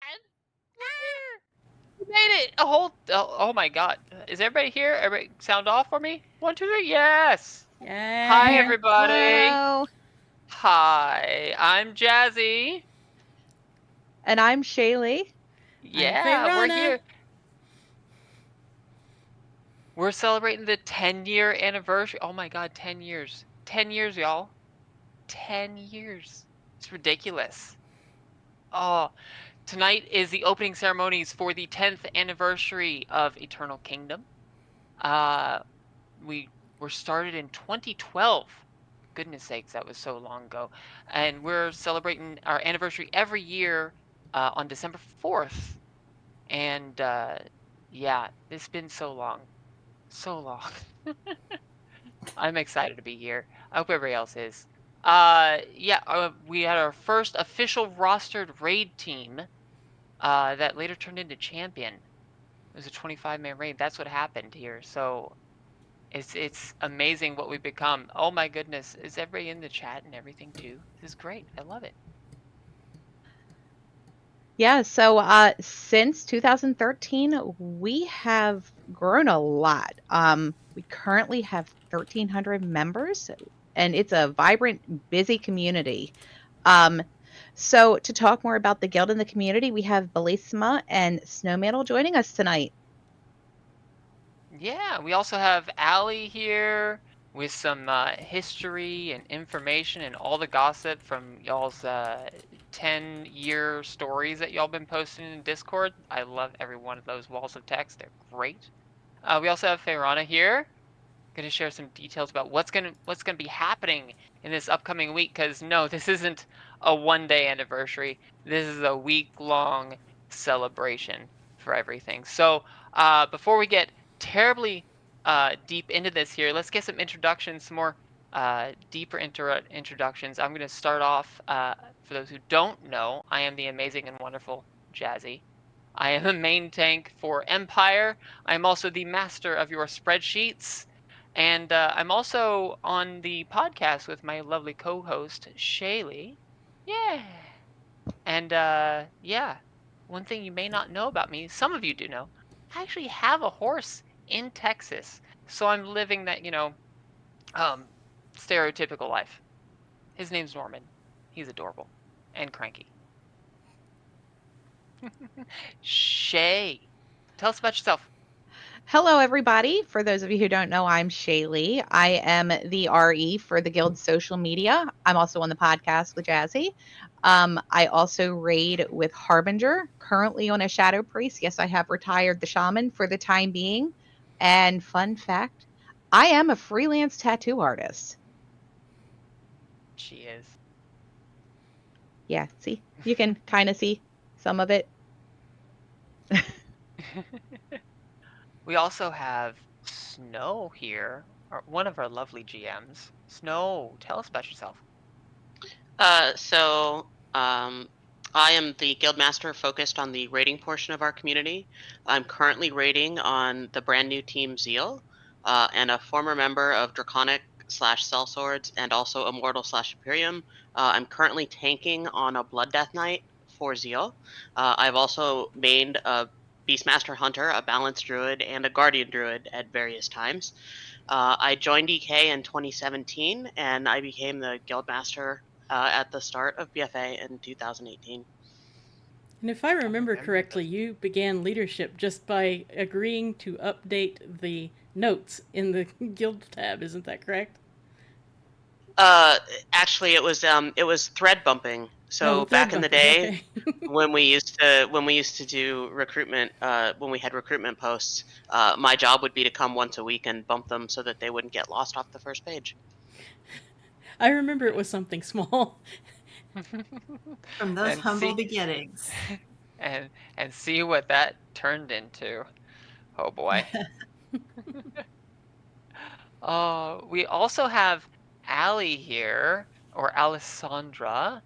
And we're here. We made it. Oh my God. Is everybody here? Everybody sound off for me? 1, 2, 3. Yes. Hi, Yay. everybody. Hello. Hi, I'm Jazzy. And I'm Shaylei. I'm Yeah, we're Fayrana. here. We're celebrating the 10-year anniversary. Oh my God, 10 years. 10 years, y'all. 10 years. It's ridiculous. Oh, tonight is the opening ceremonies for the 10th anniversary of Eternal Kingdom. Uh, we were started in 2012. Goodness sakes, that was so long ago. And we're celebrating our anniversary every year on December 4th. And yeah, it's been so long. So long. I'm excited to be here. I hope everybody else is. Yeah, we had our first official rostered raid team that later turned into champion. It was a 25-man raid. That's what happened here. So it's amazing what we've become. Oh my goodness, is everybody in the chat and everything too? This is great. I love it. Yeah, so since 2013, we have grown a lot. We currently have 1,300 members, and it's a vibrant, busy community. Um, so to talk more about the guild and the community, we have Bellissima and Snowmantle joining us tonight. Yeah, we also have Allie here with some history and information and all the gossip from y'all's 10-year stories that y'all been posting in Discord. I love every one of those walls of text. They're great. We also have Fayrana here, going to share some details about what's gonna be happening in this upcoming week. Because no, this isn't a one-day anniversary. This is a week-long celebration for everything. So before we get terribly deep into this here, let's get some introductions, some more deeper introductions. I'm going to start off. For those who don't know, I am the amazing and wonderful Jazzy. I am a main tank for Empire. I'm also the master of your spreadsheets. And I'm also on the podcast with my lovely co-host, Shaylei. Yeah. And yeah, one thing you may not know about me, some of you do know, I actually have a horse in Texas. So I'm living that, um, stereotypical life. His name's Norman. He's adorable and cranky. Shay, tell us about yourself. Hello, everybody. For those of you who don't know, I'm Shaylei. I am the RE for the Guild's social media. I'm also on the podcast with Jazzy. I also raid with Harbinger, currently on a Shadow Priest. Yes, I have retired the Shaman for the time being. And fun fact, I am a freelance tattoo artist. She is. Yeah, see, you can kind of see some of it. We also have Snow here, one of our lovely GMs. Snow, tell us about yourself. So I am the guildmaster focused on the raiding portion of our community. I'm currently raiding on the brand new team Zeal, and a former member of Draconic slash Sellswords and also Immortal slash Imperium. I'm currently tanking on a Blood Death Knight for Zeal. I've also mained a Beastmaster Hunter, a Balanced Druid, and a Guardian Druid at various times. I joined EK in 2017, and I became the guildmaster at the start of BFA in 2018. And if I remember remember correctly, you began leadership just by agreeing to update the notes in the guild tab. Isn't that correct? Uh, Actually, it was thread bumping. Oh, So thread back in the bumping. day, Okay. when we used to do recruitment, when we had recruitment posts, my job would be to come once a week and bump them so that they wouldn't get lost off the first page. I remember it was something small. From those and humble see beginnings. and see what that turned into. Oh boy. We also have Allie here, or Alessandra,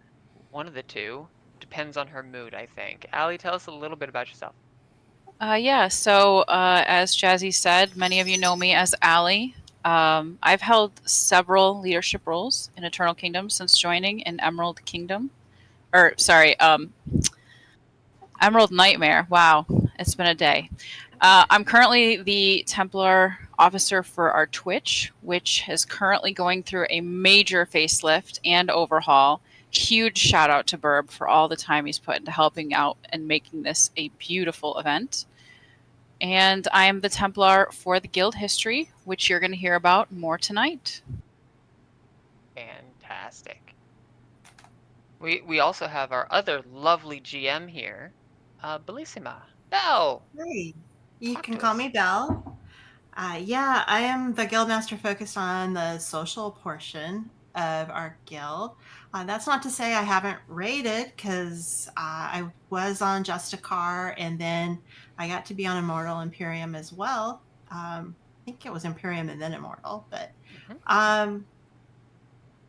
one of the two. Depends on her mood, I think. Allie, tell us a little bit about yourself. Yeah, so as Jazzy said, many of you know me as Allie. I've held several leadership roles in Eternal Kingdom since joining in Emerald Kingdom. Or, sorry, Emerald Nightmare. Wow, it's been a day. I'm currently the Templar officer for our Twitch, which is currently going through a major facelift and overhaul. Huge shout out to Burb for all the time he's put into helping out and making this a beautiful event. And I am the Templar for the Guild history, which you're going to hear about more tonight. Fantastic. We also have our other lovely GM here, Bellissima. Belle, Hey, you talk can to call us. me Belle. Yeah, I am the guildmaster focused on the social portion of our guild. That's not to say I haven't raided, because I was on Justicar, and then I got to be on Immortal Imperium as well. I think it was Imperium and then Immortal, but Mhm. um,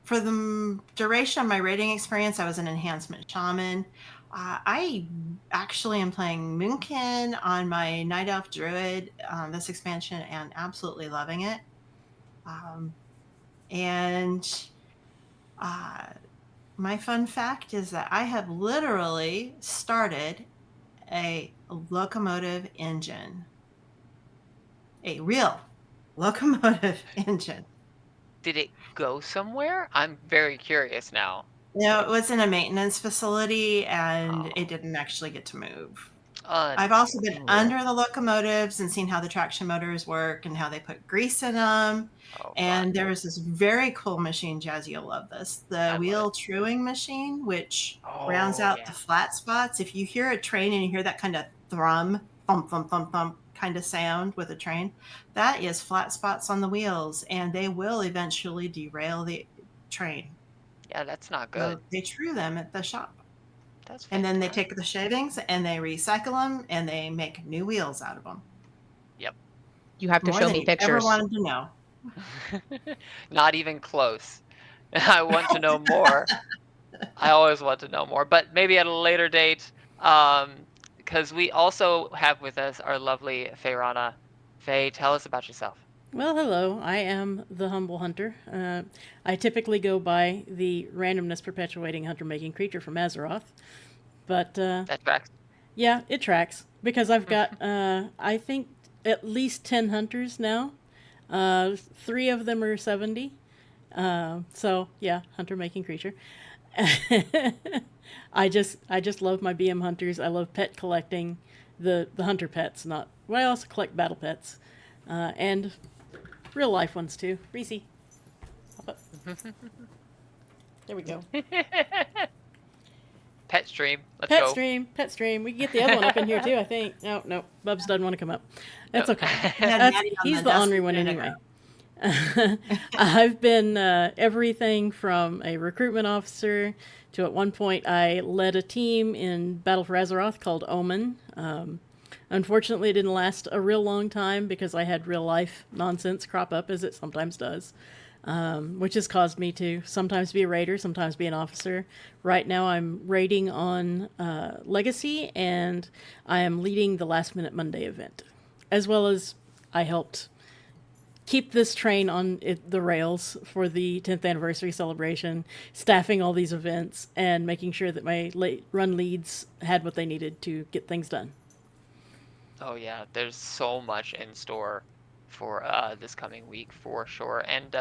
for the duration of my raiding experience, I was an enhancement shaman. I actually am playing Moonkin on my Night Elf Druid this expansion and absolutely loving it. Um, and uh, my fun fact is that I have literally started a locomotive engine, a real locomotive engine. Did it go somewhere? I'm very curious now. No, it was in a maintenance facility and Oh, it didn't actually get to move. I've also been unreal. under the locomotives and seen how the traction motors work and how they put grease in them. Oh, fun. And there is this very cool machine, Jazzy, you'll love this, the I love it. wheel truing machine, which rounds Oh, out the yeah. flat spots. If you hear a train and you hear that kind of thrum, thump, thump, thump, thump kind of sound with a train, that is flat spots on the wheels, and they will eventually derail the train. Yeah, that's not good. So they true them at the shop. That's And then they fantastic. take the shavings and they recycle them and they make new wheels out of them. Yep. You have to More show than me you ever pictures. wanted to know. Not even close. I want to know more. I always want to know more, but maybe at a later date. Because we also have with us our lovely Fayrana. Faye, tell us about yourself. Well, hello. I am the Humble Hunter. I typically go by the randomness perpetuating hunter making creature from Azeroth. But That tracks. yeah, it tracks because I've got, I think, at least 10 hunters now. Three of them are 70. So yeah, hunter making creature. I just love my BM hunters. I love pet collecting, the hunter pets. Not well. I also collect battle pets, and real life ones too. Reese, hop up. There we go. Pet stream. Let's Pet go. stream, pet stream. We can get the other one up in here too. I think. No, no. Bubs doesn't want to come up. No. That's okay. We had That's Maddie on he's the the dusty ornery one vinegar. anyway. I've been everything from a recruitment officer to at one point I led a team in Battle for Azeroth called Omen. Unfortunately, it didn't last a real long time because I had real life nonsense crop up, as it sometimes does, which has caused me to sometimes be a raider, sometimes be an officer. Right now, I'm raiding on Legacy, and I am leading the Last Minute Monday event, as well as I helped keep this train on the rails for the 10th anniversary celebration, staffing all these events, and making sure that my run leads had what they needed to get things done. Oh yeah, there's so much in store for this coming week for sure. And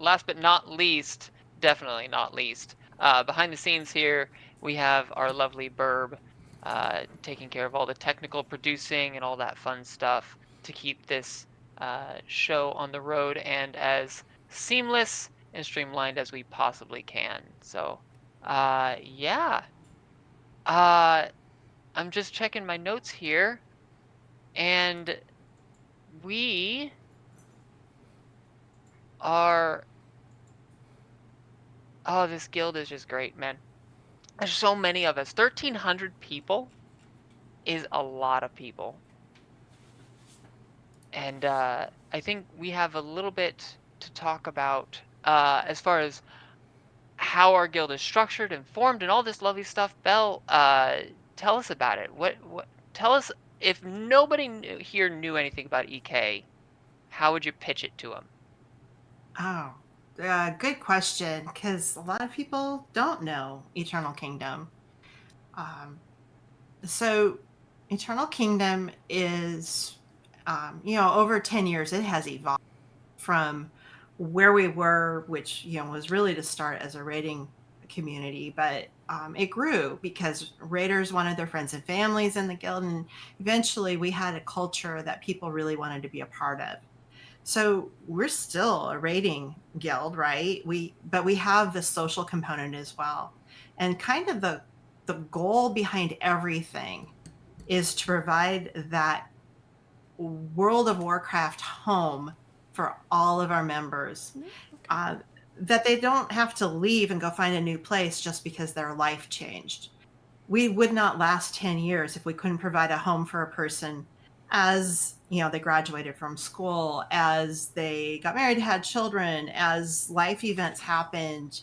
last but not least, definitely not least, behind the scenes here we have our lovely Burb taking care of all the technical producing and all that fun stuff to keep this show on the road and as seamless and streamlined as we possibly can. So, yeah. Uh, I'm just checking my notes here. And we are, oh, this guild is just great, man. There's so many of us. 1,300 people is a lot of people. And I think we have a little bit to talk about as far as how our guild is structured and formed and all this lovely stuff. Belle, tell us about it. Tell us if nobody here knew anything about EK, how would you pitch it to them? Oh, good question, because a lot of people don't know Eternal Kingdom. Um, So, Eternal Kingdom is, over 10 years, it has evolved from where we were, which, was really to start as a raiding community, but it grew because raiders wanted their friends and families in the guild. And eventually we had a culture that people really wanted to be a part of. So we're still a rating guild, right? But we have the social component as well. And kind of the goal behind everything is to provide that World of Warcraft home for all of our members. Uh, that they don't have to leave and go find a new place just because their life changed. We would not last 10 years if we couldn't provide a home for a person as they graduated from school, as they got married, had children, as life events happened.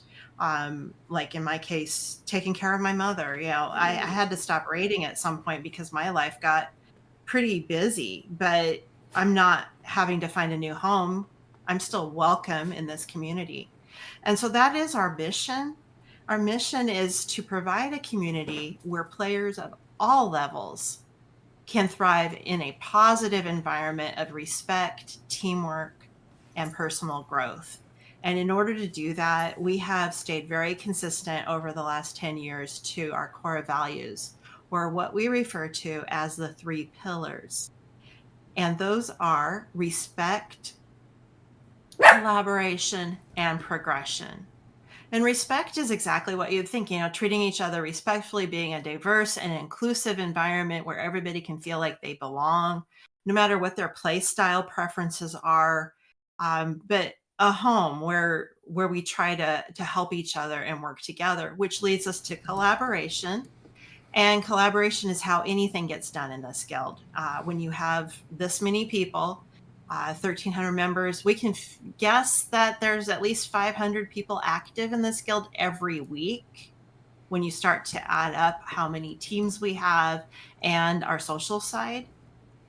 Like in my case, taking care of my mother. I had to stop raiding at some point because my life got pretty busy, but I'm not having to find a new home. I'm still welcome in this community. And so that is our mission. Our mission is to provide a community where players of all levels can thrive in a positive environment of respect, teamwork, and personal growth. And in order to do that, we have stayed very consistent over the last 10 years to our core values, or what we refer to as the 3 pillars. And those are respect, collaboration, and progression. And respect is exactly what you'd think, treating each other respectfully, being a diverse and inclusive environment where everybody can feel like they belong, no matter what their play style preferences are. But a home where we try to help each other and work together, which leads us to collaboration. And collaboration is how anything gets done in this guild. When you have this many people, 1,300 members, we can guess that there's at least 500 people active in this guild every week. When you start to add up how many teams we have and our social side,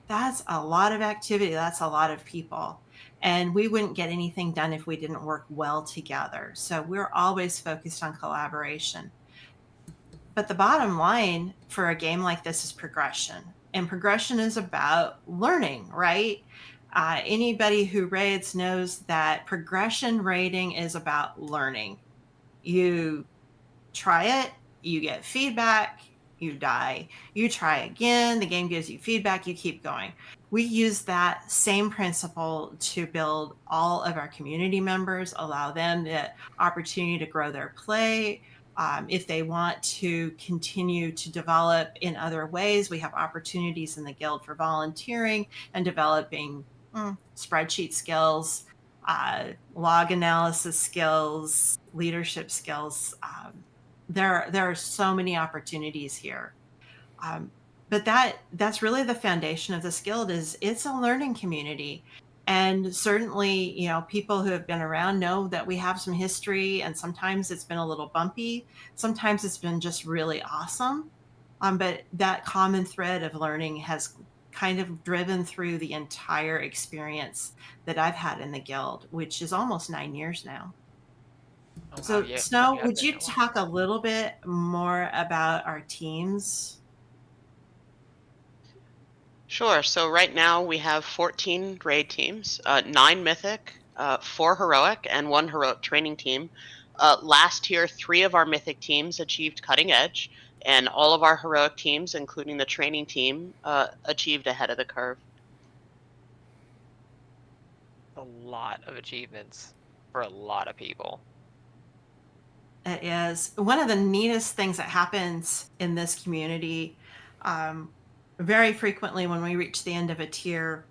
that's a lot of activity. That's a lot of people. And we wouldn't get anything done if we didn't work well together. So we're always focused on collaboration. But the bottom line for a game like this is progression. And progression is about learning, right? Anybody who raids knows that progression raiding is about learning. You try it, you get feedback, you die. You try again, the game gives you feedback, you keep going. We use that same principle to build all of our community members, allow them the opportunity to grow their play. If they want to continue to develop in other ways, we have opportunities in the guild for volunteering and developing spreadsheet skills, log analysis skills, leadership skills. There are so many opportunities here. But that's really the foundation of this guild. Is it's a learning community. And certainly, people who have been around know that we have some history, and sometimes it's been a little bumpy. Sometimes it's been just really awesome. But that common thread of learning has kind of driven through the entire experience that I've had in the guild, which is almost 9 years now. Oh, wow. So, Yeah, Snow, you have would been you there a while. talk a little bit more about our teams? Sure. So right now we have 14 raid teams, 9 mythic, 4 heroic, and 1 heroic training team. Last year, 3 of our mythic teams achieved cutting edge, and all of our heroic teams, including the training team, achieved ahead of the curve. A lot of achievements for a lot of people. It is one of the neatest things that happens in this community. Very frequently, when we reach the end of a tier,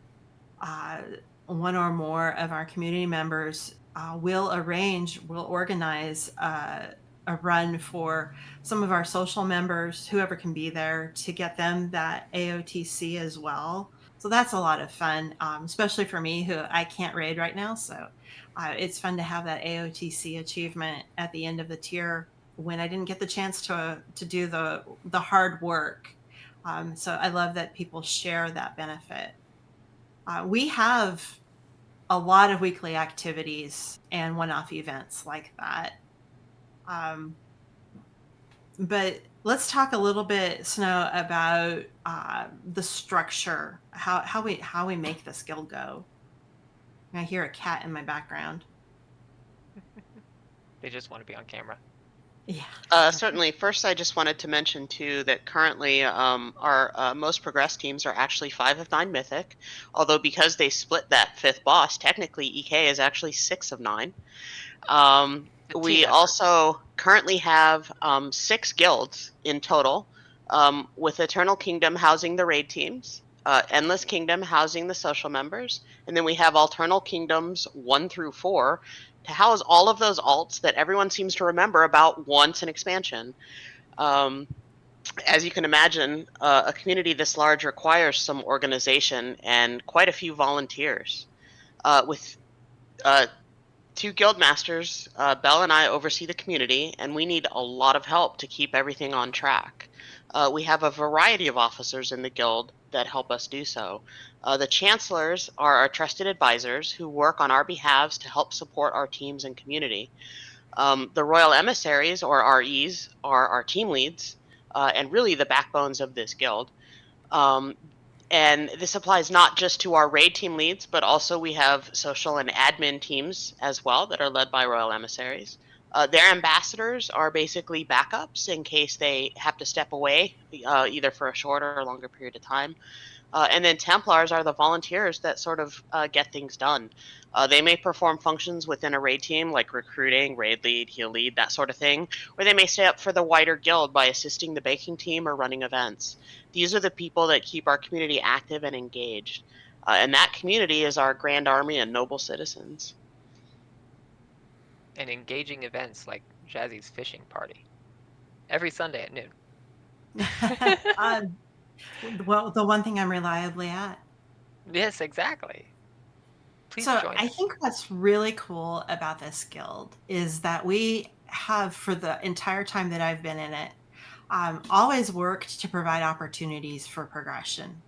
uh, one or more of our community members will organize a run for some of our social members, whoever can be there, to get them that AOTC as well. So that's a lot of fun, especially for me who I can't raid right now. So it's fun to have that AOTC achievement at the end of the tier when I didn't get the chance to do the hard work. So I love that people share that benefit. We have a lot of weekly activities and one-off events like that. But let's talk a little bit, Snow, about the structure, how we make this guild go. I hear a cat in my background. They just want to be on camera. Yeah. Certainly. First, I just wanted to mention too that currently our most progressed teams are actually 5 of 9 mythic. Although because they split that fifth boss, technically EK is actually 6 of 9. It's a team We effort. also currently have 6 guilds in total, with Eternal Kingdom housing the raid teams, Endless Kingdom housing the social members, and then we have Alternal Kingdoms 1 through 4 to house all of those alts that everyone seems to remember about once an expansion. Um, as you can imagine, a community this large requires some organization and quite a few volunteers. With uh, 2 guild masters, Belle and I oversee the community, and we need a lot of help to keep everything on track. We have a variety of officers in the guild that help us do so. The chancellors are our trusted advisors who work on our behalves to help support our teams and community. The royal emissaries, or REs, are our team leads, and really the backbones of this guild. Um, and this applies not just to our raid team leads, but also we have social and admin teams as well that are led by royal emissaries. Their ambassadors are basically backups in case they have to step away, either for a shorter or longer period of time. And then Templars are the volunteers that sort of get things done. They may perform functions within a raid team like recruiting, raid lead, heal lead, that sort of thing, or they may stay up for the wider guild by assisting the baking team or running events. These are the people that keep our community active and engaged. And that community is our grand army and noble citizens. And engaging events like Jazzy's fishing party every Sunday at noon. um, well, the one thing I'm reliably at. Yes, exactly. Please So join I us. think what's really cool about this guild is that we have, for the entire time that I've been in it, always worked to provide opportunities for progression.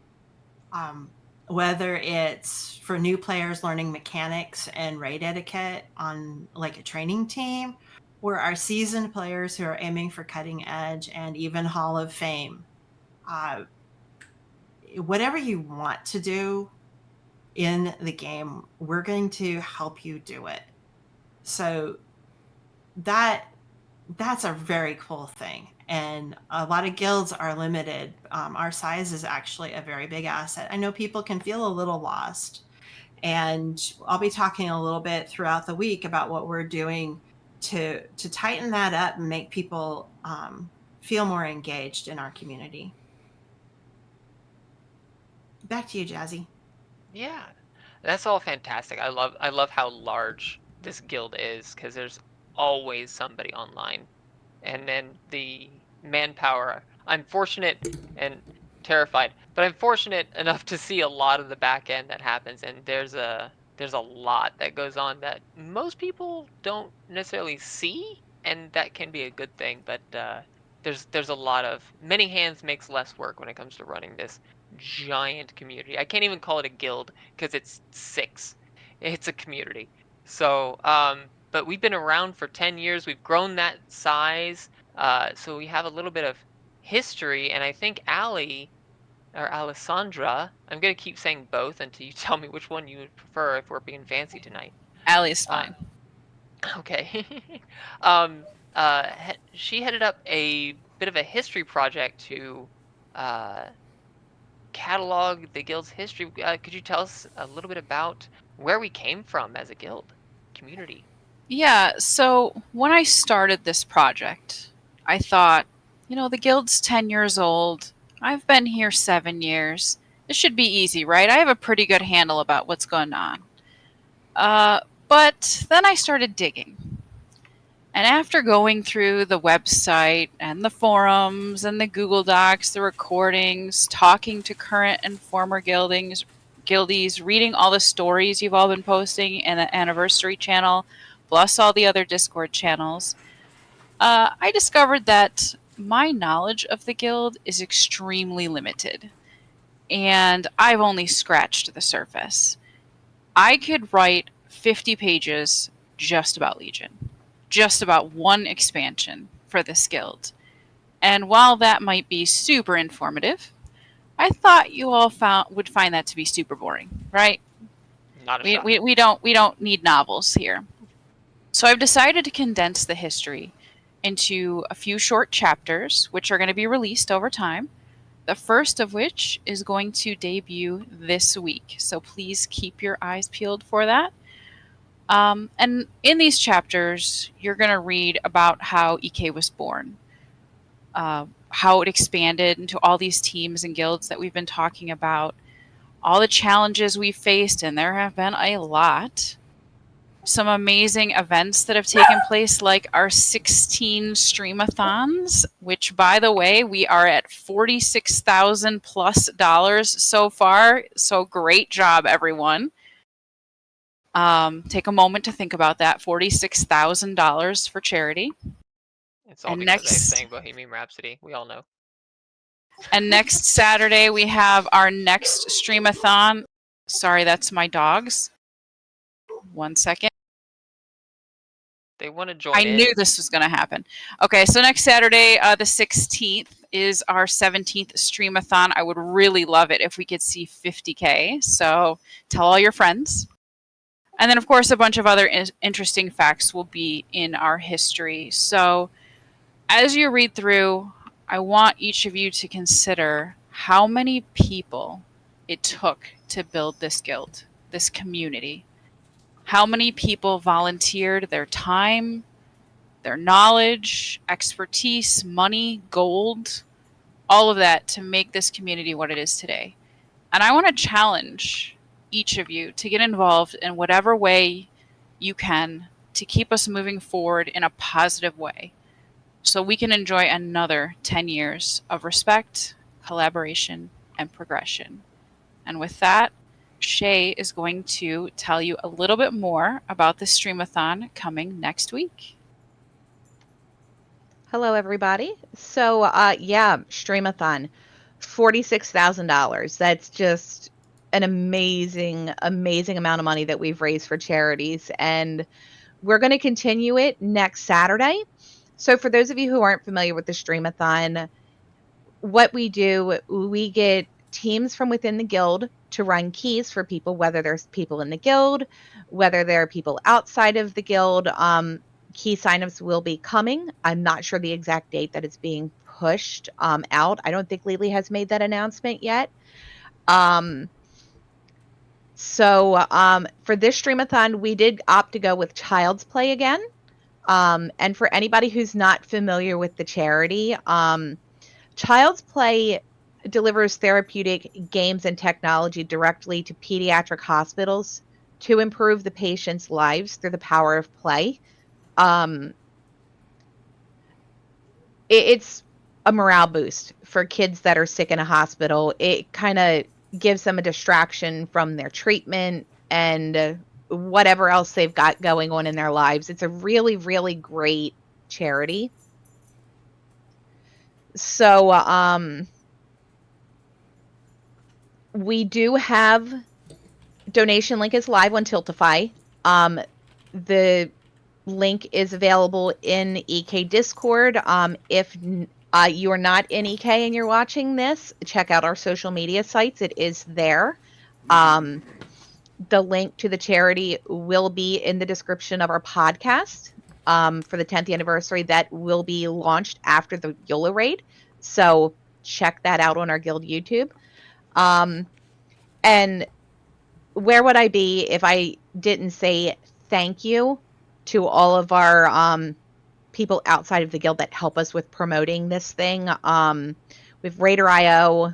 Um, whether it's for new players learning mechanics and raid etiquette on like a training team, or our seasoned players who are aiming for cutting edge and even Hall of Fame. Uh, whatever you want to do in the game, we're going to help you do it. So that that's a very cool thing. And a lot of guilds are limited. Our size is actually a very big asset. I know people can feel a little lost, and I'll be talking a little bit throughout the week about what we're doing to tighten that up and make people feel more engaged in our community. Back to you, Jazzy. Yeah, that's all fantastic. I love how large this guild is because there's always somebody online. And then the manpower. I'm fortunate and terrified, but I'm fortunate enough to see a lot of the back end that happens, and there's a lot that goes on that most people don't necessarily see, and that can be a good thing. But there's a lot of many hands makes less work when it comes to running this giant community. I can't even call it a guild because it's six. It's a community. So but we've been around for 10 years. We've grown that size. So we have a little bit of history. And I think Ali or Alessandra, I'm going to keep saying both until you tell me which one you would prefer if we're being fancy tonight. Allie is Uh, fine. okay. um, she headed up a bit of a history project to uh, catalog the guild's history. Could you tell us a little bit about where we came from as a guild community? Yeah, so when I started this project, I thought, the guild's 10 years old. I've been here 7 years. This should be easy, right? I have a pretty good handle about what's going on. Uh, but then I started digging. And after going through the website and the forums and the Google Docs, the recordings, talking to current and former guildies, reading all the stories you've all been posting in the anniversary channel, plus all the other Discord channels, I discovered that my knowledge of the guild is extremely limited. And I've only scratched the surface. I could write 50 pages just about Legion, just about one expansion for this guild. And while that might be super informative, I thought you all would find that to be super boring, right? Not a We, shot. we, we don't need novels here. So I've decided to condense the history into a few short chapters, which are going to be released over time. The first of which is going to debut this week. So please keep your eyes peeled for that. And in these chapters, you're going to read about how EK was born, how it expanded into all these teams and guilds that we've been talking about, all the challenges we faced, and there have been a lot. Some amazing events that have taken place, like our 16 streamathons, which, by the way, we are at $46,000 plus so far. So great job, everyone. Take a moment to think about that. $46,000 for charity. It's all And because I next sang Bohemian Rhapsody. We all know. and next Saturday we have our next streamathon. Sorry, that's my dogs. 1 second. They want to I join in. knew this was going to happen. Okay, so next Saturday, the 16th, is our 17th streamathon. I would really love it if we could see 50K. So tell all your friends. And then, of course, a bunch of other interesting facts will be in our history. So as you read through, I want each of you to consider how many people it took to build this guild, this community. How many people volunteered their time, their knowledge, expertise, money, gold, all of that to make this community what it is today. And I want to challenge each of you to get involved in whatever way you can to keep us moving forward in a positive way so we can enjoy another 10 years of respect, collaboration, and progression. And with that, Shay is going to tell you a little bit more about the streamathon coming next week. Hello, everybody. So, yeah, Streamathon, $46,000. That's just an amazing, amazing amount of money that we've raised for charities. And we're going to continue it next Saturday. So, for those of you who aren't familiar with the Streamathon, what we do, we get teams from within the guild to run keys for people, whether there's people in the guild, whether there are people outside of the guild. Key signups will be coming. I'm not sure the exact date that it's being pushed out. I don't think Lily has made that announcement yet. So for this streamathon, we did opt to go with Child's Play again. And for anybody who's not familiar with the charity, Child's Play delivers therapeutic games and technology directly to pediatric hospitals to improve the patients' lives through the power of play. Um, it's a morale boost for kids that are sick in a hospital. It kind of gives them a distraction from their treatment and whatever else they've got going on in their lives. It's a really, really great charity. So, we do have donation link is live on Tiltify. The link is available in EK Discord. If you are not in EK and you're watching this, check out our social media sites. It is there. The link to the charity will be in the description of our podcast for the 10th anniversary that will be launched after the Yolo Raid. So check that out on our guild YouTube. And where would I be if I didn't say thank you to all of our people outside of the guild that help us with promoting this thing? With Raider.io,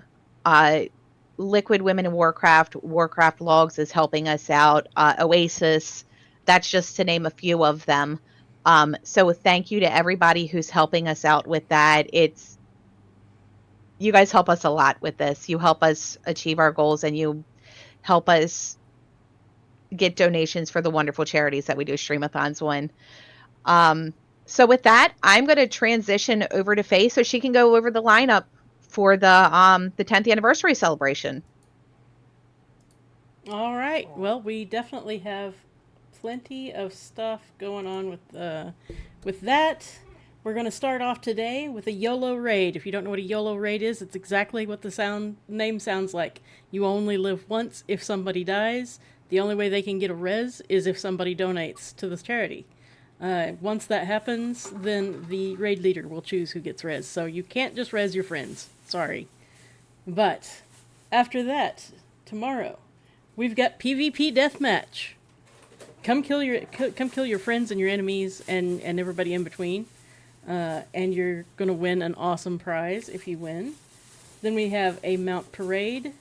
Liquid Women in Warcraft, Warcraft Logs is helping us out, Oasis, that's just to name a few of them. So thank you to everybody who's helping us out with that. You guys help us a lot with this. You help us achieve our goals and you help us get donations for the wonderful charities that we do streamathons on. So with that, I'm going to transition over to Faye so she can go over the lineup for the 10th anniversary celebration. All right. Well, we definitely have plenty of stuff going on with that. We're going to start off today with a Yolo Raid. If you don't know what a Yolo Raid is, it's exactly what the name sounds like. You only live once. If somebody dies, the only way they can get a res is if somebody donates to the charity. Once that happens, then the raid leader will choose who gets res. So you can't just res your friends. Sorry. But after that, tomorrow, we've got PvP deathmatch. Come kill your friends and your enemies and everybody in between. And you're going to win an awesome prize if you win. Then we have a Mount Parade,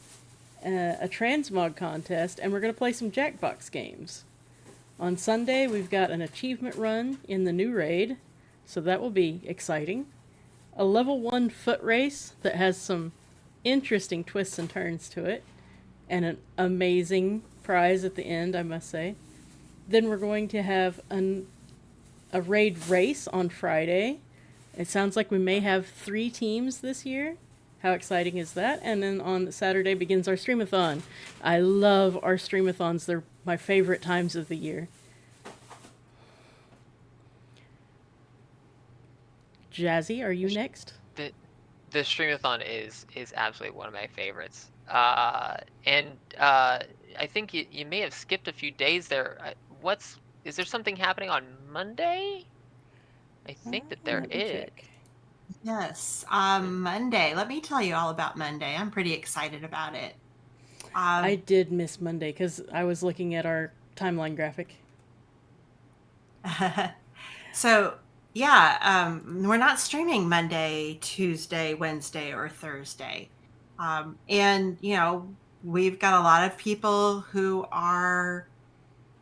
a transmog contest, and we're going to play some Jackbox games. On Sunday, we've got an achievement run in the new raid, so that will be exciting. A level 1 foot race that has some interesting twists and turns to it, and an amazing prize at the end, I must say. Then we're going to have a raid race on Friday. It sounds like we may have 3 teams this year. How exciting is that? And then on Saturday begins our streamathon. I love our streamathons. They're my favorite times of the year. Jazzy, are you next? The streamathon is absolutely one of my favorites. And I think you may have skipped a few days there. Is there something happening on Monday? I think that there Let me is. check. Yes, Monday. Let me tell you all about Monday. I'm pretty excited about it. I did miss Monday because I was looking at our timeline graphic. So, yeah, we're not streaming Monday, Tuesday, Wednesday, or Thursday. And, we've got a lot of people who are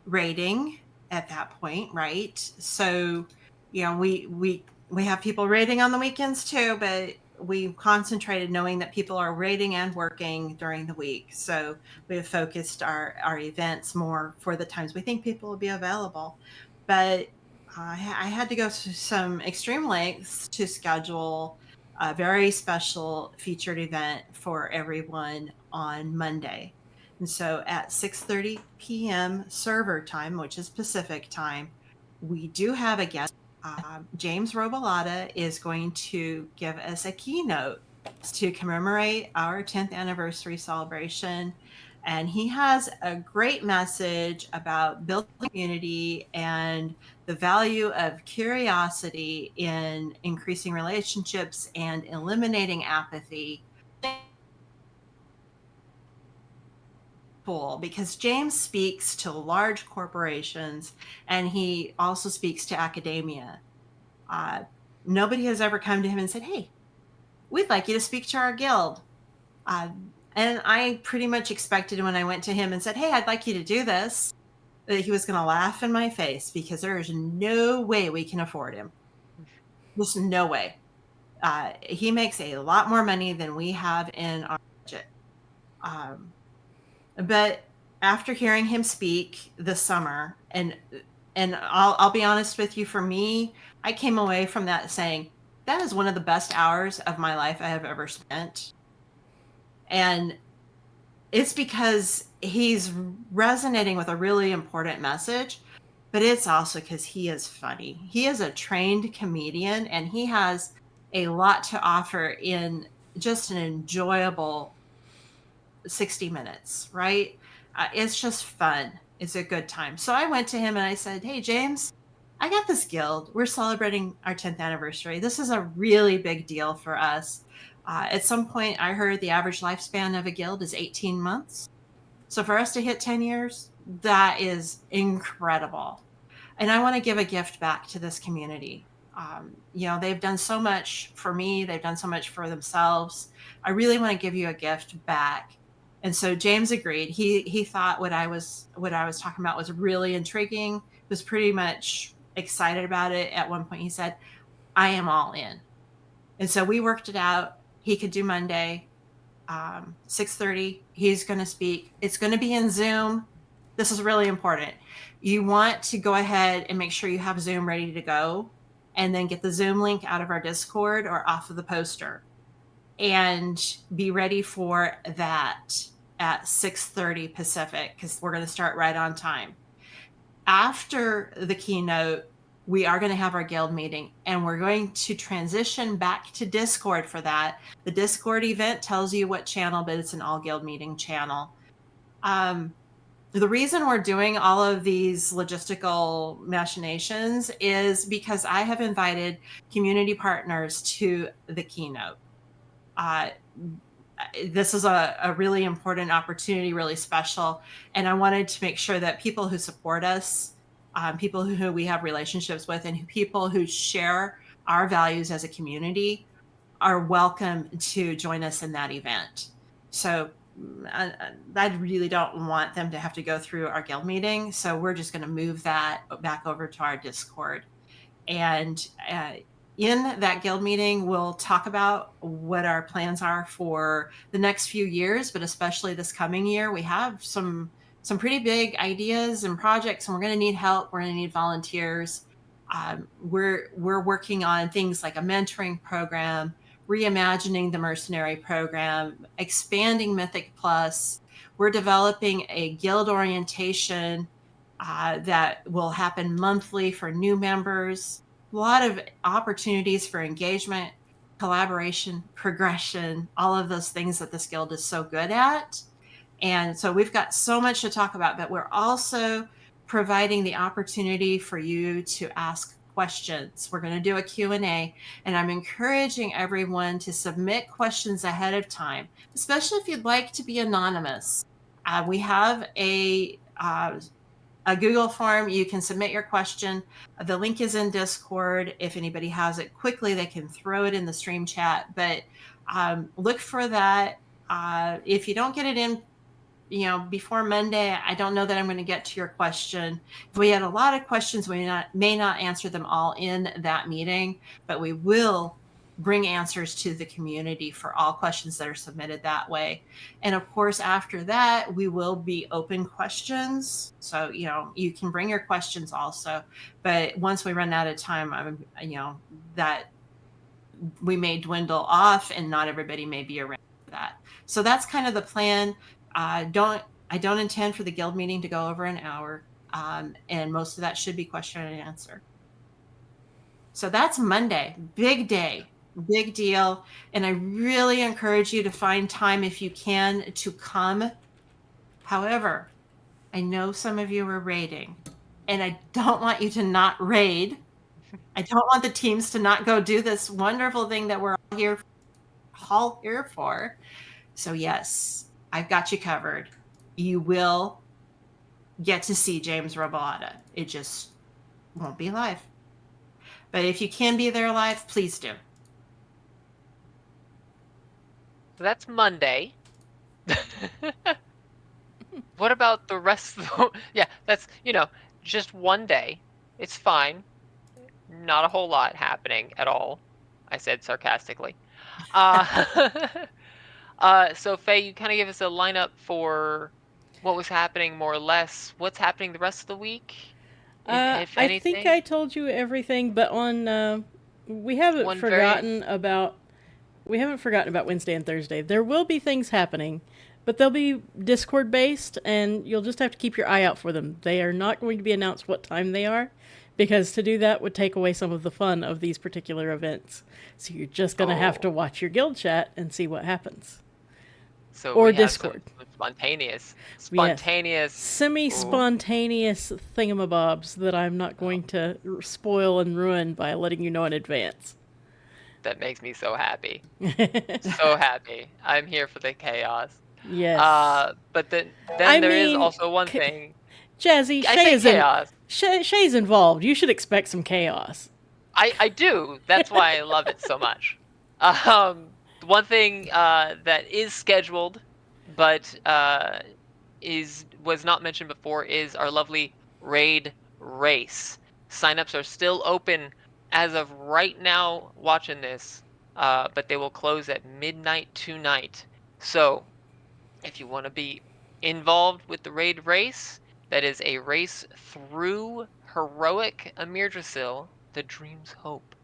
raiding at that point, right? So, we have people raiding on the weekends too, but we've concentrated knowing that people are raiding and working during the week. So we have focused our events more for the times we think people will be available. But I had to go to some extreme lengths to schedule a very special featured event for everyone on Monday. And so at 6:30 p.m. server time, which is Pacific time, we do have a guest. James Robalata is going to give us a keynote to commemorate our 10th anniversary celebration. And he has a great message about building community and the value of curiosity in increasing relationships and eliminating apathy. Cool, because James speaks to large corporations and he also speaks to academia. Nobody has ever come to him and said, "Hey, we'd like you to speak to our guild." And I pretty much expected when I went to him and said, "Hey, I'd like you to do this," that he was going to laugh in my face because there is no way we can afford him. There's no way. He makes a lot more money than we have in our budget. But after hearing him speak this summer, and I'll be honest with you, for me, I came away from that saying that is one of the best hours of my life I have ever spent. And it's because he's resonating with a really important message, but it's also because he is funny. He is a trained comedian and he has a lot to offer in just an enjoyable 60 minutes, right? It's just fun. It's a good time. So I went to him and I said, "Hey, James, I got this guild. We're celebrating our 10th anniversary. This is a really big deal for us. At some point, I heard the average lifespan of a guild is 18 months. So for us to hit 10 years, that is incredible. And I want to give a gift back to this community. They've done so much for me. They've done so much for themselves. I really want to give you a gift back." And so James agreed. He thought what I was talking about was really intriguing. Was pretty much excited about it. At one point, he said, "I am all in." And so we worked it out. He could do Monday, 6:30. He's going to speak. It's going to be in Zoom. This is really important. You want to go ahead and make sure you have Zoom ready to go, and then get the Zoom link out of our Discord or off of the poster, and be ready for that at 6:30 Pacific because we're going to start right on time. After the keynote, we are going to have our guild meeting, and we're going to transition back to Discord for that. The Discord event tells you what channel, but it's an all guild meeting channel. The reason we're doing all of these logistical machinations is because I have invited community partners to the keynote. This is a really important opportunity, really special. And I wanted to make sure that people who support us, people who we have relationships with, and people who share our values as a community are welcome to join us in that event. So I really don't want them to have to go through our guild meeting. So we're just going to move that back over to our Discord. And in that guild meeting, we'll talk about what our plans are for the next few years, but especially this coming year. We have some pretty big ideas and projects, and we're going to need help. We're going to need volunteers. We're working on things like a mentoring program, reimagining the mercenary program, expanding Mythic Plus. We're developing a guild orientation that will happen monthly for new members. A lot of opportunities for engagement, collaboration, progression, all of those things that this guild is so good at. And so we've got so much to talk about, but we're also providing the opportunity for you to ask questions. We're going to do a Q&A, and I'm encouraging everyone to submit questions ahead of time, especially if you'd like to be anonymous. We have a Google form. You can submit your question. The link is in Discord. If anybody has it quickly, they can throw it in the stream chat. But look for that. If you don't get it in, before Monday, I don't know that I'm going to get to your question. If we had a lot of questions, we may not answer them all in that meeting, but we will bring answers to the community for all questions that are submitted that way. And of course, after that, we will be open questions. So, you can bring your questions also. But once we run out of time, that we may dwindle off and not everybody may be around for that. So that's kind of the plan. I don't intend for the guild meeting to go over an hour. And most of that should be question and answer. So that's Monday. Big day, big deal. And I really encourage you to find time, if you can, to come. However, I know some of you are raiding, and I don't want you to not raid. I don't want the teams to not go do this wonderful thing that we're all here for. So yes, I've got you covered. You will get to see James Robata. It just won't be live. But if you can be there live, please do. So that's Monday. What about the rest of the... Yeah, that's, just one day. It's fine. Not a whole lot happening at all. I said sarcastically. So Faye, you kind of give us a lineup for what was happening, more or less. What's happening the rest of the week, if I anything? think I told you everything, but we haven't forgotten about Wednesday and Thursday. There will be things happening, but they'll be Discord based, and you'll just have to keep your eye out for them. They are not going to be announced what time they are, because to do that would take away some of the fun of these particular events. So you're just going to have to watch your guild chat and see what happens. So or we have Discord. Some spontaneous, semi-spontaneous thingamabobs that I'm not going to spoil and ruin by letting you know in advance. That makes me so happy. So happy. I'm here for the chaos. Yes. But then there is also one thing. Jazzy, Shay's involved. You should expect some chaos. I do. That's why I love it so much. One thing that is scheduled, but was not mentioned before, is our lovely raid race. Signups are still open as of right now watching this, but they will close at midnight tonight. So if you want to be involved with the raid race, that is a race through heroic Amirdrasil, the Dream's Hope,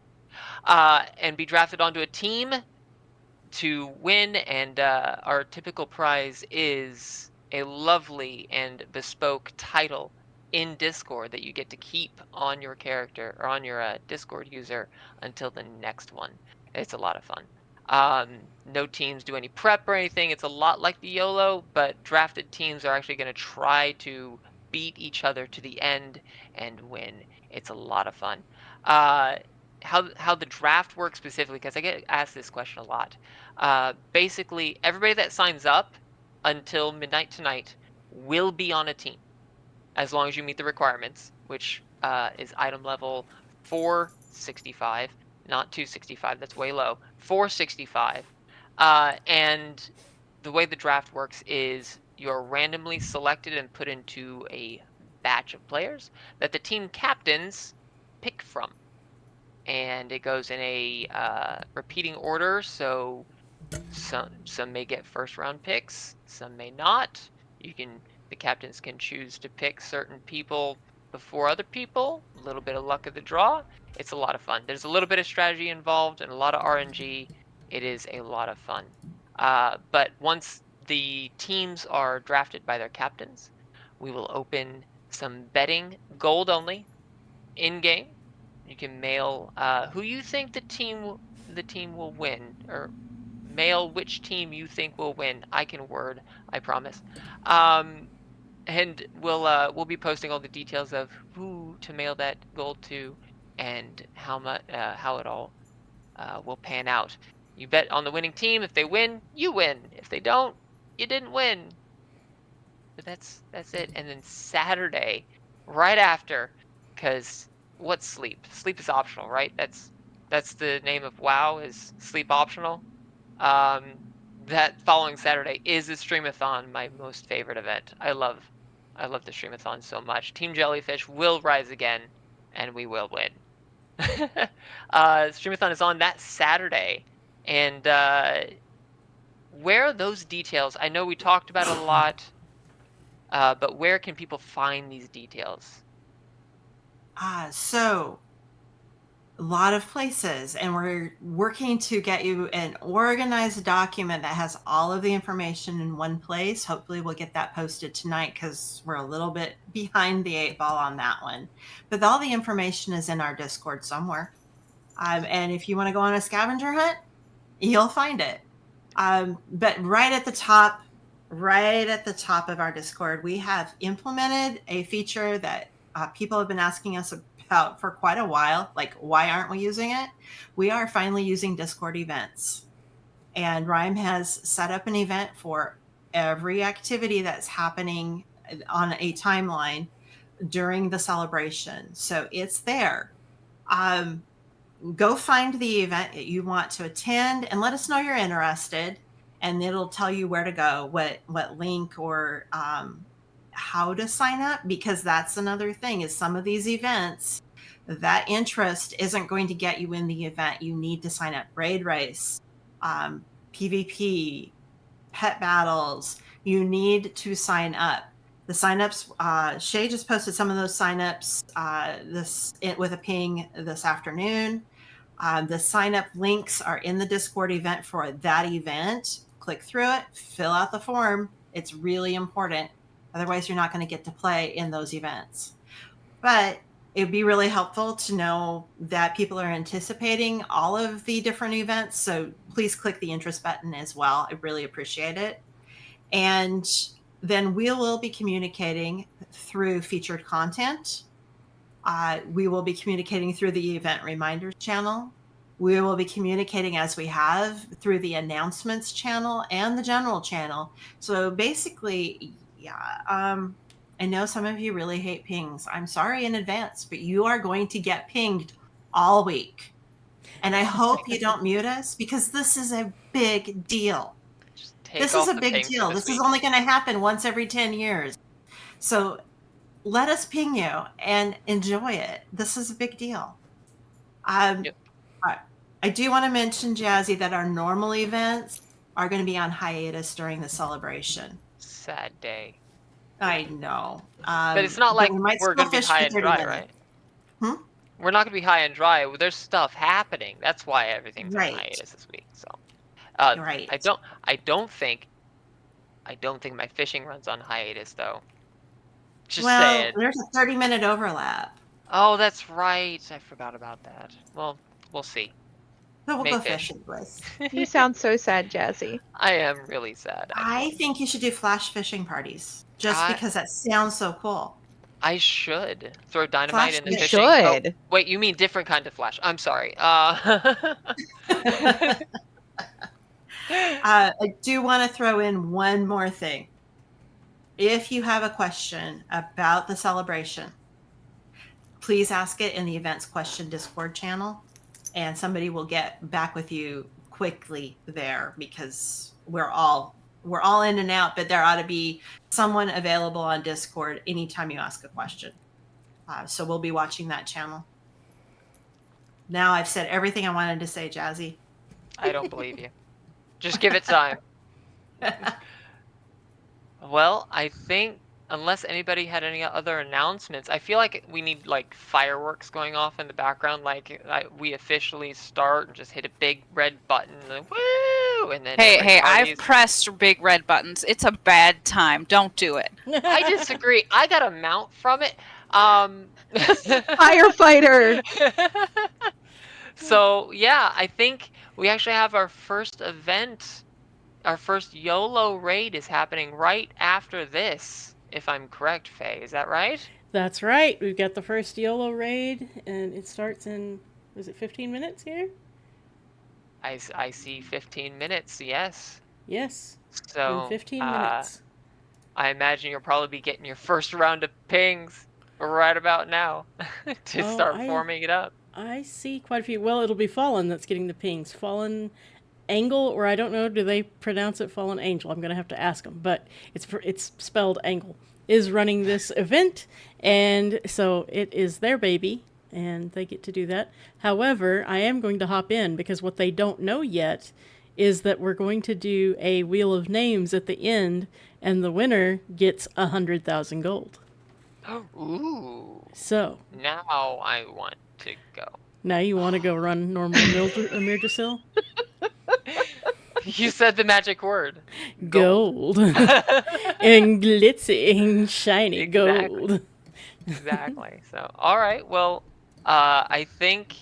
and be drafted onto a team to win. And our typical prize is a lovely and bespoke title in Discord that you get to keep on your character or on your Discord user until the next one. It's a lot of fun. No teams do any prep or anything. It's a lot like the YOLO, but drafted teams are actually going to try to beat each other to the end and win. It's a lot of fun. How the draft works specifically, because I get asked this question a lot. Basically, everybody that signs up until midnight tonight will be on a team as long as you meet the requirements, which is item level 465, not 265. That's way low. 465. And the way the draft works is you're randomly selected and put into a batch of players that the team captains pick from. And it goes in a repeating order, so some may get first round picks, some may not. The captains can choose to pick certain people before other people. A little bit of luck of the draw. It's a lot of fun. There's a little bit of strategy involved and a lot of RNG. It is a lot of fun. But once the teams are drafted by their captains, we will open some betting, gold only, in game. You can mail who you think the team will win, or mail which team you think will win. I can word, I promise. Um, and we'll be posting all the details of who to mail that gold to and how it all will pan out. You bet on the winning team. If they win, you win. If they don't, you didn't win. But that's it. And then Saturday, right after, because what's sleep? Sleep is optional, right? That's the name of WoW, is sleep optional. Um, that following Saturday is the Streamathon, my most favorite event. I love the Streamathon so much. Team Jellyfish will rise again, and we will win. Streamathon is on that Saturday, and where are those details? I know we talked about it a lot, but where can people find these details? So a lot of places, and we're working to get you an organized document that has all of the information in one place. Hopefully we'll get that posted tonight because we're a little bit behind the 8 ball on that one. But all the information is in our Discord somewhere. And if you want to go on a scavenger hunt, you'll find it. But right at the top of our Discord, we have implemented a feature that people have been asking us about for quite a while. Like, why aren't we using it? We are finally using Discord events. And Rhyme has set up an event for every activity that's happening on a timeline during the celebration. So it's there. Go find the event that you want to attend and let us know you're interested, and it'll tell you where to go, what link, or how to sign up, because that's another thing, is some of these events, that interest isn't going to get you in the event. You need to sign up. Raid race, PvP, pet battles, you need to sign up. The signups, Shay just posted some of those signups with a ping this afternoon. The sign up links are in the Discord event for that event. Click through it, fill out the form. It's really important. Otherwise, you're not going to get to play in those events. But it'd be really helpful to know that people are anticipating all of the different events. So please click the interest button as well. I really appreciate it. And then we will be communicating through featured content. We will be communicating through the event reminders channel. We will be communicating, as we have, through the announcements channel and the general channel. So basically, yeah, I know some of you really hate pings. I'm sorry in advance, but you are going to get pinged all week. And I hope you don't mute us, because this is a big deal. Just take This off is a the big ping for deal. this This is week. only going to happen once every 10 years. So let us ping you and enjoy it. This is a big deal. Yep. I do want to mention, Jazzy, that our normal events are going to be on hiatus during the celebration. Sad day. I know. But it's not But like we might we're still going to be fish for high and 30 dry, minutes. right? We're not going to be high and dry. There's stuff happening. That's why everything's on Right. hiatus this week. So, Right. I don't think my fishing run's on hiatus though. Just Well, saying. there's a 30-minute overlap. Oh, that's right. I forgot about that. Well, we'll see. But we'll May go fish. fishing, boys. You sound so sad, Jazzy. I am really sad, I actually. think you should do flash fishing parties. Just I because that sounds so cool. I should throw dynamite Flash in the You fish. fishing. Oh, should. wait, you mean different kind of flash? I'm sorry. I do want to throw in one more thing. If you have a question about the celebration, please ask it in the Events Question Discord channel, and somebody will get back with you quickly there, because we're all in and out, but there ought to be someone available on Discord anytime you ask a question. So we'll be watching that channel. Now I've said everything I wanted to say, Jazzy. I don't believe you. Just give it time. Well, I think unless anybody had any other announcements, I feel like we need like fireworks going off in the background, like we officially start and just hit a big red button, and woo, and then Hey, everybody I've parties. pressed big red buttons. It's a bad time. Don't do it. I disagree. I got a mount from it. Firefighter. So yeah, I think we actually have our first event. Our first Yolo Raid is happening right after this, if I'm correct, Faye. Is that right? That's right. We've got the first Yolo Raid, and it starts in, was it 15 minutes here? I see 15 minutes, yes. Yes, in So 15 minutes. I imagine you'll probably be getting your first round of pings right about now to start forming it up. I see quite a few. Well, it'll be Fallen that's getting the pings. Fallen Angle, or I don't know, do they pronounce it Fallen Angel? I'm going to have to ask them, but it's spelled Angle, is running this event, and so it is their baby, and they get to do that. However, I am going to hop in, because what they don't know yet is that we're going to do a Wheel of Names at the end, and the winner gets 100,000 gold. Ooh. So now I want to go. Now you want to go run normal Mirdrasil? You said the magic word. Gold. And glitzing, shiny Exactly. gold. Exactly. So, all right. Well, I think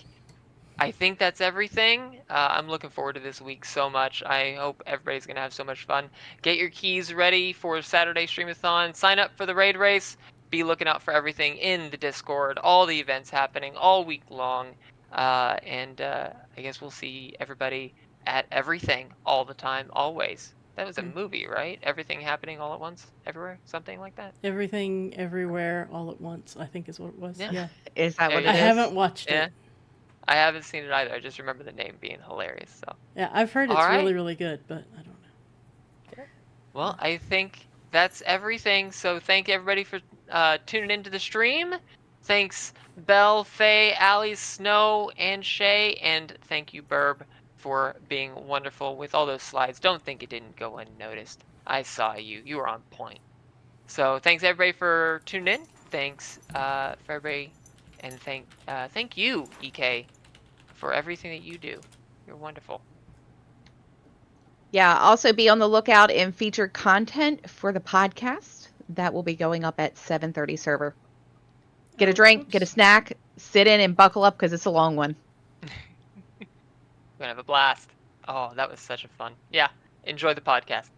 that's everything. I'm looking forward to this week so much. I hope everybody's going to have so much fun. Get your keys ready for Saturday Streamathon. Sign up for the raid race. Be looking out for everything in the Discord. All the events happening all week long. And I guess we'll see everybody at everything all the time, always. That was a movie, right? Everything happening all at once, everywhere, something like that. Everything, everywhere, all at once, I think is what it was. Yeah. Is that what it I is? haven't watched Yeah. it. I haven't seen it either. I just remember the name being hilarious. So. Yeah, I've heard it's really, really good, but I don't know. Well, I think that's everything. So thank everybody for tuning into the stream. Thanks, Belle, Faye, Allie, Snow, and Shay. And thank you, Burb, for being wonderful with all those slides. Don't think it didn't go unnoticed. I saw you. You were on point. So thanks, everybody, for tuning in. Thanks for everybody. And thank you, EK, for everything that you do. You're wonderful. Yeah, also be on the lookout in featured content for the podcast. That will be going up at 7:30 server. Get a drink, get a snack, sit in and buckle up because it's a long one. We're going to have a blast. Oh, that was such a fun. Yeah, enjoy the podcast.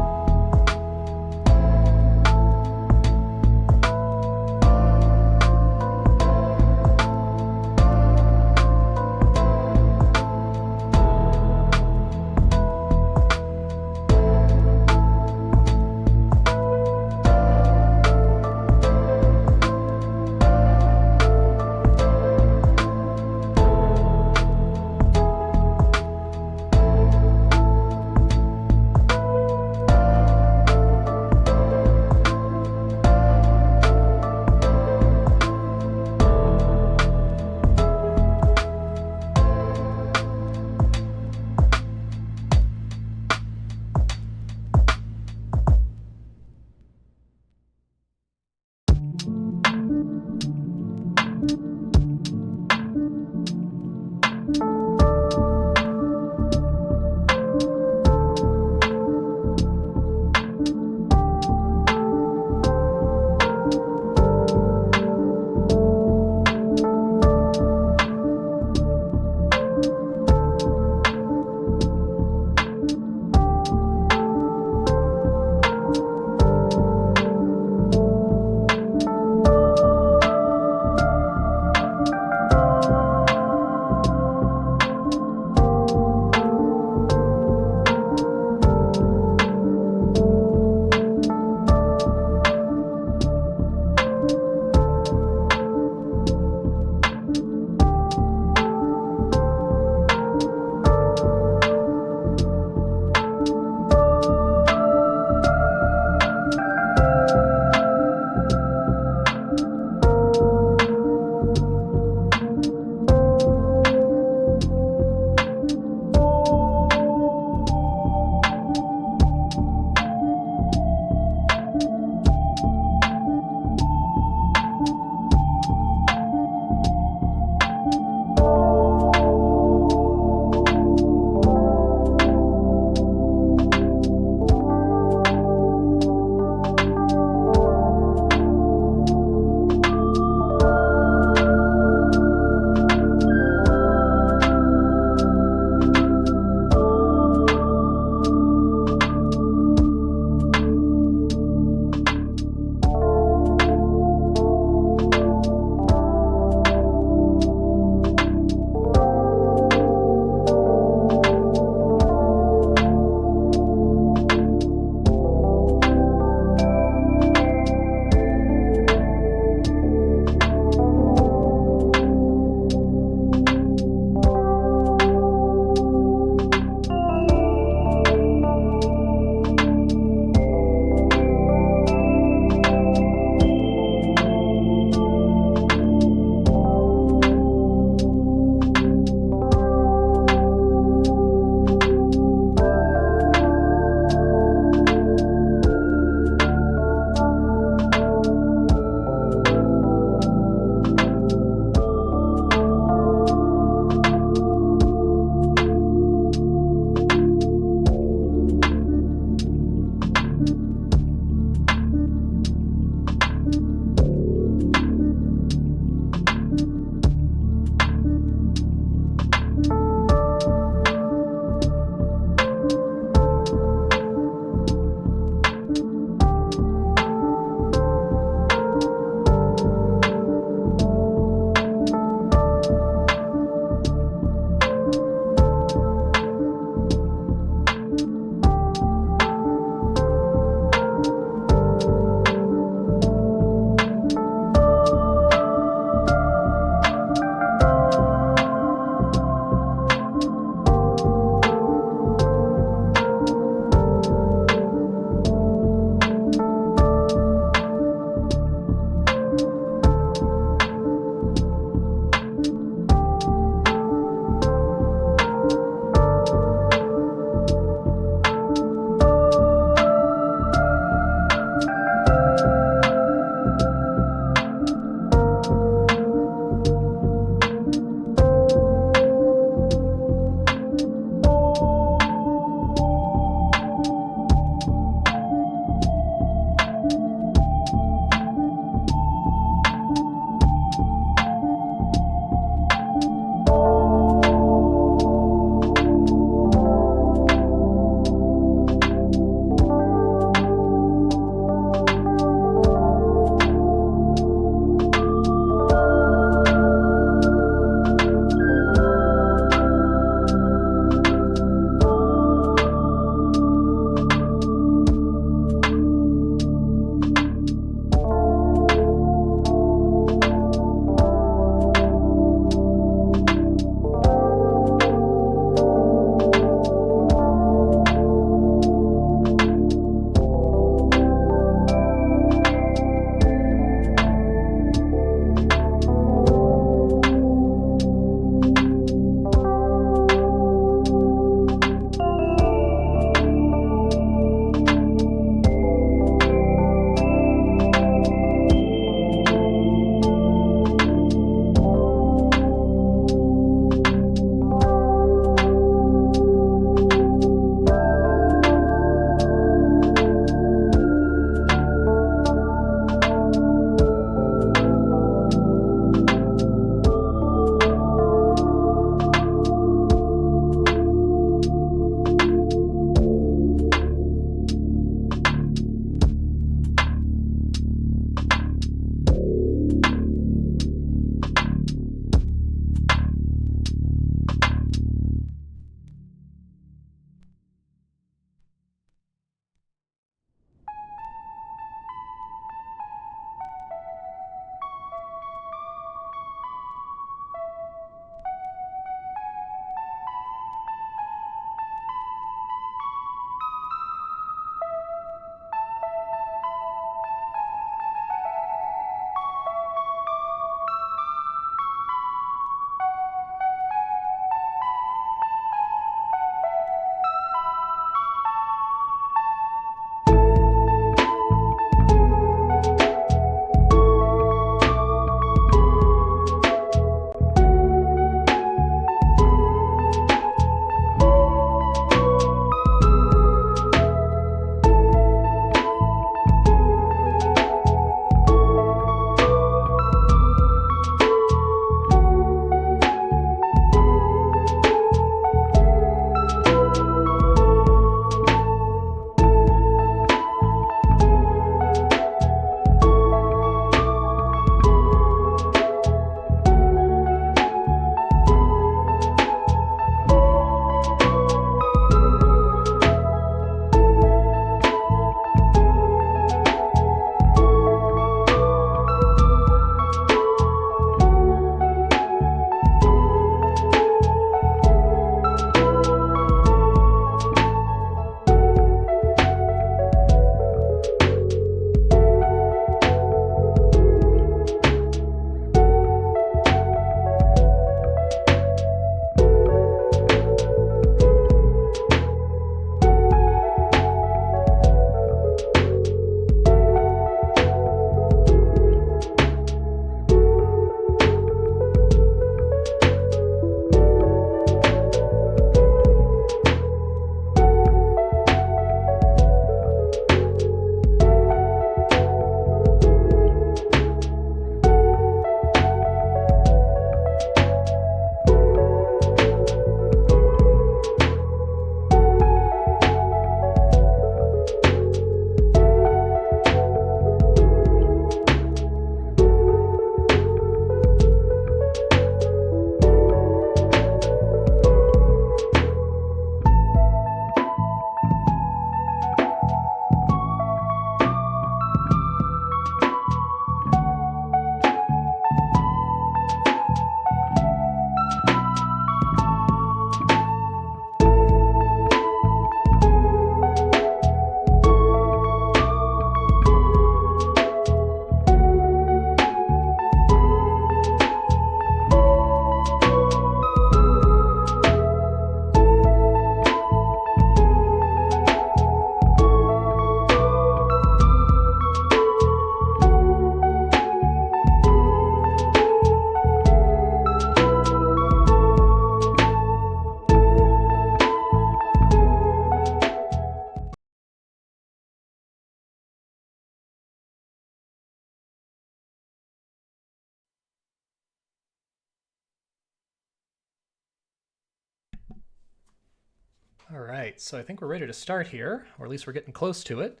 All right, so I think we're ready to start here, or at least we're getting close to it.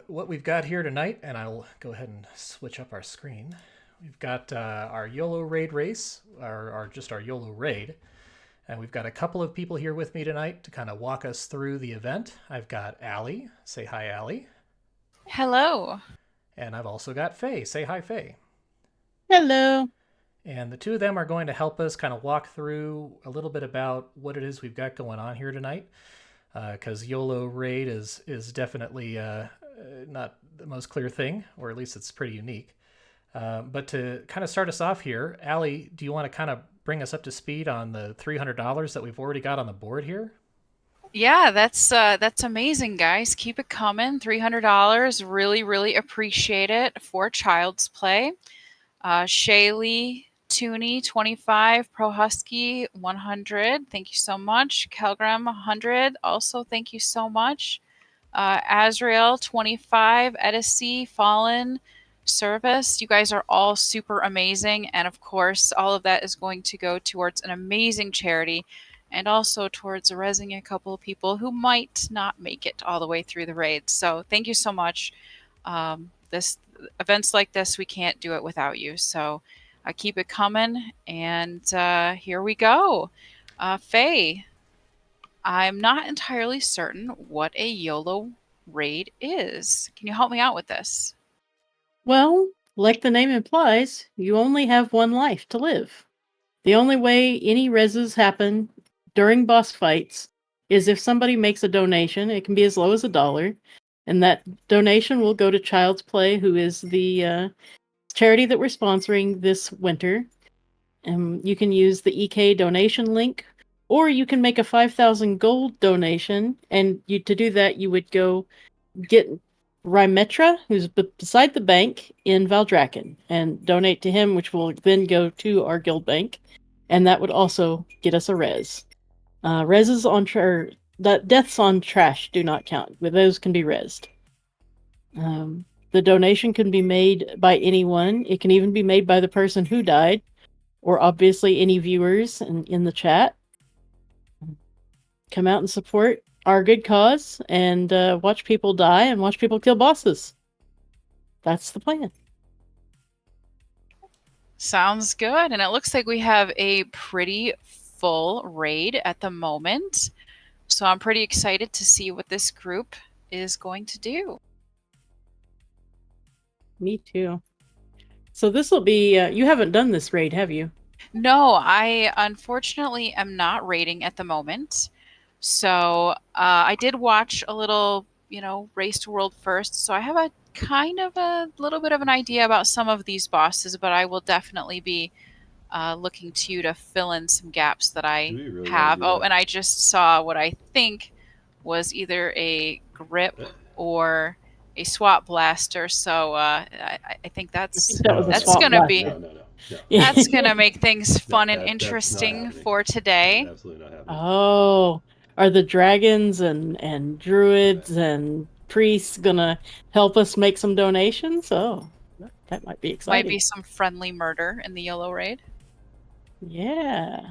What we've got here tonight, and I'll go ahead and switch up our screen. We've got our Yolo Raid race, or just our Yolo Raid. And we've got a couple of people here with me tonight to kind of walk us through the event. I've got Allie. Say hi, Allie. Hello. And I've also got Faye. Say hi, Faye. Hello. And the two of them are going to help us kind of walk through a little bit about what it is we've got going on here tonight. Because YOLO Raid is definitely not the most clear thing, or at least it's pretty unique. But to kind of start us off here, Allie, do you want to kind of bring us up to speed on the $300 that we've already got on the board here? Yeah, that's amazing, guys. Keep it coming. $300. Really, really appreciate it for Child's Play. Shaylei, Tooney, 25, Pro Husky, 100. Thank you so much. Kelgram, 100. Also, thank you so much. Azrael, 25. Edisi, Fallen, Service. You guys are all super amazing. And of course, all of that is going to go towards an amazing charity and also towards raising a couple of people who might not make it all the way through the raid. So thank you so much. This events like this, we can't do it without you. So keep it coming. And here we go. Faye, I'm not entirely certain what a YOLO raid is. Can you help me out with this? Well, like the name implies, you only have one life to live. The only way any reses happen during boss fights is if somebody makes a donation. It can be as low as $1, and that donation will go to Child's Play, who is the charity that we're sponsoring this winter. You can use the EK donation link, or you can make a 5,000 gold donation, and to do that, you would go get Rymetra, who's beside the bank in Valdraken, and donate to him, which will then go to our guild bank, and that would also get us a res. Reses on deaths on trash do not count, but those can be resed. The donation can be made by anyone. It can even be made by the person who died, or obviously any viewers in the chat. Come out and support our good cause and watch people die and watch people kill bosses. That's the plan. Sounds good. And it looks like we have a pretty full raid at the moment. So I'm pretty excited to see what this group is going to do. Me too. So this will be, you haven't done this raid, have you? No, I unfortunately am not raiding at the moment. So I did watch a little, Race to World First. So I have a kind of a little bit of an idea about some of these bosses, but I will definitely be looking to you to fill in some gaps that I really have. wanna do Oh, that? and I just saw what I think was either a grip or a swap blaster. So I think that's that was a that's swap gonna blaster. be No. that's gonna make things fun and That's not interesting happening. for today. Absolutely not happening. Oh, are the dragons and druids and priests gonna help us make some donations? Oh, that might be exciting. Might be some friendly murder in the Yolo Raid. Yeah.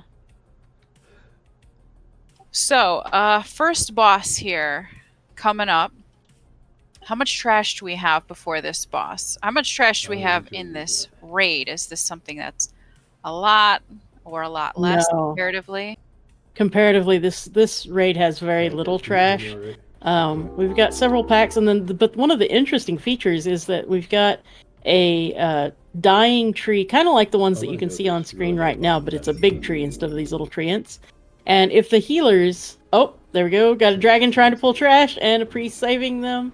So, first boss here coming up. How much trash do we have before this boss? How much trash do we have in this raid? Is this something that's a lot or a lot less No. comparatively? Comparatively, this raid has very little trash. We've got several packs, and then but one of the interesting features is that we've got a dying tree, kind of like the ones that you can see on screen right now, but it's a big tree instead of these little treants. And if the healers, oh, there we go, got a dragon trying to pull trash and a priest saving them.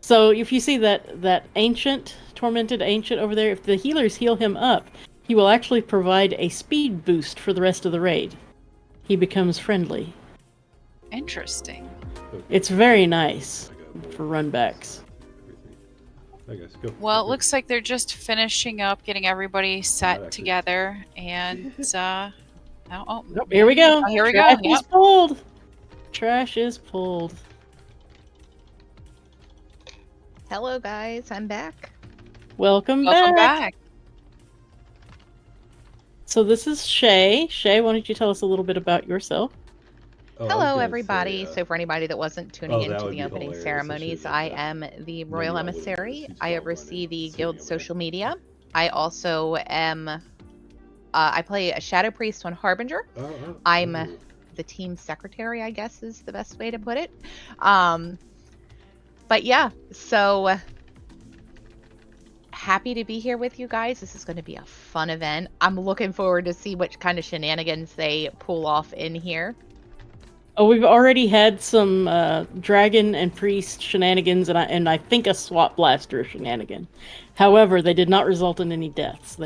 So if you see that ancient, tormented ancient over there, if the healers heal him up, he will actually provide a speed boost for the rest of the raid. He becomes friendly. Interesting. It's very nice for runbacks. I guess go. Well, it looks like they're just finishing up, getting everybody set together, and Oh, here we go. Oh, here we Trash go. is pulled. Trash is pulled. Hello, guys. I'm back. Welcome back. So this is Shay. Shay, why don't you tell us a little bit about yourself? Oh, I was Hello, gonna everybody. say, So, for anybody that wasn't tuning that into would the be opening hilarious if she ceremonies, did I that. am the Then Royal y'all wouldn't notice Emissary. you just I all run oversee in the swinging guild's away. social media. I also am, I play a Shadow Priest on Harbinger. I'm Oh. the team secretary, I guess is the best way to put it. But yeah, so happy to be here with you guys. This is going to be a fun event. I'm looking forward to see what kind of shenanigans they pull off in here. Oh, we've already had some dragon and priest shenanigans, and I think a swap blaster shenanigan. However, they did not result in any deaths.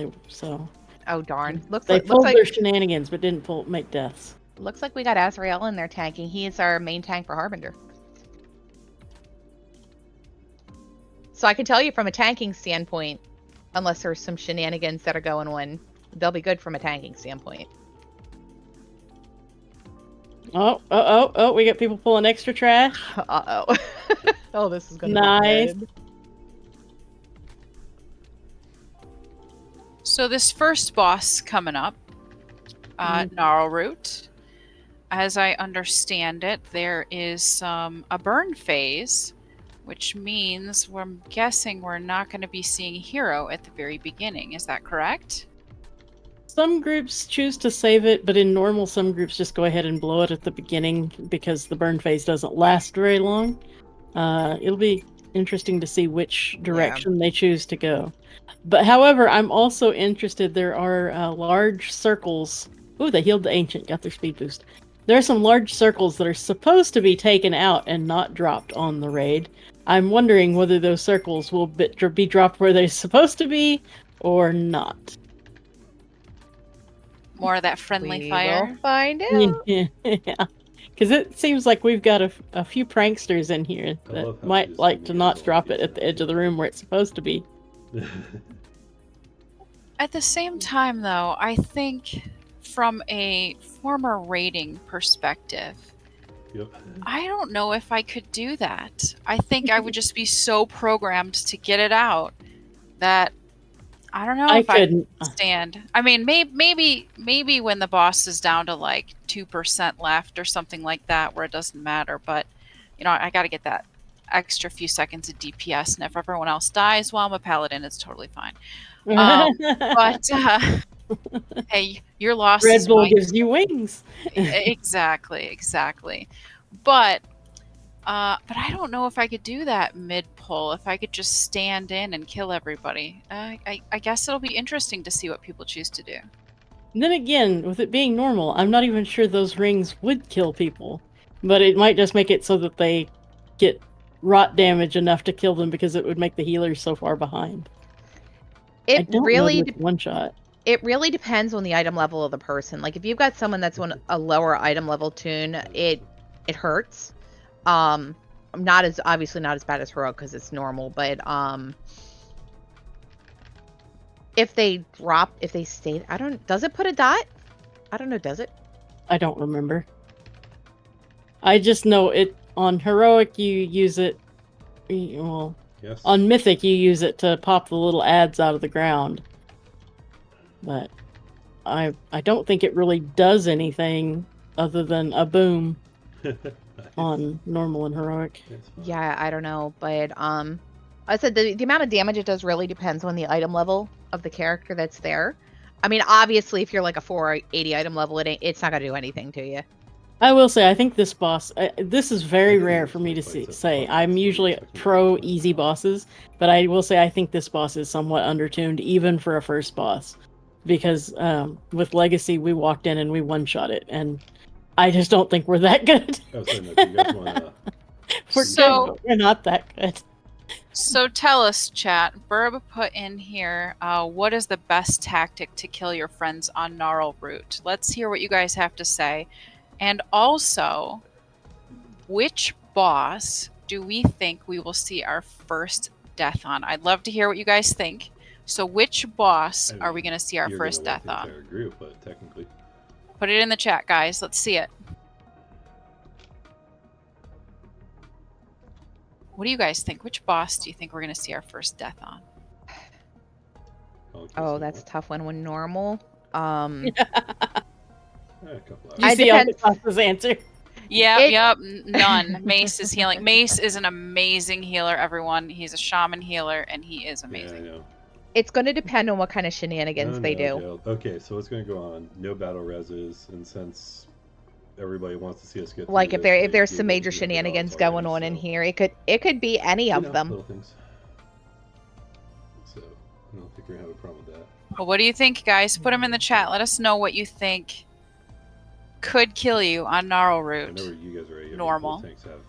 Oh darn! They pulled their shenanigans, but didn't make deaths. Looks like we got Azrael in there tanking. He is our main tank for Harbinger. So I can tell you from a tanking standpoint, unless there's some shenanigans that are going on, they'll be good from a tanking standpoint. Oh, we got people pulling extra trash. Uh-oh. Oh, this is going to Nice. be good. So this first boss coming up, Gnarlroot, as I understand it, there is a burn phase, which means I'm guessing we're not going to be seeing Hero at the very beginning. Is that correct? Some groups choose to save it, but in normal, some groups just go ahead and blow it at the beginning because the burn phase doesn't last very long. It'll be interesting to see which direction they choose to go. But however, I'm also interested. There are large circles. Ooh, they healed the ancient, got their speed boost. There are some large circles that are supposed to be taken out and not dropped on the raid. I'm wondering whether those circles will be dropped where they're supposed to be or not. More of that friendly fire. We'll find out. Yeah, because it seems like we've got a few pranksters in here that might like to not drop it at the edge of the room where it's supposed to be. At the same time, though, I think from a former rating perspective, I don't know if I could do that. I think I would just be so programmed to get it out that I don't know if I could stand. I mean, maybe when the boss is down to like 2% left or something like that, where it doesn't matter. But I got to get that extra few seconds of DPS, and if everyone else dies while I'm a paladin, it's totally fine. But hey, your loss Red Bull gives you wings. Exactly. But I don't know if I could do that mid-pull, if I could just stand in and kill everybody. I guess it'll be interesting to see what people choose to do. And then again, with it being normal, I'm not even sure those rings would kill people. But it might just make it so that they get rot damage enough to kill them because it would make the healers so far behind. It really one shot. It really depends on the item level of the person. Like if you've got someone that's on a lower item level tune, it hurts. Obviously not as bad as heroic because it's normal, but if they stay, does it put a dot? I don't know, does it? I don't remember. I just know it on heroic you use it. Well, yes. On mythic you use it to pop the little ads out of the ground. But I don't think it really does anything other than a boom on normal and heroic. Yeah, I don't know, but I said the amount of damage it does really depends on the item level of the character that's there. I mean, obviously, if you're like a 480 item level, it's not gonna do anything to you. I will say, I think this boss, this is very rare for me to say. I'm usually pro easy bosses, but I will say I think this boss is somewhat undertuned, even for a first boss. Because with Legacy, we walked in and we one-shot it, and I just don't think we're that good. We're not that good. So tell us, chat. Burb put in here, what is the best tactic to kill your friends on Gnarlroot? Let's hear what you guys have to say. And also, which boss do we think we will see our first death on? I'd love to hear what you guys think. So which boss are we going to see our first death on? Group, but technically. Put it in the chat, guys. Let's see it. What do you guys think? Which boss do you think we're going to see our first death on? Oh, that's a tough one when normal. You see Alcatraz's answer. Yep. None. Mace is healing. Mace is an amazing healer, everyone. He's a shaman healer, and he is Yeah, I amazing. know. It's going to depend on what kind of shenanigans they do. Joe. Okay, so what's going to go on? No battle reses, and since everybody wants to see us get Like through if this, there's they some gave major us, you know, good odds shenanigans going already, on in so, here, it could be any of them. little things. So I don't think we're gonna have a problem with that. Well, what do you think, guys? Put them in the chat. Let us know what you think could kill you on Gnarl Route. Whenever you guys are ready, Normal. tanks have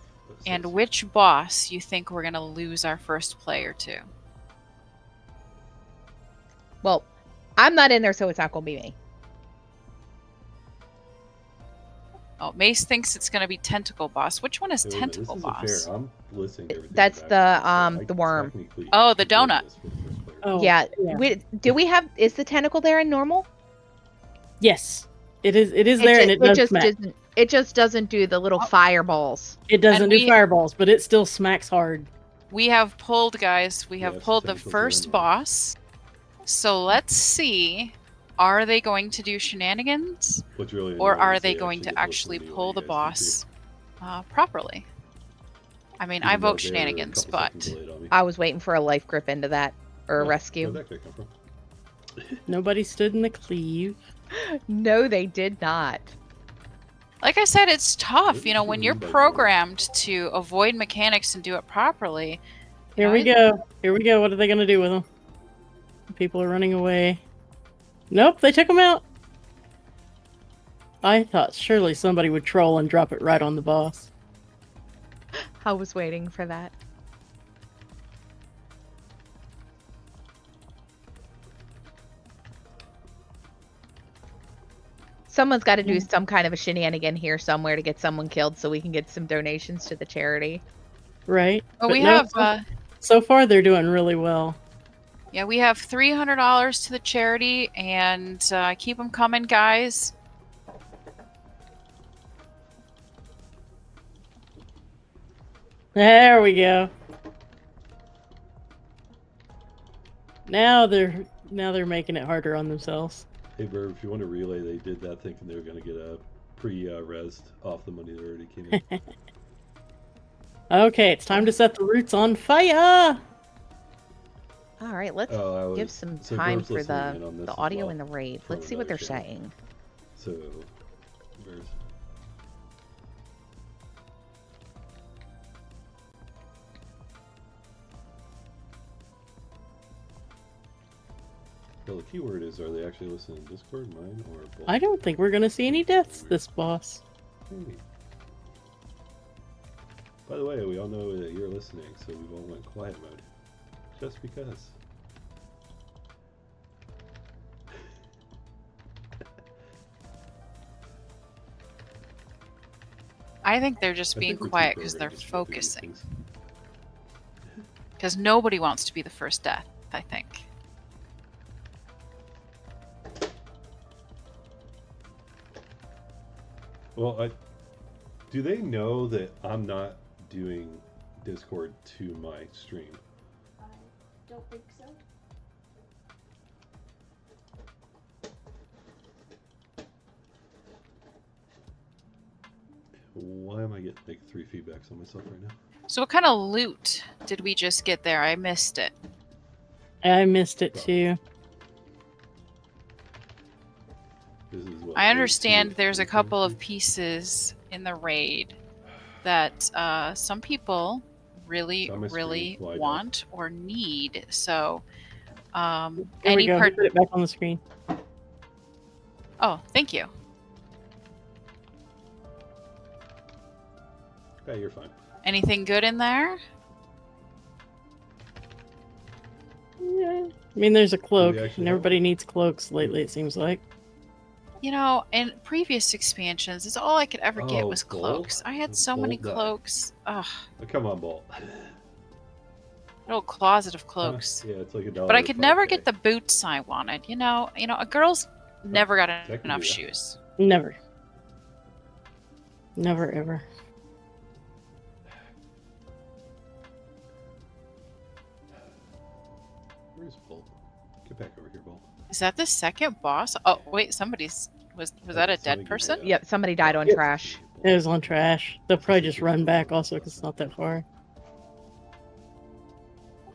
And which boss you think we're gonna lose our first player to? Well, I'm not in there, so it's not going to be me. Oh, Mace thinks it's gonna be Tentacle Boss. Which one is Wait a minute, Tentacle this Boss? isn't fair. I'm listening to everything. That's backwards, so the worm. technically Oh, the should win donut. this for the first player. Oh, Yeah. Is the tentacle there in normal? Yes, it is. It is there, and it does smack. It just doesn't do the little fireballs. It doesn't And do fireballs, but it still smacks hard. We have pulled, guys. We have Yes, pulled the Tentacles are first in there. boss. So let's see. Are they going to do shenanigans? What's really Or annoying are is they going to get actually listened to pull what the you boss guys properly? I mean, do, I even though vote they're a shenanigans, couple but seconds delayed on me. I was waiting for a life grip into that or a Oh, rescue. Where'd that guy come from? Nobody stood in the cleave. No, they did not. like I said, it's tough. What You know, do when you you're mean by programmed to avoid mechanics and do it properly. Here we go. Here we go. What are they going to do with them? People are running away. Nope, they took them out. I thought surely somebody would troll and drop it right on the boss. I was waiting for that. Someone's got to do some kind of a shenanigan here somewhere to get someone killed so we can get some donations to the charity. Right. But we no, have... so far, they're doing really well. Yeah, we have $300 to the charity, and keep them coming, guys. There we go. Now they're making it harder on themselves. Hey, Verb, if you want to relay, they did that thinking they were going to get a pre-resed off the money that already came in. Okay, it's time to set the roots on fire. All right, let's give some time for the audio and the raid. Let's see what they're saying. So, Verb's. Well, the keyword is, are they actually listening to Discord, mine, or both? I don't think we're going to see any deaths this boss. Hey. By the way, we all know that you're listening, so we've all went quiet mode. Just because. I think they're just being quiet because they're focusing. Because nobody wants to be the first death, I think. Well, do they know that I'm not doing Discord to my stream? I don't think so. Why am I getting like 3 feedbacks on myself right now? So what kind of loot did we just get there? I missed it. I missed it too. This is what, I understand there's a couple of pieces in the raid that some people really want or need. So There we go. Put it back on the screen. Oh, thank you. Yeah, you're fine. Anything good in there? Yeah. I mean, there's a cloak, and everybody needs cloaks lately, it seems like. You know, in previous expansions, it's all I could ever get was cloaks. I had so many cloaks. Ugh. Oh, come on, Bolt. Little closet of cloaks. Yeah, it's like $1. But I could never get the boots I wanted. You know, a girl's never got enough shoes. Never. Never ever. Where's Bolt? Get back over here, Bolt. Is that the second boss? Oh, wait, was that a dead person? Yep, somebody died on trash. It was on trash. They'll probably just run back also because it's not that far.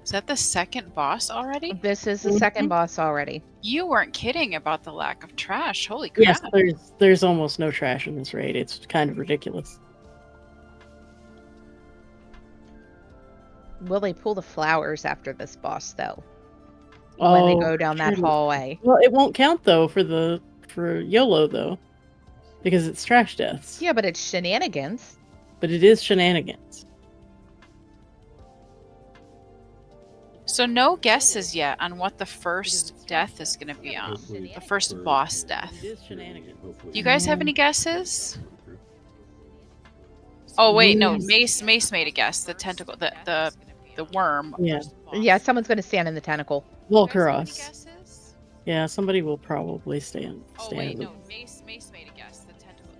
Is that the second boss already? This is the second boss already. You weren't kidding about the lack of trash. Holy crap. Yes, there's almost no trash in this raid. It's kind of ridiculous. Will they pull the flowers after this boss, though? When they go down that hallway. Well, it won't count, though, for YOLO, though. Because it's trash deaths. Yeah, but it's shenanigans. But it is shenanigans. So no guesses yet on what the first death is going to be on. The first boss death. It is shenanigans. Do you guys have any guesses? Oh wait, no. Mace made a guess. The tentacle, the worm. Yeah. Yeah, someone's going to stand in the tentacle. Volcaros. Yeah, somebody will probably stand. Oh wait, no. Mace made a guess. The tentacle,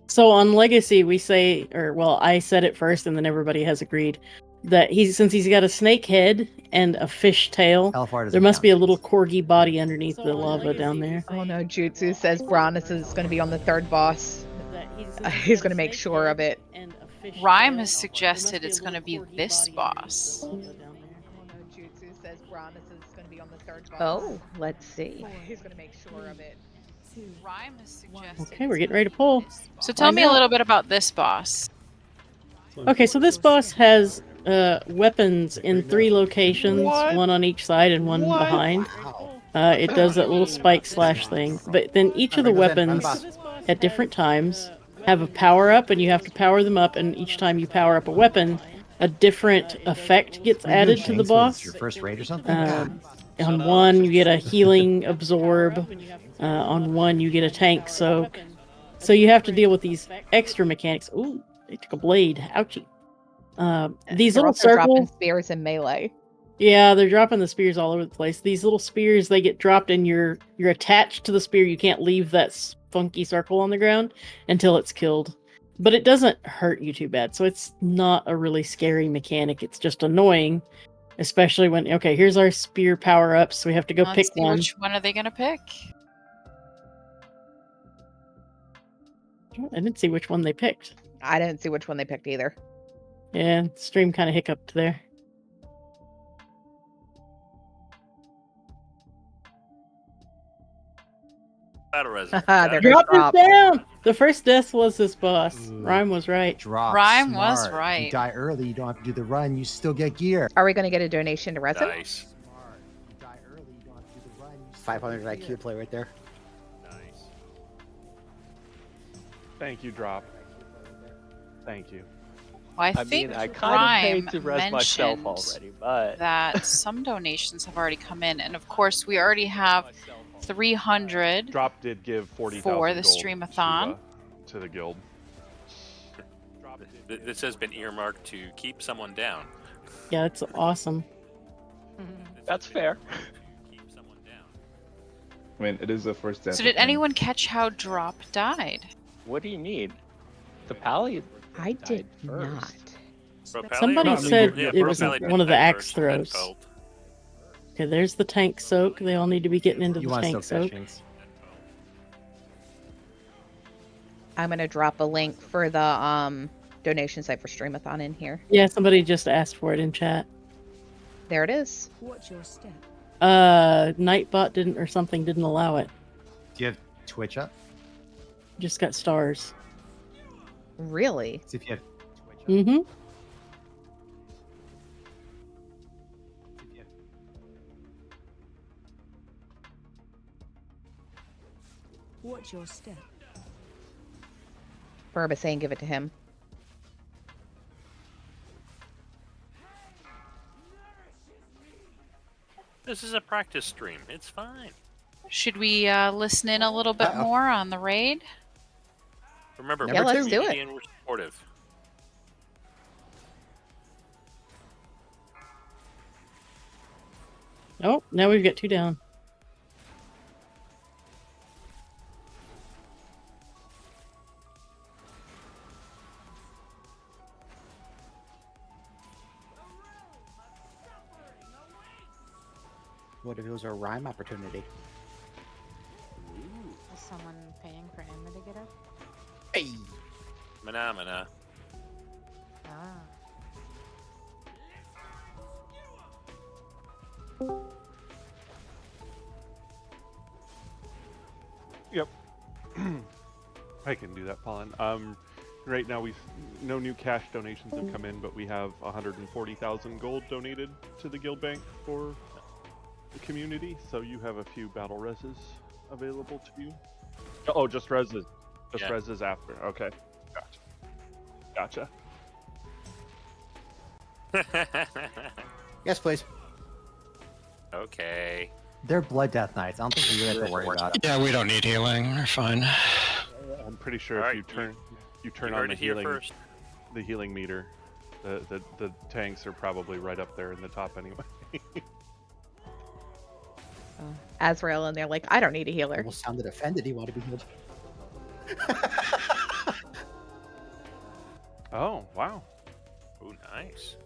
So on Legacy, we say, I said it first, and then everybody has agreed that since he's got a snake head and a fish tail, there must be a little corgi body underneath the lava down there. Oh no, Jutsu says Brannis is going to be on the third boss. He's going to make sure of it. Rhyme has suggested it's going to be this boss. Oh, let's see. He's going to make sure of it. Rhyme has suggested. Okay, we're getting ready to pull. So tell me a little bit about this boss. Okay, so this boss has weapons in 3 locations, one on each side and one behind. It does that little spike slash thing. But then each of the weapons at different times have a power up, and you have to power them up, and each time you power up a weapon, a different effect gets added to the boss. Your first raid or something? On one, you get a healing absorb. On one, you get a tank soak. So you have to deal with these extra mechanics. Ooh, they took a blade. Ouchie. These little circles. Spears in melee. Yeah, they're dropping the spears all over the place. These little spears, they get dropped, and you're attached to the spear. You can't leave that funky circle on the ground until it's killed. But it doesn't hurt you too bad, so it's not a really scary mechanic. It's just annoying, especially when, okay, here's our spear power-up, so we have to go pick one. Which one are they going to pick? I didn't see which one they picked. I didn't see which one they picked either. Yeah, stream kind of hiccuped there. Drop it down! The first death was this boss. Rhyme was right. Rhyme was right. You die early, you don't have to do the run, you still get gear. Are we going to get a donation to resin? Nice. You die early, you don't have to do the run. 500 IQ play right there. Nice. Thank you, Drop. Thank you. Well, I think I kind Rhyme of paid to res myself mentioned already, but that some donations have already come in, and of course we already have 300 Drop did give 40,000 for the gold streamathon. to the guild. This has been earmarked to keep someone down. Yeah, it's awesome. That's fair. Keep someone down. I mean, it is the first death. So did anyone catch how Drop died? What do you need? The pally. I did not. Somebody said Yeah, it was Propelli one of the died axe first, and then throws. Bolt. Okay, there's the tank soak. They all need to be getting into You the want to tank soak soak. sessions. I'm going to drop a link for the donation site for Streamathon in here. Yeah, somebody just asked for it in chat. There it is. What's your step? Nightbot didn't allow it. Do you have Twitch up? Just got stars. Really? See if you have Twitch up. Mm-hmm. What's your step? Burb is saying give it to him. This is a practice stream. It's fine. Should we listen in a little bit more on the raid? Remember, Yeah, let's do community it. and we're supportive. Oh, now we've got 2 down. What if it was a rhyme opportunity? Is someone paying for Emma to get up? Hey. Mana. Yep. I can do that, Paulin. Right now no new cash donations have come in, but we have 140,000 gold donated to the guild bank for the community. So you have a few battle reses available to you. Oh, just reses. Just reses after. Okay. Gotcha. Yes, please. Okay. They're Blood Death Knights. I don't think you have to worry about it. Yeah, we don't need healing. We're fine. I'm pretty sure All if right, you turn you on heard the it here healing first. the healing meter, the tanks are probably right up there in the top anyway. Azrael, and they're like, I don't need a healer. Almost sounded offended. He wanted to be healed. Oh, wow. Oh, nice.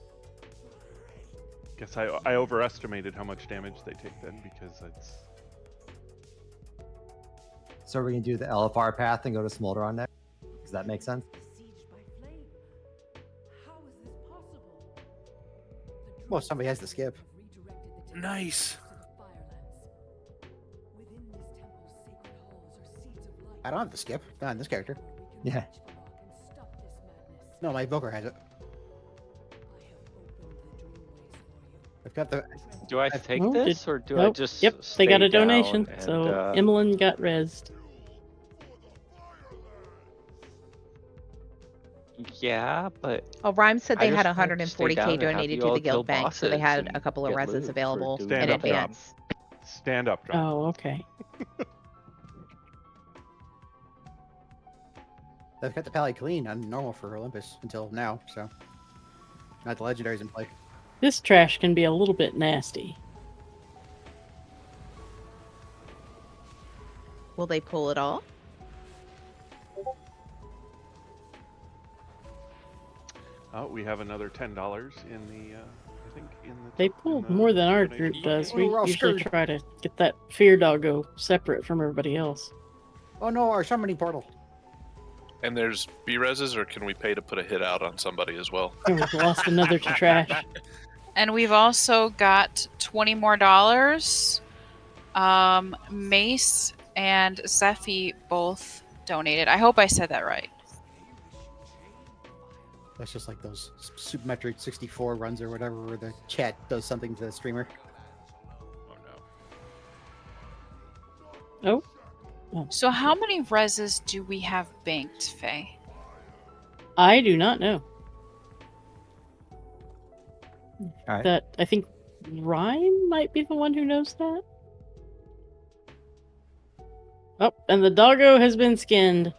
Guess I overestimated how much damage they take then, because it's... So we're going to do the LFR path and go to Smolder on next? Does that make sense? Well, somebody has to skip. Nice. I don't have to skip. Not in this character. Yeah. No, my Evoker has it. I've got the. Do I take Oh, this, did- or do nope. I just Yep, they got stay a donation, down so and, Emmeline got rezzed. Yeah, but Oh, Rhyme said I they had just wanted to stay 140k down and have donated you to all the kill guild bank, so they bosses had and a couple of get reses loot for available doing in Stand up drop. advance. stand up drop. Oh, okay. They've got the Pally clean on normal for Olympus until now, so. Not the legendaries in play. This trash can be a little bit nasty. Will they pull it all? Oh, we have another $10 in the. I think in the. They pulled more than our group does. We We're all usually screwed. try to get that fear doggo separate from everybody else. Oh no, our summoning portal. And there's B-reses, or can we pay to put a hit out on somebody as well? And we've lost another to trash. And we've also got $20 more. Mace and Zephy both donated. I hope I said that right. That's just like those Supermetric 64 runs or whatever, where the chat does something to the streamer. Oh. So how many reses do we have banked, Faye? I do not know. Alright. That I think Ryan might be the one who knows that. Oh, and the doggo has been skinned.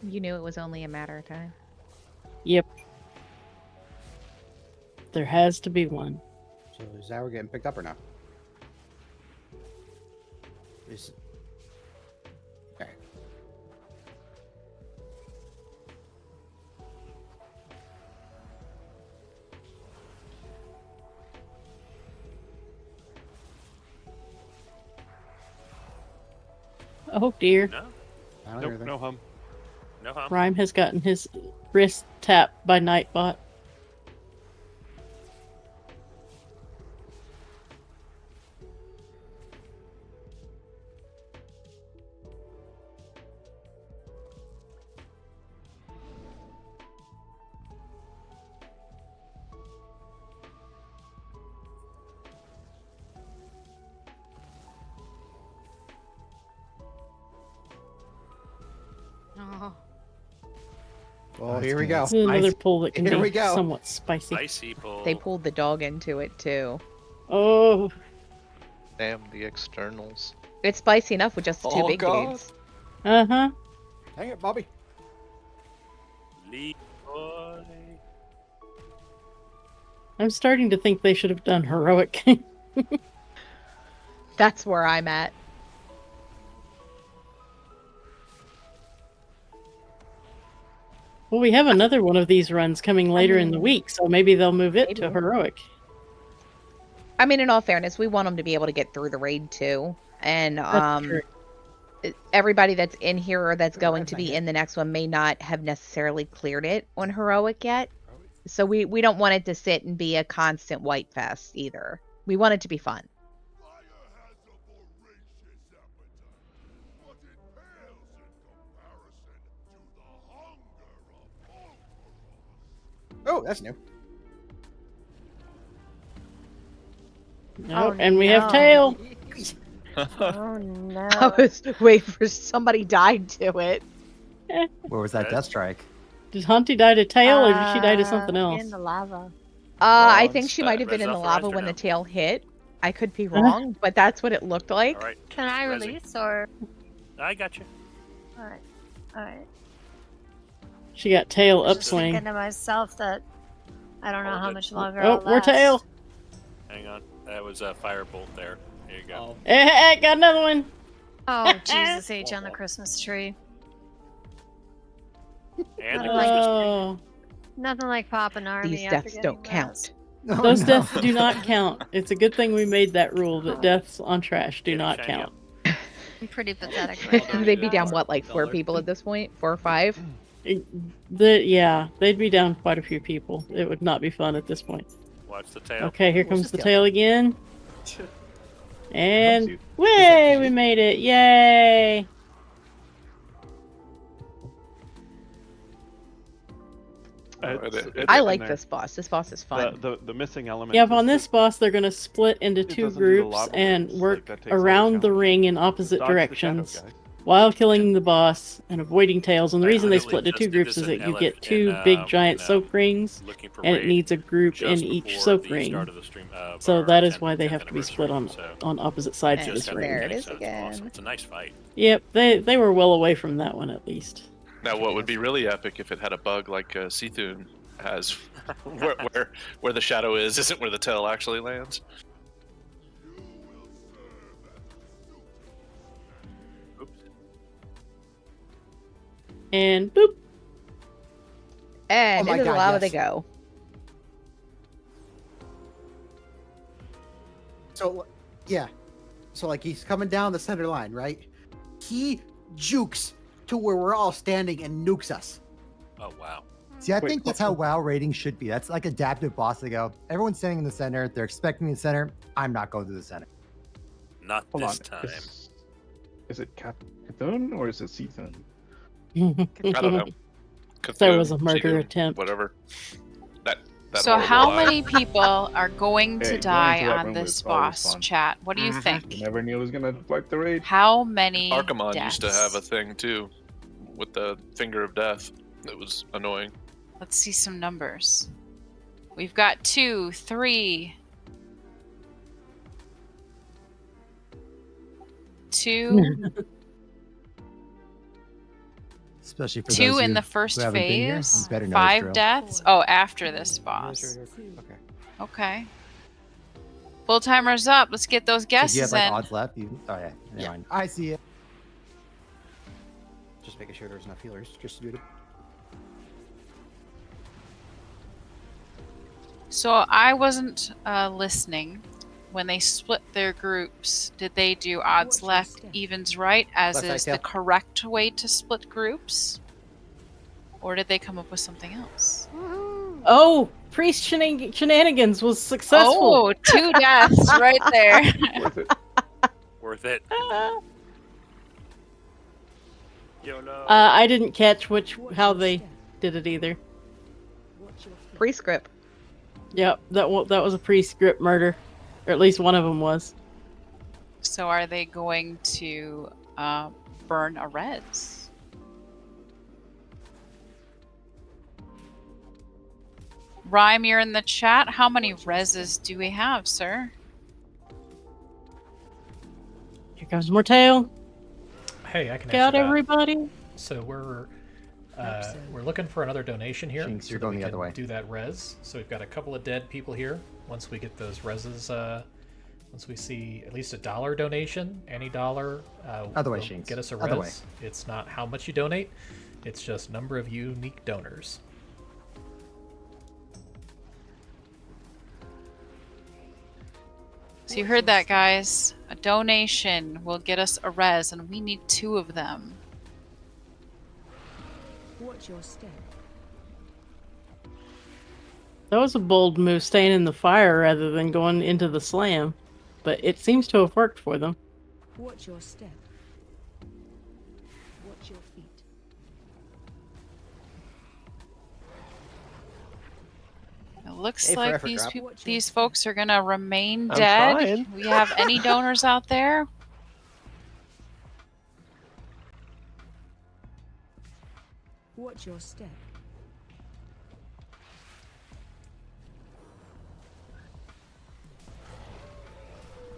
You knew it was only a matter of time. Yep. There has to be one. So is that we're getting picked up or not? Is... Okay. Oh dear. No. I don't Nope, hear no hum. No hum. Rhyme has gotten his wrist tapped by Nightbot. Oh. Oh, here we go. This is another pull that can Here we be go. somewhat spicy. Spicy pull. They pulled the dog into it too. Oh, Damn the externals. It's spicy enough with just the two Oh, big God. dudes. uh-huh. Hang it, Bobby. Leroy. I'm starting to think they should have done heroic. That's where I'm at. Well, we have another one of these runs coming later in the week, so maybe they'll move it to Maybe. heroic. I mean, in all fairness, we want them to be able to get through the raid too. And That's true. everybody that's in here or that's going to be in the next one may not have necessarily cleared it on heroic yet. So we don't want it to sit and be a constant white fest either. We want it to be fun. Oh, that's new. Nope, and we have tail. Oh no. I was waiting for somebody died to it. Where was that death strike? Did Hunty die to tail, or did she die to something else? In the lava. I think she might have been Res in the authorized lava or when no? the tail hit. I could be wrong, but that's what it looked like. All right. Can I Resi. release or? I got you. All right. All right. She got tail Just thinking upswing. to myself that I don't know how Hold it. much longer. Oh, I'll more last. tail. Hang on. That was a firebolt there. Here you go. Hey, got another one. Oh Jesus H on the Christmas tree. And the Nothing like, Christmas Oh, nothing like Pop an army These after deaths getting don't count. Oh, those no. deaths do not count. It's a good thing we made that rule that deaths on trash do Getting not shiny count. I'm pretty pathetic right now. They'd you be down guys. what, like 4 people at this point? 4 or 5? Yeah, they'd be down quite a few people. It would not be fun at this point. Watch the tail. Okay, here comes the tail again. And you. way we made it! Yay! I like this boss. This boss is fun. The missing element. Yep, on this boss they're gonna split into 2 doesn't do the groups lava and race, like, work that takes all the around the challenge. ring in opposite Dodge the shadow, directions guys. while killing the boss and avoiding tails. And the I reason they literally split into 2 just did groups this is in that you LF get 2 big giant soak rings, looking for and it raid needs a group in just each before soak the ring. start of the stream, of So our that is 10th why they have to be split on opposite sides of And this Just got ring. there it it, is so it's again. awesome. It's a nice fight. Yep, they were well away from that one at least. Now, what would be really epic if it had a bug like Seathun has, where the shadow isn't where the tail actually lands. And boop. And Oh my into the God, lava yes. they go. So, yeah. So, like, he's coming down the center line, right? He jukes to where we're all standing and nukes us. Oh wow. See, I think that's how WoW rating should be. That's like adaptive boss. They go, everyone's standing in the center. They're expecting the center. I'm not going to the center. Not Hold this on. time. Is it Cthulhu or is it Seathun? I don't know. There was a Cthulhu, murder Seathun, attempt. Whatever. That So horrible how lie. many people are going Hey, to going die into that on room this was always boss, fun. chat? What do you Mhm. think? You never knew it was gonna wipe the raid. How many Archimon deaths? used to have a thing too, with the finger of death. It was annoying. Let's see some numbers. We've got 2, 3, 2, Especially for 2 those in who- the first who haven't been here, you phase, better know it's 5 true. deaths. Oh, after this boss. Okay. Okay. Full timer's up. Let's get those So do you guesses have like in. odds left? Oh yeah, never mind. I see it. Just making sure there's enough healers distributed. So I wasn't listening. When they split their groups, did they do odds Watch your left, step. evens right, as Left side is the tail. correct way to split groups? Or did they come up with something else? Oh, priest shenanigans was successful. Oh, 2 deaths right there. Worth it. Worth it. Yolo. I didn't catch how they did it either. Prescript. Yep, that was a pre-script murder, or at least one of them was. So are they going to burn a res? Rhyme, you're in the chat. How many reses do we have, sir? Here comes more tail. Hey, I can Got answer that. everybody. So we're looking for another donation here. Jinx, so you're that going we the other can way. Do that res. So we've got a couple of dead people here. Once we get those reses, once we see at least $1 donation, any dollar, Other way, will Shinx. get us a Other way. res. It's not how much you donate. It's just number of unique donors. So you heard that, guys. A donation will get us a res, and we need 2 of them. Watch your step. That was a bold move, staying in the fire rather than going into the slam. But it seems to have worked for them. Watch your step. Watch your feet. It looks A for like effort, drop. these folks are gonna remain I'm dead. trying. We have any donors out there? Watch your step.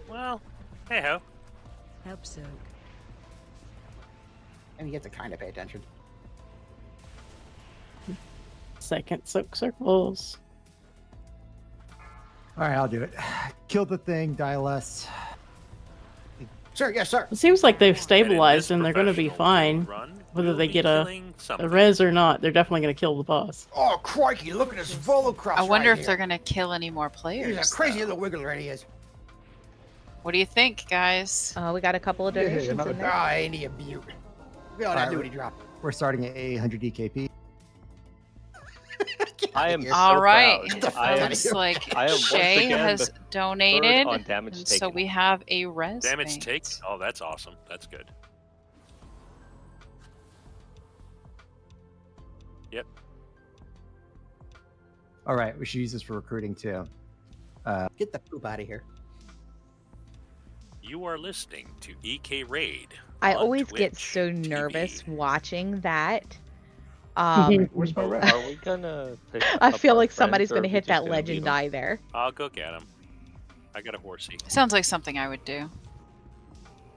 Well, hey ho. Help soak. And you have to kind of pay attention. Second soak circles. All right, I'll do it. Kill the thing, die less. Sir, yes, sir. It seems like they've stabilized and they're going to be fine. Whether they get a res or not, they're definitely going to kill the boss. Oh, crikey, look at this Volocross. I wonder right if they're here. gonna kill any more players. He's a crazy though. little wiggler, he is. What do you think, guys? We got a couple of donations in there. Ah, ain't he a beaut? We all All have right, to do what he dropped. We're starting at 800 DKP. I am so All right. proud. I am, Looks like I am once Shay again has the donated, third on damage and taken. so we have a res. Damage bank. take. Oh, that's awesome. That's good. Yep. All right, we should use this for recruiting too. Get the poop out of here. You are listening to EK Raid. I on always get Twitch so TV. nervous watching that. Where's my red? Are we gonna pick I up feel our like friends, somebody's or are gonna we hit just that gonna legend beat 'em? die there. I'll go get him. I got a horsey. Sounds like something I would do.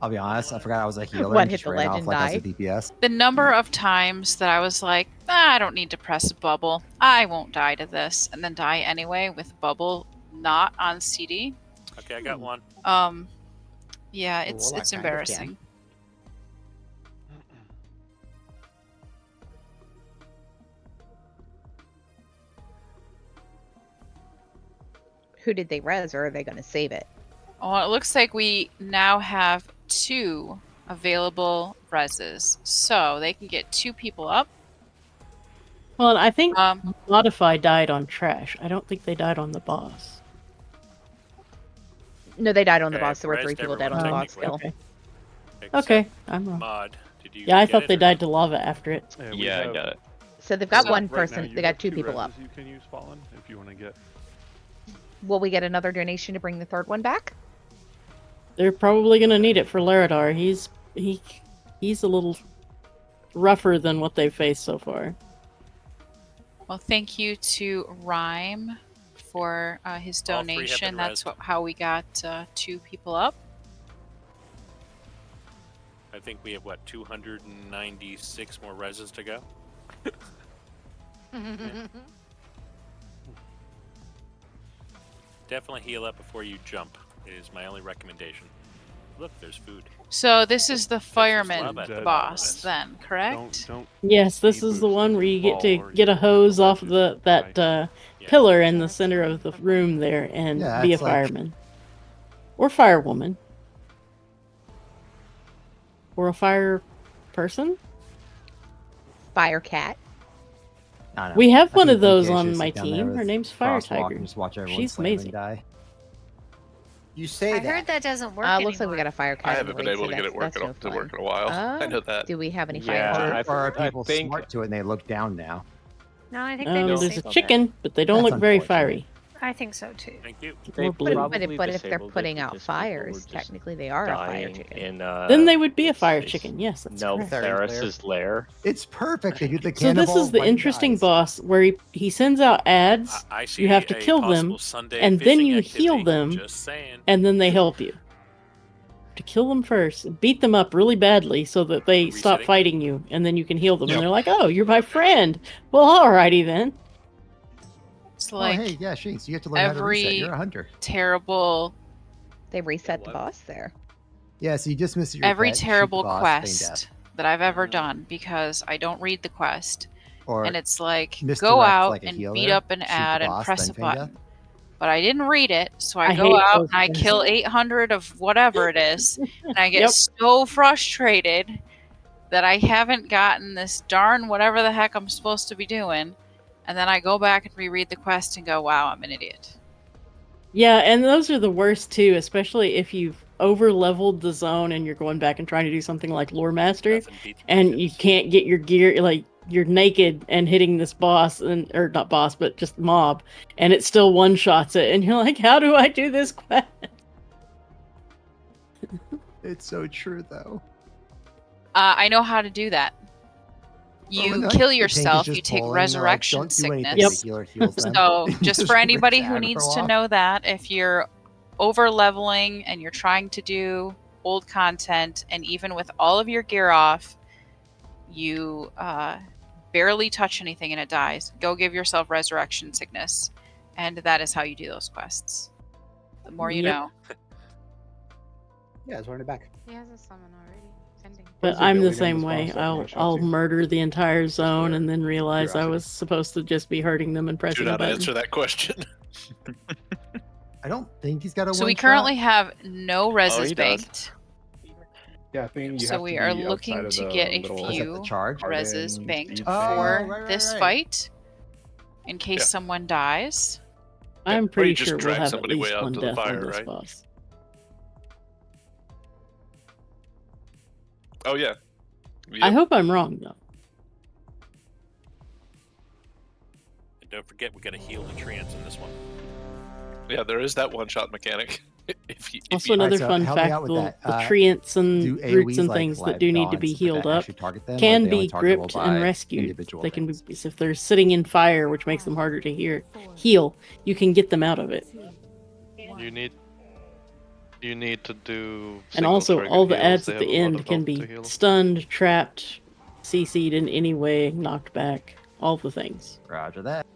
I'll be honest, I forgot I was a healer. What, and hit just the ran off legend like I was die? a DPS. The number of times that I was like, I don't need to press bubble. I won't die to this, and then die anyway with bubble not on CD. Okay, I got one. Yeah, Well, I it's kind of embarrassing. Who did they res, or are they going to save it? Oh, it looks like we now have 2 available reses, so they can get 2 people up. Well, and I think Um, Modify died on Trash. I don't think they died on the boss. No, they died on the Okay, boss. There were I've 3 resed people dead on the everyone boss technically. kill. Okay. Except Okay, I'm wrong. Mod. Did you Yeah, I get thought it they or- died to lava after it. And we Yeah, I have- got it. So they've got So- one right now person. you They got have 2 two people up. reses you can use Fallen if you want to get. Will we get another donation to bring the 3rd one back? They're probably going to need it for Laradar. He's a little rougher than what they've faced so far. Well, thank you to Rhyme for his All 3 have donation. been That's resed. how we got 2 people up. I think we have, what, 296 more reses to go? Definitely heal up before you jump. It is my only recommendation. Look, there's food. So this is the fireman love at the boss, bottom then, correct? Don't. Yes, this Speed is the boost one if where you you get fall to or get you a hit the hose off ledges the and die. Yeah. pillar in the center of the room there and Yeah, be a it's like- fireman. Or firewoman. Or a fire person. Fire cat. I don't know. We have I one think of those DK on should my sit down there team. Her with name's Fire Crosswalk Tiger. and just watch everyone She's slam and amazing. die. You say I that. heard that doesn't work Looks like anymore. we got a fire cat. I in haven't the been raid, able so to get it that's no to work fun. in a while. I know that. Do we have any Yeah, fire Or, cats? or are I people think- smart to it and they look down now? No, I think they There's a disabled chicken, but they don't That's look very unfortunate. fairy. I think so too. Thank you. They More blue. probably But if they're disabled it putting out because people were fires, just technically they are a fire dying chicken. in, Then they would be a what's fire his- chicken. Yes, that's No, correct. Theris's lair. It's perfect. They do the So cannonball. this is the right interesting dies. boss where he sends out ads. I see You have to a kill them, possible Sunday and then fishing you activity. heal them, Just saying. and then they help you. To kill them first, beat them up really badly so that they stop Resetting. fighting you, and then you can heal them. Yep. And they're like, "Oh, you're my friend." Well, alrighty then. It's Oh, like hey, yeah, Shinx, you have to learn how to reset. every You're a hunter. terrible, They reset the boss there. Yeah, so you dismiss your every pet, shoot the terrible boss, feign quest that I've ever done because I don't read the quest, Or and it's like misdirect go out like a and healer, beat up an shoot the ad and boss, press then a feign button. death. but I didn't read it, so I I go hate out those and I things. kill 800 of whatever it is, and I get Yep. so frustrated that I haven't gotten this darn whatever the heck I'm supposed to be doing, and then I go back and reread the quest and go, wow, I'm an idiot. Yeah, and those are the worst too, especially if you've over leveled the zone and you're going back and trying to do something like Lore Master, and you can't get your gear, like you're naked and hitting this boss, and or not boss, but just mob, and it still one shots it, and you're like, how do I do this quest? It's so true, though. I know how to do that. Or You when, like, kill the tank is yourself, just you take pulling, they're like, resurrection "Don't do anything," sickness. the healer heals them. So, You just just for rip anybody the who aggro needs to off. know that, if you're over leveling and you're trying to do old content, and even with all of your gear off, you barely touch anything and it dies, go give yourself resurrection sickness. And that is how you do those quests. The more you Yep. know. Yeah, it's running back. He has a summon already. Pending. But What's the I'm the ability on same this way. boss that one-shots I'll you? murder the entire zone and then realize I curiosity. was supposed to just be hurting them and Do pressing a not button. answer that question. I don't think he's got a So we one-shot. currently have no reses he does. banked. Yeah, I think you So have we to are be looking outside of to the get a little Was that the few charge? reses garden banked speed for thing. right, this right. fight, in case Yeah. someone dies. I'm Or you pretty just sure we'll drag have at somebody way least out one to the death fire, on this right? boss. Oh yeah. I hope I'm wrong though. And don't forget, we got to heal the treants in this one. Yeah, there is that one-shot mechanic. Also, another Alright, so fun help me fact: out with the that. treants and do roots AoEs, and like, things that live do need to be dons, healed that up actually target them, or can are they only be targetable gripped and by rescued. individual They can be things? if they're sitting in fire, which makes them harder to heal. You can get them out of it. You need to do. And also, single-trigger all the heals. ads They at have the a lot end of can health to be heal. stunned, trapped, CC'd in any way, knocked back, all the things. Roger that.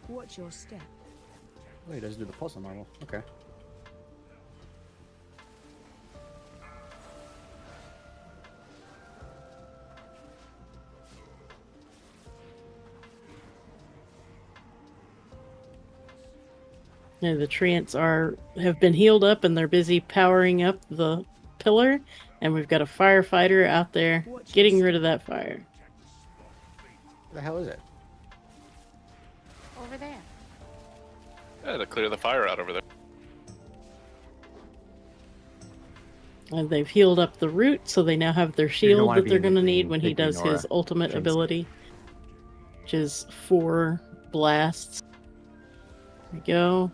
Watch your step. Oh, he doesn't do the pulse on normal. Okay. Yeah, the treants have been healed up and they're busy powering up the pillar, and we've got a firefighter out there getting rid of that fire. What the hell is it? Over there. Yeah, to clear the fire out over there. And they've healed up the root, so they now have their You're gonna shield wanna that be they're in the going to green. need when he Big green does his aura. ultimate Trinity. ability, which is 4 blasts. There we go.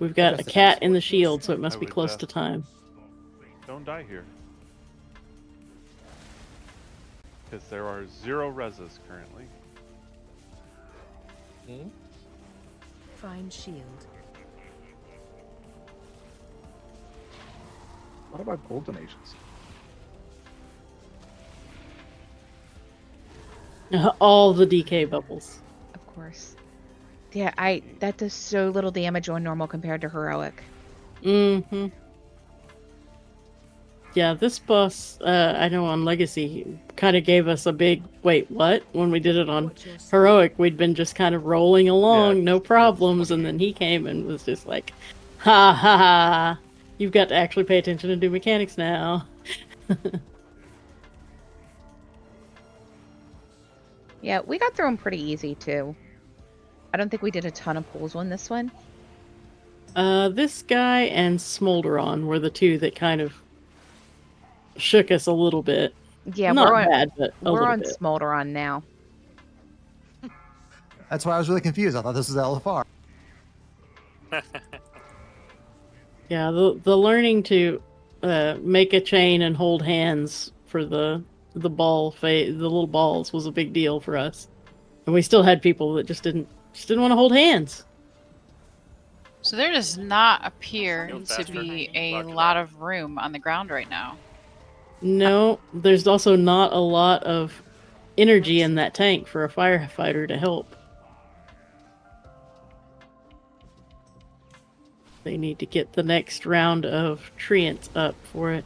We've got a That's the cat best. in the shield, so it I must be would close death. to time. Don't die here. Because there are 0 reses currently. Find shield. What about gold donations? All the DK bubbles. Of course. Yeah, that does so little damage on normal compared to heroic. Mm-hmm. Yeah, this boss, I know on Legacy, kind of gave us a big, wait, what? When we did it on Heroic, we'd been just kind of rolling along, no problems, and then he came and was just like, ha ha ha, you've got to actually pay attention and do mechanics now. Yeah, we got through them pretty easy, too. I don't think we did a ton of pulls on this one. This guy and Smolderon were the two that kind of shook us a little bit. Yeah, Not we're on, bad, but a we're little on bit. Smolderon now. That's why I was really confused. I thought this was LFR. Yeah, the learning to make a chain and hold hands for the little balls was a big deal for us, and we still had people that just didn't want to hold hands. So there does not appear Go to faster. be a Roger lot of room on the ground right now. No, there's also not a lot of energy in that tank for a firefighter to help. They need to get the next round of treants up for it.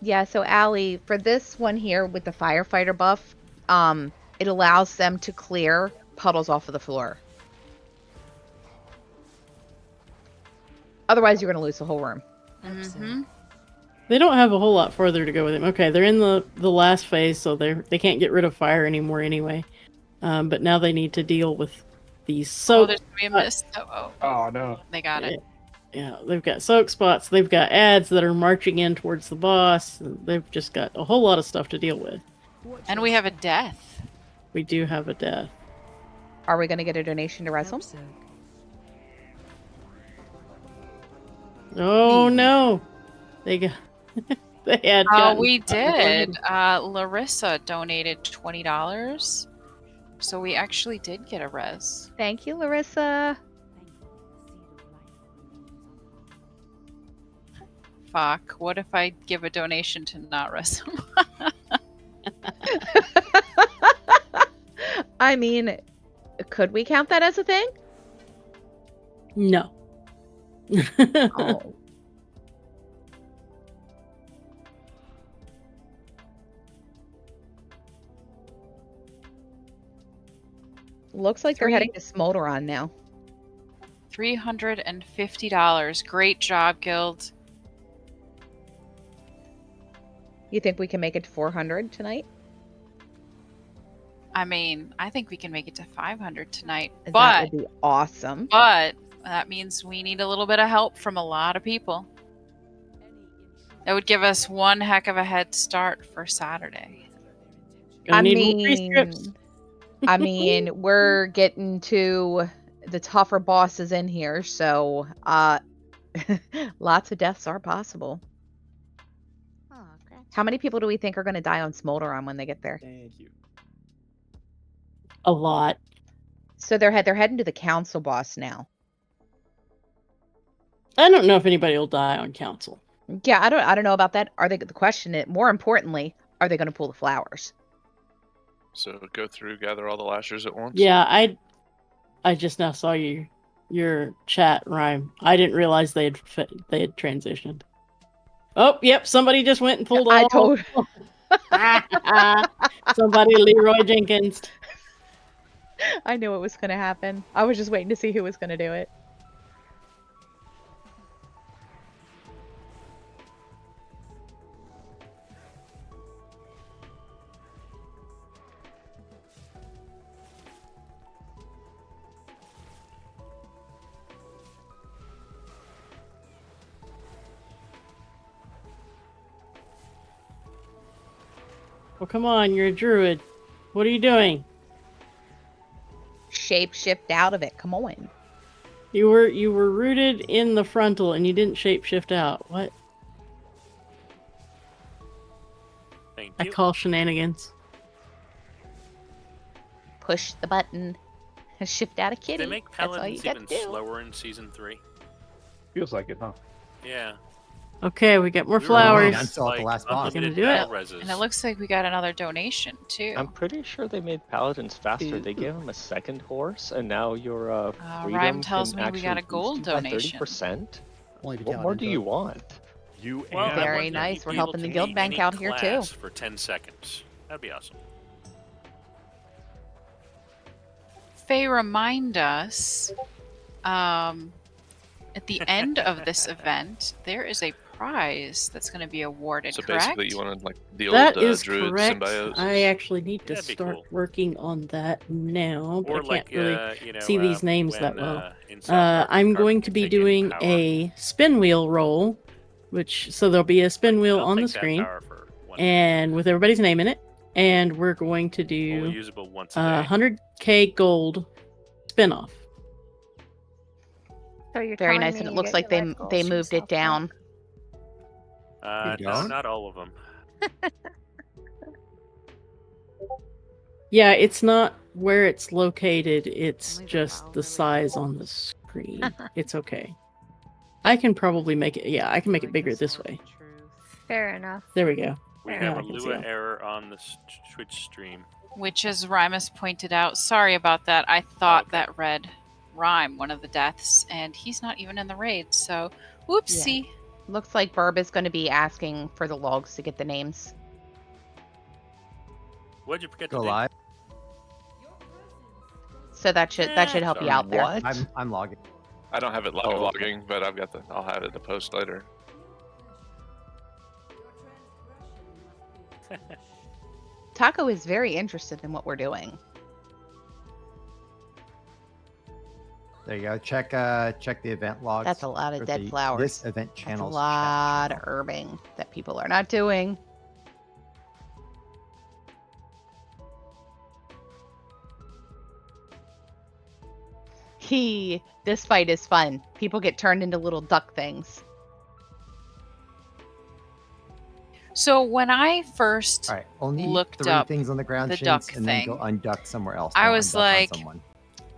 Yeah, so Allie, for this one here with the firefighter buff, it allows them to clear puddles off of the floor. Otherwise, you're going to lose the whole room. Mm-hmm. They don't have a whole lot further to go with him. Okay, they're in the last phase, so they can't get rid of fire anymore anyway. But now they need to deal with these soak. Oh, there's gonna be a miss. Oh no. They got it. Yeah, they've got soak spots. They've got ads that are marching in towards the boss. They've just got a whole lot of stuff to deal with. And we have a death. We do have a death. Are we going to get a donation to wrestle? Oh no, they got they had. We did. Larissa donated $20, so we actually did get a res. Thank you, Larissa. Fuck. What if I give a donation to not wrestle? I mean, could we count that as a thing? No. Oh. Looks like they're heading to Smolderon now. $350. Great job, Guild. You think we can make it to 400 tonight? I mean, I think we can make it to 500 tonight. That But would be awesome. But that means we need a little bit of help from a lot of people. That would give us one heck of a head start for Saturday. I mean, we're getting to the tougher bosses in here, so lots of deaths are possible. Oh, great. How many people do we think are going to die on Smolderon when they get there? Thank you. A lot. So they're heading to the council boss now. I don't know if anybody will die on council. Yeah, I don't know about that. Are they? The question is, more importantly, are they going to pull the flowers? So go through, gather all the lashers at once. Yeah, I just now saw your chat, Rhyme. I didn't realize they had transitioned. Oh, yep, somebody just went and pulled all. I told. Somebody Leroy Jenkins. I knew it was going to happen. I was just waiting to see who was going to do it. Well, come on, you're a druid. What are you doing? Shape-shift out of it. Come on. You were rooted in the frontal and you didn't shape-shift out. What? Thank I you. call shenanigans. Push the button. Shift out a kitty. They make That's all you paladins got even to do. slower in season 3. Feels like it, huh? Yeah. Okay, we got more We were flowers. I'm still at the last boss. Gonna unlimited do it. battle reses. And it looks like we got another donation, too. I'm pretty sure they made paladins faster. They gave him a second horse, and now your freedom Rhyme tells can me we got a actually gold boost you by donation. 30%. Only if you What count more it, do but- you want? You Well, and I Very want you nice. to We're be helping able the to guild meet bank any out here, too. class for 10 seconds. That'd be awesome. Faye, remind us, at the end of this event, there is a prize that's going to be awarded, So correct? basically, you wanted like the old That is druid correct. symbiosis. I actually need to That'd be start cool. working on that now, but Or I can't like, really you know, see these names when, that well. in South Park, I'm Cartman going to can be take any doing power. a spin wheel roll, so there'll be a spin wheel I'll on the take that screen, power for one and with everybody's name in it, and we're going to Only do usable once a day. 100k gold spin-off. So you're Very telling nice, me and it you looks get like your life goals they from moved it South down. No, don't? not all of them. Yeah, it's not where it's located, it's just the size on the screen. It's okay. I can probably make it, yeah, I can make it bigger this way. Fair enough. There we go. We Yeah, have I a can see Lua him. error on the Twitch stream. Which, as Rymus pointed out, sorry about that. I thought that read Rhyme, one of the deaths, and he's not even in the raid, so whoopsie. Looks like Burb is going to be asking for the logs to get the names. What'd you forget Go to do? live. So that should help you out there. What? I'm logging. I don't have it logging, but I'll have it to post later. Taco is very interested in what we're doing. There you go. Check the event logs. That's a lot of for dead the- flowers. This event That's a channel's lot of herbing that people are not doing. This fight is fun. People get turned into little duck things. So when I first All right, only looked 3 up things on the ground the Shinx, duck and then go thing, unduck somewhere else. I Don't was unduck like, on someone.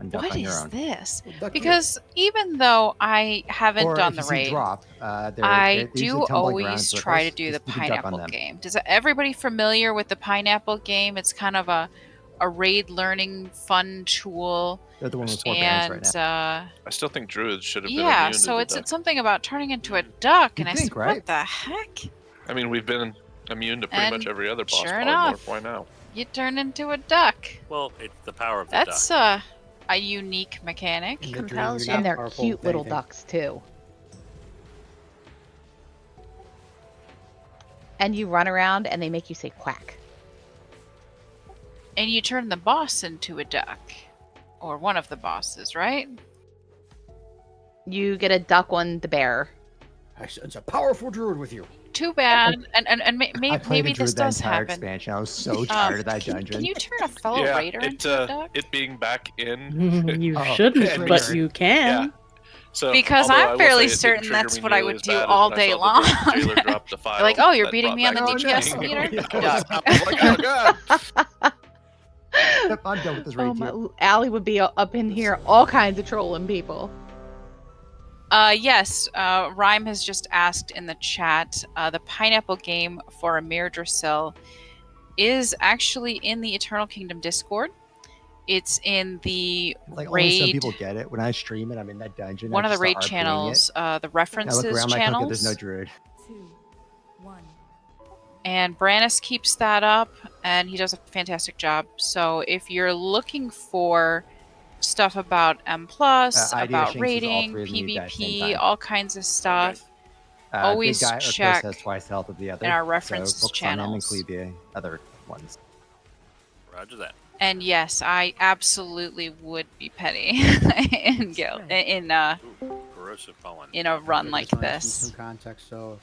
Unduck what on your is own. this? duck Because even though I haven't Or done if the you see raid, drop, I they're usually do tumbling around in always try to circles. do the Just you can duck on pineapple them. game. Does everybody familiar with the pineapple game? It's kind of a raid learning fun tool. They're the one with 4 bands right And now. I still think druids should have been yeah, immune so to the it's duck. something about turning into a duck, and You'd I think, said, right? what the heck? I mean, we've been immune to pretty much And every other boss sure polymorph. enough, Why now? you turn into a duck. Well, it's the power of the That's duck. a unique mechanic. Compels you. And they're powerful cute with little anything. ducks too. And you run around and they make you say quack. And you turn the boss into a duck. Or one of the bosses, right? You get a duck on the bear. It's a powerful druid with you. Too bad. And I played maybe a druid this that does entire happen. expansion. I was so tired of that dungeon. Can you turn a fellow Yeah, raider into a duck? it being back in. You Oh, shouldn't, and but we- you can. Yeah. So, Because although I I'm will fairly say it didn't certain trigger that's me what I nearly would as do bad as all when I day saw the long. jailer drop the file Like, oh, you're that beating brought me on the back DPS king. meter? I was Duck. like, oh god. Yep, I'm done with this raid too. Allie would be up in here all kinds of trolling people. Yes, Rhyme has just asked in the chat, the pineapple game for Amir Dracil is actually in the Eternal Kingdom Discord. It's in the Like only some raid, people get it. When I stream it, I'm in that dungeon. one I of the just raid start RPing channels, the I look references around like, okay, channels. there's no druid. 2, 1. And Brannis keeps that up, and he does a fantastic job. So if you're looking for stuff about M+, Idea about Shinx is all rating, 3 of them you guys same PvP, time. all kinds of stuff, always Big guy or Chris check has twice the health of the other. in our so references focus on him and channels. cleave the other ones. Roger that. And yes, I absolutely would be petty in Corrosive pollen. in a run like Just wanna give this. Some context. So,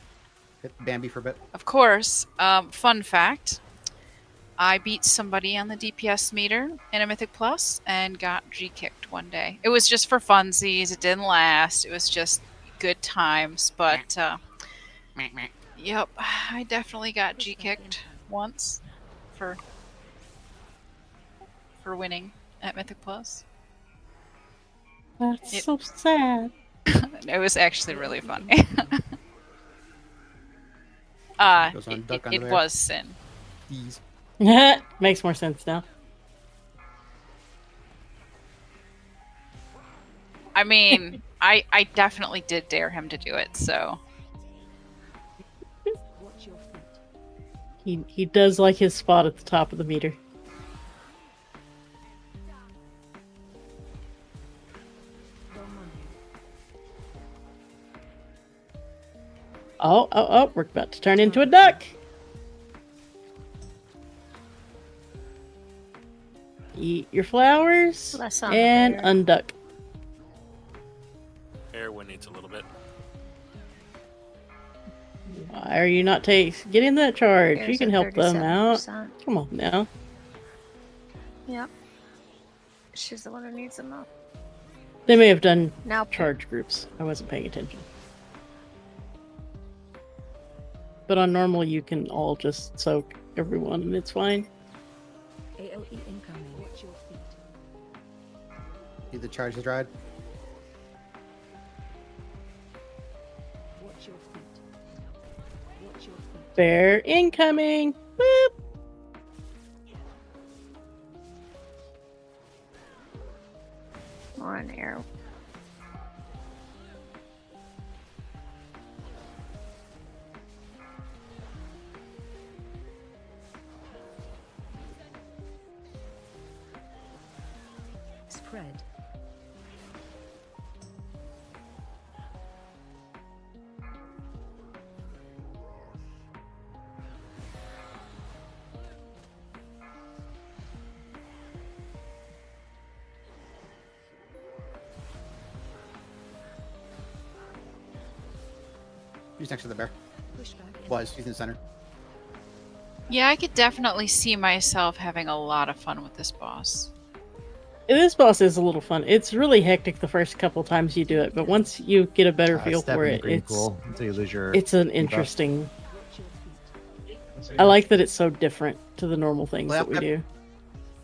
hit Bambi for a bit. Of course, fun fact, I beat somebody on the DPS meter in a Mythic Plus and got G-kicked one day. It was just for funsies. It didn't last. It was just good times. But, yep, I definitely got G-kicked once for winning at Mythic Plus. That's so sad. It was actually really funny. Goes on duck on it the bear. was sin. These. Makes more sense now. I mean, I definitely did dare him to do it, so. Watch your feet. He does like his spot at the top of the meter. Oh, we're about to turn into a duck. Eat your flowers Less on the and bear. unduck. Erwin needs a little bit. Why are you not getting that charge? Bear's You can at help them out. 37%. Come on now. Yep. She's the one who needs them up. They may have done Now charge groups. I wasn't paying attention. But on normal, you can all just soak everyone, and it's fine. AOE incoming. Watch your feet. Need the charge the dried. Watch your feet. Watch your feet. Bear incoming. Whoop. Or an arrow. Spread. He's next to the bear. Pushback. Was. He's in the center. Yeah, I could definitely see myself having a lot of fun with this boss. This boss is a little fun. It's really hectic the first couple times you do it, but once you get a better feel Step for in the it, green it's pool until you lose your. it's an debuff. interesting. I like that it's so different to the normal things that we do.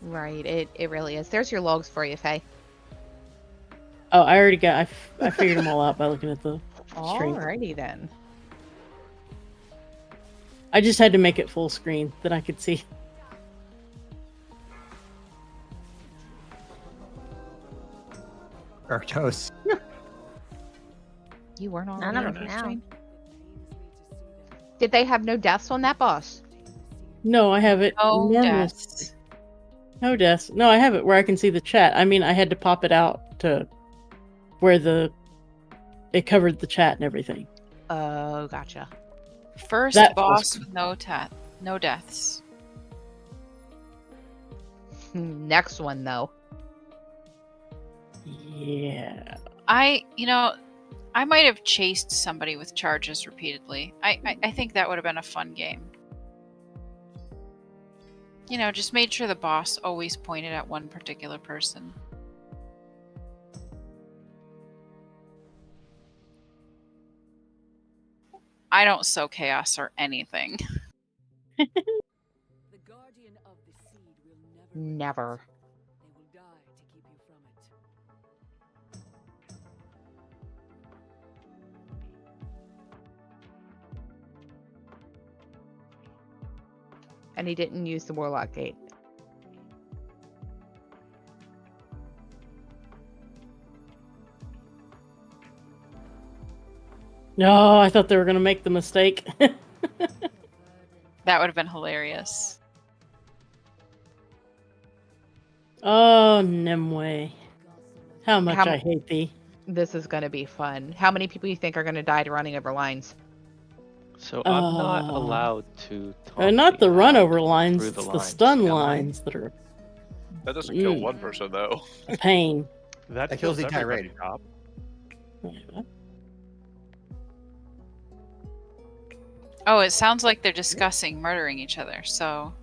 Right, it really is. There's your logs for you, Faye. Oh, I already got. I figured them all out by looking at the stream. Alrighty then. I just had to make it full screen that I could see. Arctos. You weren't on None of them the now. stream. Did they have no deaths on that boss? No, I have it Oh, normal. deaths. No deaths. No, I have it where I can see the chat. I mean, I had to pop it out to where it covered the chat and everything. Oh, gotcha. First That boss was- with no deaths. Next one though. Yeah. I might have chased somebody with charges repeatedly. I think that would have been a fun game. Just made sure the boss always pointed at one particular person. I don't sow chaos or anything. Never. And he didn't use the Warlock Gate. No, I thought they were going to make the mistake. That would have been hilarious. Oh, Nimue. How much How- I hate thee. This is going to be fun. How many people you think are going to die to running over lines? So I'm not allowed to talk Not the run over lines, through it's the the lines, stun am I? lines that are That doesn't kill one person though. a pain. That kills the entire everybody, raid. Top. Oh, it sounds like they're discussing murdering each other, so...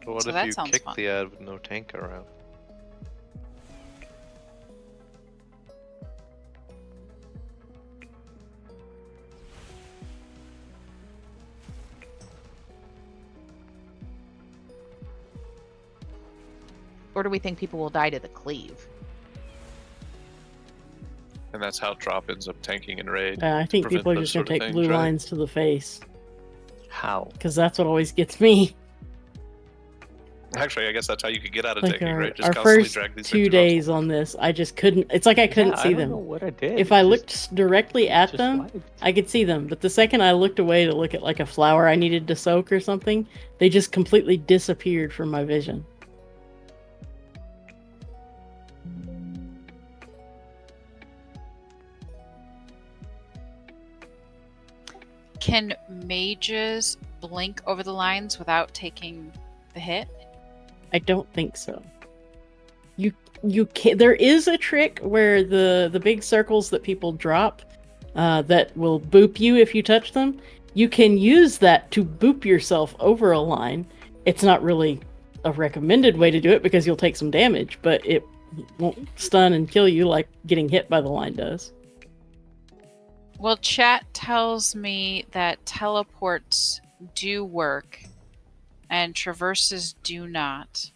But what So if that you sounds kick fun. the ad with no tank around? Or do we think people will die to the cleave? And that's how drop ends up tanking in raid. I think Prevent people are those just going to sort of take things, blue right? lines to the face. How? Because that's what always gets me. Actually, I guess that's how you could get out of Like tanking, our, right? Just our constantly first drag these 2 things days on this, I just couldn't. It's like I couldn't Yeah, see I don't them. know what I did. If It I just- looked directly at just them, lagged. I could see them. But the second I looked away to look at like a flower I needed to soak or something, they just completely disappeared from my vision. Can mages blink over the lines without taking the hit? I don't think so. You can. There is a trick where the big circles that people drop that will boop you if you touch them. You can use that to boop yourself over a line. It's not really a recommended way to do it because you'll take some damage, but it won't stun and kill you like getting hit by the line does. Well, chat tells me that teleports do work and traverses do not.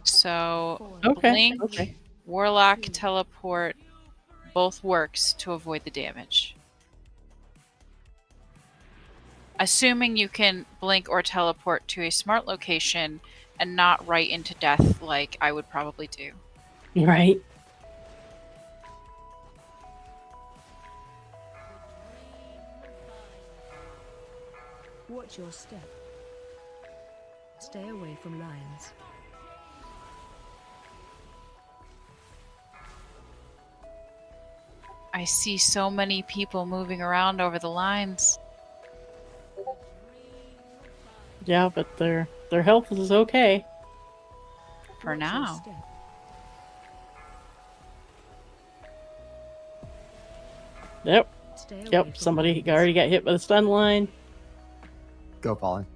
So, Blink, Okay. Warlock, Teleport, both works to avoid the damage. assuming you can blink or teleport to a smart location and not right into death like I would probably do. Right. Watch your step. Stay away from lions. I see so many people moving around over the lines. Yeah, but their health is okay. For now. Yep. Yep, somebody already got hit by the stun line. Go, Fallen.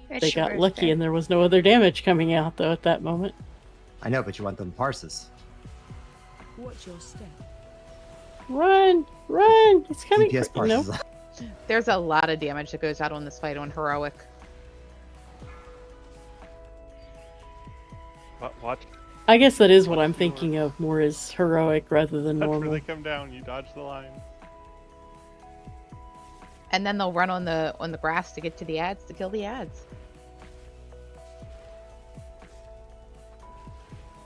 They got lucky and there was no other damage coming out, though, at that moment. I know, but you want them parses. Watch your step. Run! Run! It's coming. DPS For, no. parses. There's a lot of damage that goes out on this fight on heroic. Watch. I guess that is what I'm thinking of more as heroic rather than That's normal. where they come down. You dodge the line. And then they'll run on the grass to get to the ads to kill the ads.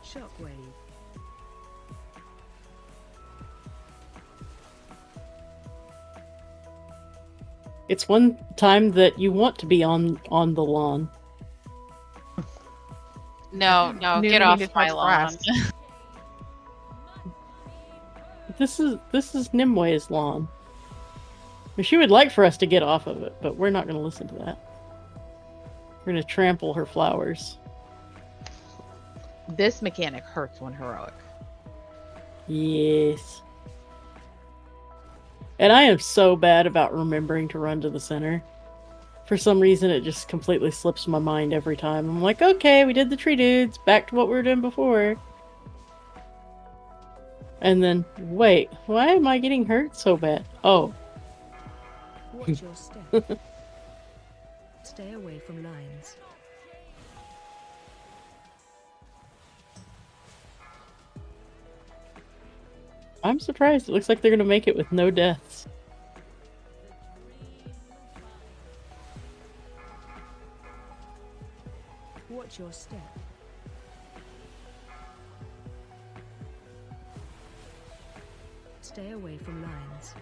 Shockwave. It's one time that you want to be on the lawn. No, get off my lawn. This is Nimwe's lawn. She would like for us to get off of it, but we're not going to listen to that. We're going to trample her flowers. This mechanic hurts on heroic. Yes. And I am so bad about remembering to run to the center. For some reason, it just completely slips my mind every time. I'm like, okay, we did the tree dudes. Back to what we were doing before. And then, wait, why am I getting hurt so bad? Oh. Watch your step. Stay away from lions. I'm surprised. It looks like they're going to make it with no deaths. Watch your step. Stay away from lions.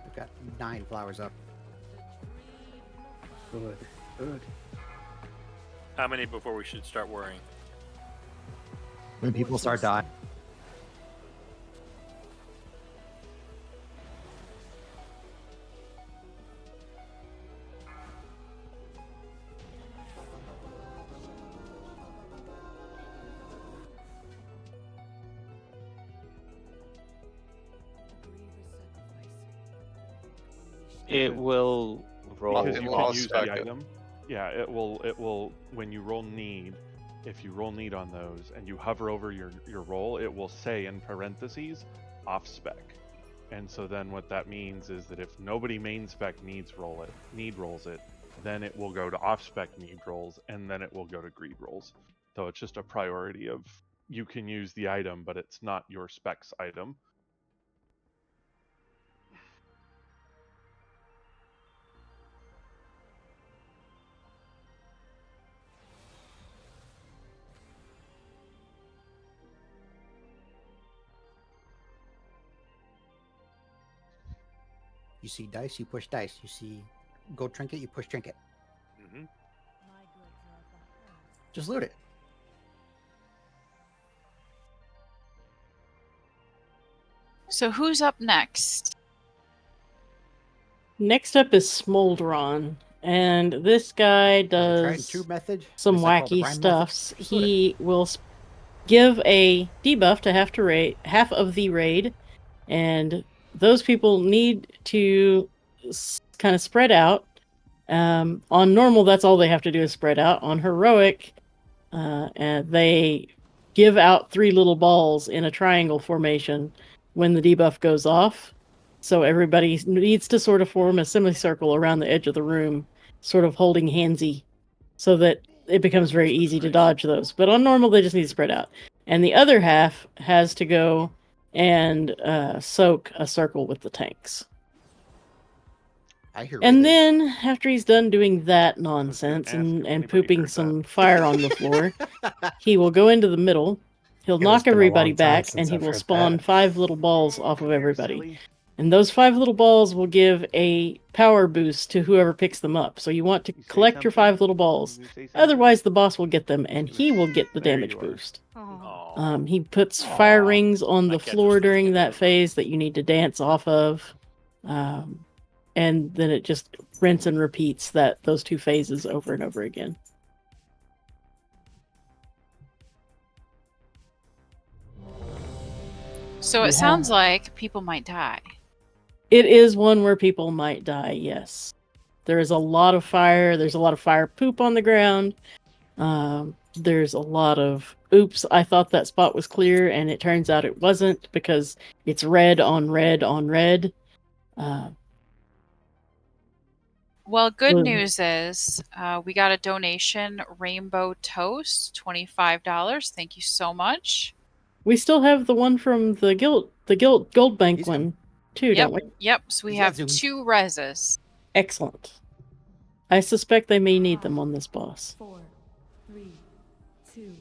We've got 9 flowers up. Good. Good. How many before we should start worrying? When people start dying. It will roll. Because It you will can all use stack the it. item. Yeah, it will when you roll need. If you roll need on those and you hover over your roll, it will say in parentheses off spec. And so then what that means is that if nobody main spec need rolls it, then it will go to off spec need rolls, and then it will go to greed rolls. So it's just a priority of you can use the item, but it's not your specs item. You see dice, you push dice. You see gold trinket, you push trinket. Mm-hmm. Just loot it. So who's up next? Next up is Smolderon. And this guy Tried and does true method. some Is that called the wacky rhyme stuffs. method? Just loot it. He will give a debuff to half of the raid, and those people need to kind of spread out. On normal, that's all they have to do is spread out. On heroic, and they give out 3 little balls in a triangle formation when the debuff goes off. So everybody needs to sort of form a semicircle around the edge of the room, sort of holding handsy, so that it becomes very easy to dodge those. But on normal, they just need to spread out. And the other half has to go and soak a circle with the tanks. I hear And Raiders. then, after he's done doing that nonsense and pooping some fire on the floor, he will go into the middle. He'll It's knock been a everybody long time back, and since he I've will heard spawn that. 5 little balls off of everybody. And those 5 little balls will give a power boost to whoever picks them up. So you want to collect your 5 little balls. Otherwise, the boss will get them, and he will get the damage boost. He puts fire rings on the floor during that phase that you need to dance off of. And then it just rinse and repeats those 2 phases over and over again. So it sounds like people might die. It is one where people might die, yes. There is a lot of fire. There's a lot of fire poop on the ground. There's a lot of, oops, I thought that spot was clear, and it turns out it wasn't because it's red on red on red. Well, good news is we got a donation, Rainbow Toast, $25. Thank you so much. We still have the one from the Gold Bank one, too, don't we? Yep, so we have 2 reses. Excellent. I suspect they may need them on this boss. 4, 3, 2.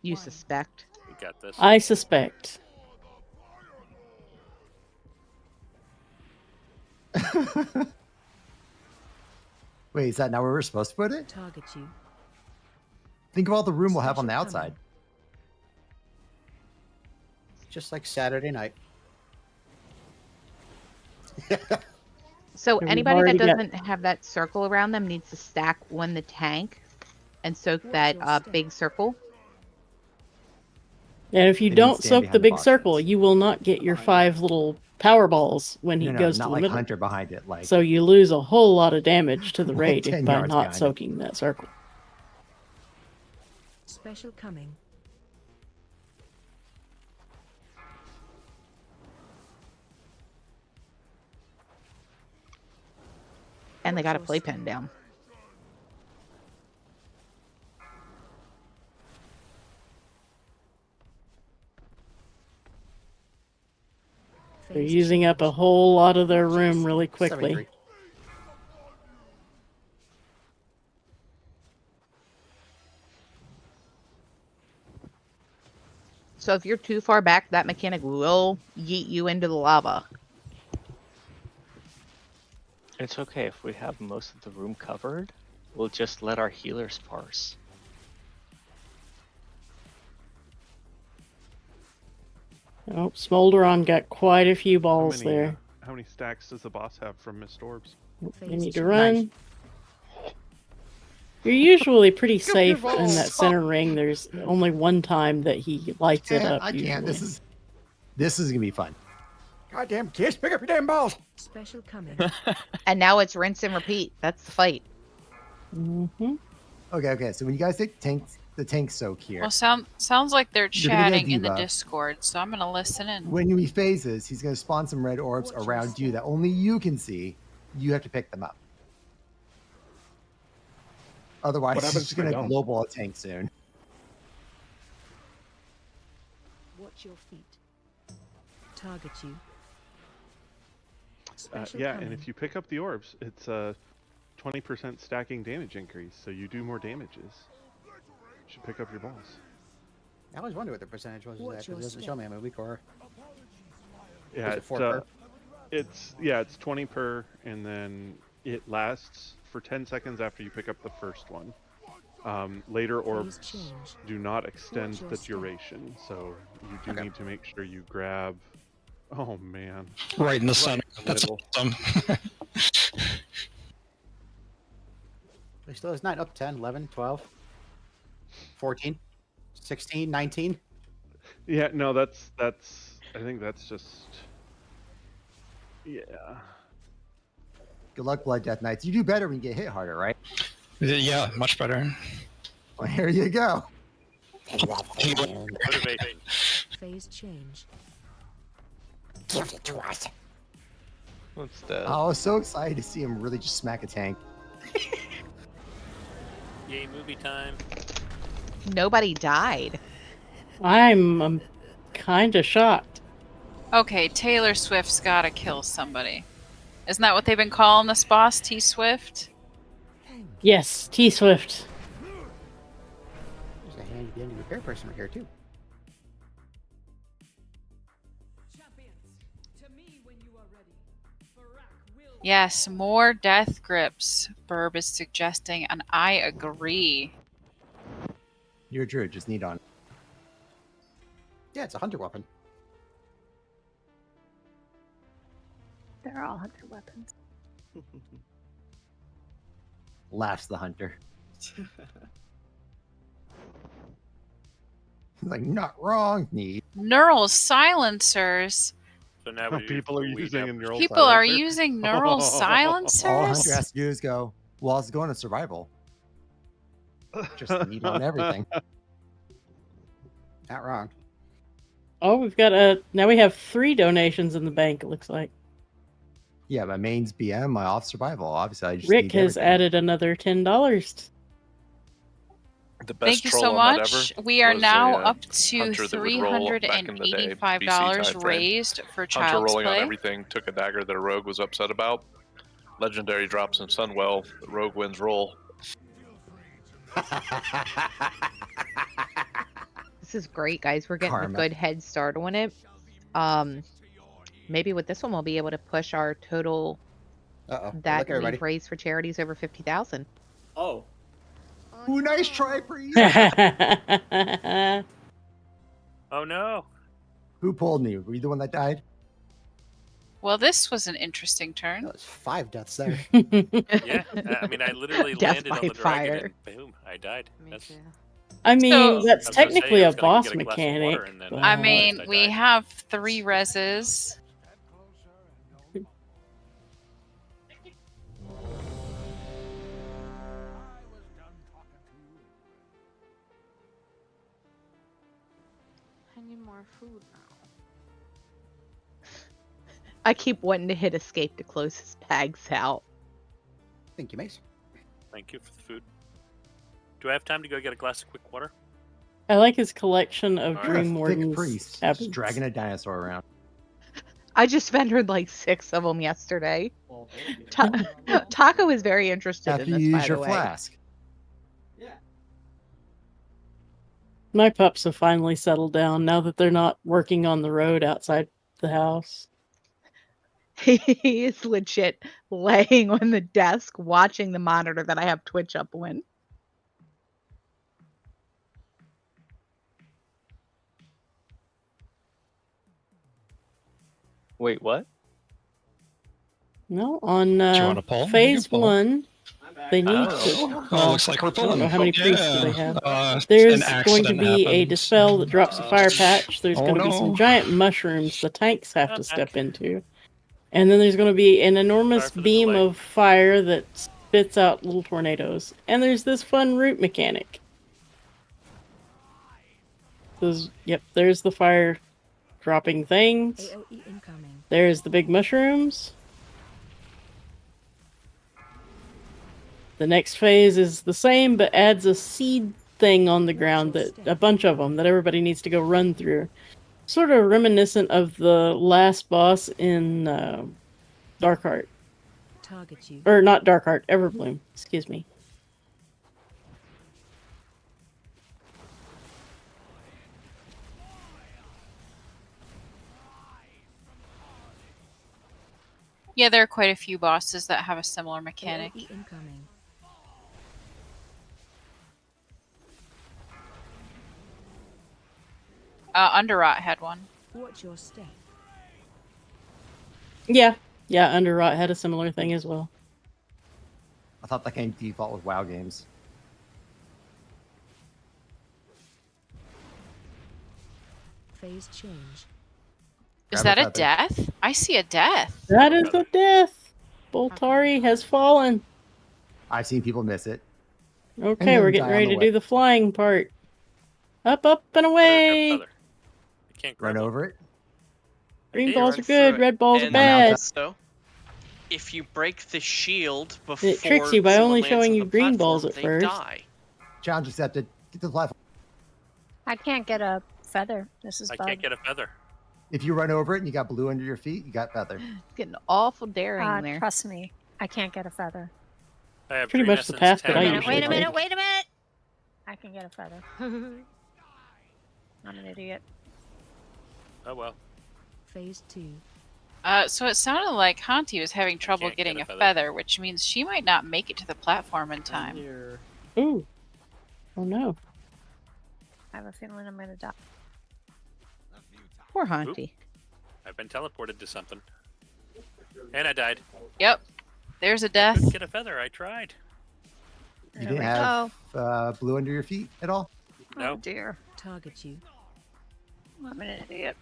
You suspect? We got this. I suspect. Wait, is that not where we're supposed to put it? Target you. Think of all the room we'll have on the outside. Just like Saturday night. So We've anybody that already got- doesn't have that circle around them needs to stack one the tank and soak that big circle. And if you They need to don't stand soak behind the the big boxes. circle, you will not get your 5 little power balls when he No, goes not to the like middle. Hunter behind it. Like So you lose a whole lot of damage to the Like raid 10 by yards not behind it. soaking that circle. Special coming. And they got a playpen down. They're using up a whole lot of their room really quickly. 73. So if you're too far back, that mechanic will yeet you into the lava. It's okay if we have most of the room covered. We'll just let our healers parse. Oh, Smolderon got quite a few balls How many, there. how many stacks does the boss have from Mist Orbs? You need to run. You're usually pretty Skip your safe in balls. that center ring. There's only one time that he lights it up. I can't. usually. This is gonna be fun. Goddamn kids, pick up your damn balls. Special coming. And now it's rinse and repeat. That's the fight. Mm-hmm. Okay. So when you guys take the tank soak here, Well, sounds like they're You're gonna get chatting in the debuff. Discord, so I'm gonna listen in. when he phases, he's gonna spawn some red orbs around you that only you can see. You have to pick them up. Otherwise, What he's happens just if I gonna don't? global a tank soon. Watch your feet. Target you. Special Yeah, coming. and if you pick up the orbs, it's a 20% stacking damage increase, so you do more damages. You should pick up your balls. I always wonder what the percentage was of that Watch because it your doesn't step. show me on my week or. Yeah, Was it it's 4 per? it's 20 per, and then it lasts for 10 seconds after you pick up the first one. Later orbs change. do not extend Watch your the step. duration, so you do Okay. need to make sure you grab. Oh man! Right in the Right center. in the That's middle. awesome. It still has 9, up 10, 11, 12, 14, 16, 19. Yeah, no, that's. I think that's just. Yeah. Good luck, Blood Death Knights. You do better when you get hit harder, right? Yeah, much better. Well, here you go. Motivation. Phase change. Give it to us. What's that? I was so excited to see him really just smack a tank. Yay, movie time. Nobody died. I'm kind of shocked. Okay, Taylor Swift's gotta kill somebody. Isn't that what they've been calling this boss, T Swift? Yes, T Swift. There's a handy dandy repair person right here too. Yes, more death grips, Burb is suggesting, and I agree. You're a druid, just need on. Yeah, it's a hunter weapon. They're all hunter weapons. Laughs the hunter. Like, not wrong, need. Neural silencers. So now People are using a neural People are silencer? using neural silencers? All hunter has to do is go, well, it's going to survival. Just need on everything. Not wrong. Oh, we've got now we have 3 donations in the bank, it looks like. Yeah, my main's BM, my off survival. Obviously, I just Rick need has everything. added another $10. The best Thank you troll so on that much. ever We are was now a, up to hunter that would roll back in the day, BC $385 timeframe. raised for Hunter Child's rolling Play. on everything, took a dagger that a rogue was upset about. Legendary drops in Sunwell, the rogue wins roll. This is great, guys. We're getting Karma. a good head start on it. Maybe with this one, we'll be able to push our total that we've raised for charities over 50,000. Oh. Ooh, nice try, priest. Oh no. Who pulled me? Were you the one that died? Well, this was an interesting turn. That was 5 deaths there. Yeah, I mean, I literally Death landed on by the dragon fire. and boom, I died. That's, I mean, So- that's I was gonna say, technically I a was gonna go boss get a glass of mechanic. water and then but- I mean, we have 3 reses. I need more food now. I keep wanting to hit escape to close his bags out. Thank you, Mace. thank you for the food. Do I have time to go get a glass of quick water? I like his collection of Alright. Dream Thick Warden's priest, habits. just dragging a dinosaur around. I just vendored like 6 of them yesterday. Taco is very interested After in you this, use by your the way. flask. My pups have finally settled down now that they're not working on the road outside the house. He is legit laying on the desk watching the monitor that I have Twitch up on. Wait, what? No, on wanna pull? phase You can pull. 1, they need to. Oh, looks like we're I don't pulling. know how many priests do they Yeah. have. There's an going to accident be a happened. dispel that drops a fire patch. There's Oh, going to be some no. giant mushrooms the tanks have to step into. And then there's going to be an enormous Sorry for the beam delay. of fire that spits out little tornadoes. And there's this fun root mechanic. There's the fire dropping things. AOE incoming. There's the big mushrooms. The next phase is the same, but adds a seed thing on the ground, that a bunch of them that everybody needs to go run through. Sort of reminiscent of the last boss in Darkheart. Target you. Or not Darkheart, Everbloom. Excuse me. Yeah, there are quite a few bosses that have a similar mechanic. AOE incoming. Underrot had one. Watch your step. Yeah, Underrot had a similar thing as well. I thought that came default with WoW games. Phase change. Is Grab that a a death? I see a death. That is a death. Boltari has fallen. I've seen people miss it. Okay, then we're getting die on ready the to way. do the flying part. Up, and away. I can't grab Run it. over it. Green They balls run are good, through it, red balls are and bad. Also, if you break the shield before It tricks you by someone only lands showing on you the green balls platform, at they first. die. Challenge accepted. Get to the platform. I can't get a feather. This is I bug. can't get a feather. If you run over it and you got blue under your feet, you got feather. It's getting awful daring there. Trust me, I can't get a feather. I have Pretty dream much the essence path that 10 I Wait a on minute, usually wait a minute, take. wait a minute! I can get a feather. I'm an idiot. Oh well. Phase 2. So it sounded like Hanti was having trouble can't get getting a a feather. feather, which means she might not make it to the platform in time. Ooh. Oh no. I have a feeling I'm gonna die. Poor Hanti. I've been teleported to something. And I died. Yep. There's a I death. couldn't get a feather. I tried. You There didn't we have blue under your feet at all? No. Oh dear. Target you. I'm an idiot.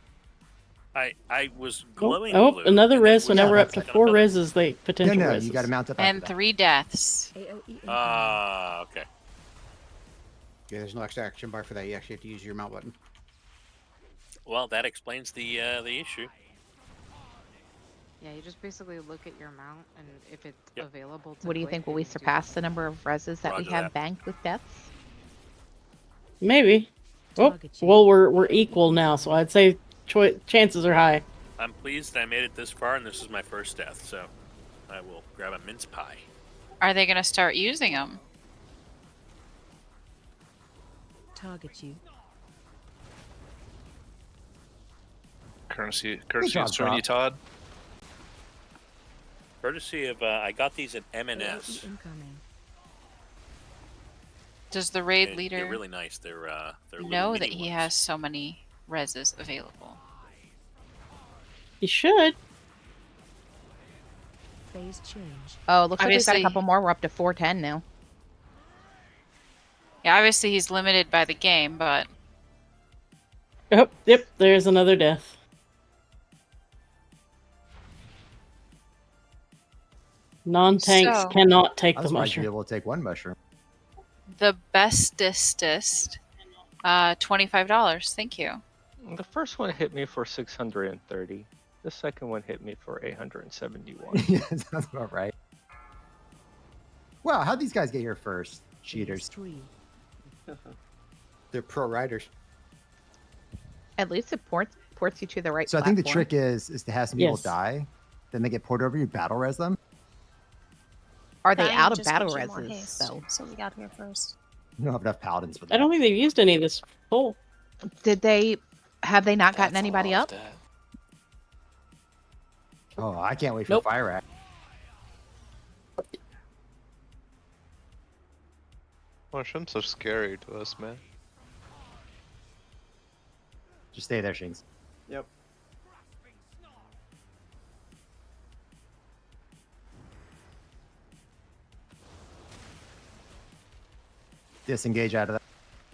I was Oh, glowing oh blue. another and then res. So was now we're up stuck to on a 4 feather. reses. They potential No, reses. you got to mount up after And that. 3 deaths. AOE incoming. Okay. Yeah, there's no extra action bar for that. You actually have to use your mount button. Well, that explains the issue. Yeah, you just basically look at your mount, and if it's available to What do you click, think? Will we then you do surpass the number of reses that we Roger have that. banked with deaths? Maybe. Oh, well, we're equal now, so I'd say chances are high. I'm pleased I made it this far, and this is my first death, so I will grab a mince pie. Are they going to start using them? Target you. Currency job, is joining you, Todd. Courtesy of, I got these at M&S. AOE incoming. Does the raid And leader they're really nice. They're little know mini that he ones. has so many reses available? You should. Phase change. Oh, looks like we've got a Obviously- couple more. We're up to 410 now. Yeah, obviously he's limited by the game, but Oh, yep. There's another death. Non-tanks So- cannot take I the was might be mushroom. able to take one mushroom. the bestestest, $25. Thank you. The first one hit me for 630. The second one hit me for 871. Yeah, sounds about right. Wow, how'd these guys get here first? Cheaters. 3. They're pro riders. At least it ports you to the right So I think the platform. trick is to have some people Yes. die, then they get poured over, you battle res them. Are they Dying out of just battle gives you more reses, haste, though? So we got here first. You don't have enough paladins for that. I don't think they've used any of this full. Have they not gotten anybody up? Oh, I can't wait for Nope. Fire Act. Mushroom's so scary to us, man. Just stay there, Shinx. Yep. Disengage out of that.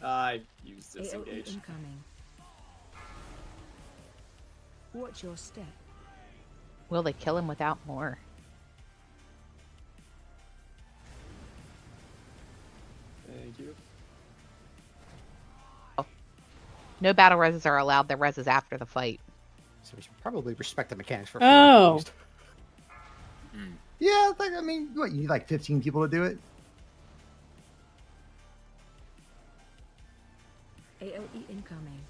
I used AOE disengage. incoming. Watch your step. Will they kill him without more? Thank you. No battle reses are allowed. They're reses after the fight. So we should probably respect the mechanics for Oh. at least. Yeah, I mean, what, you need like 15 people to do it? AOE incoming.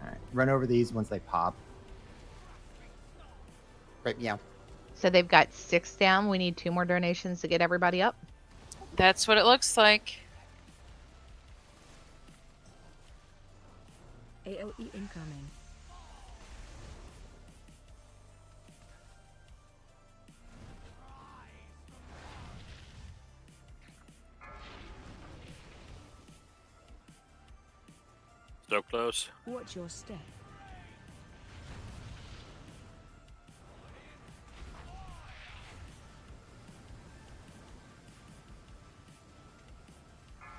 Alright, run over these once they pop. Right, meow. So they've got 6 down. We need 2 more donations to get everybody up. That's what it looks like. AOE incoming. So close. Watch your step.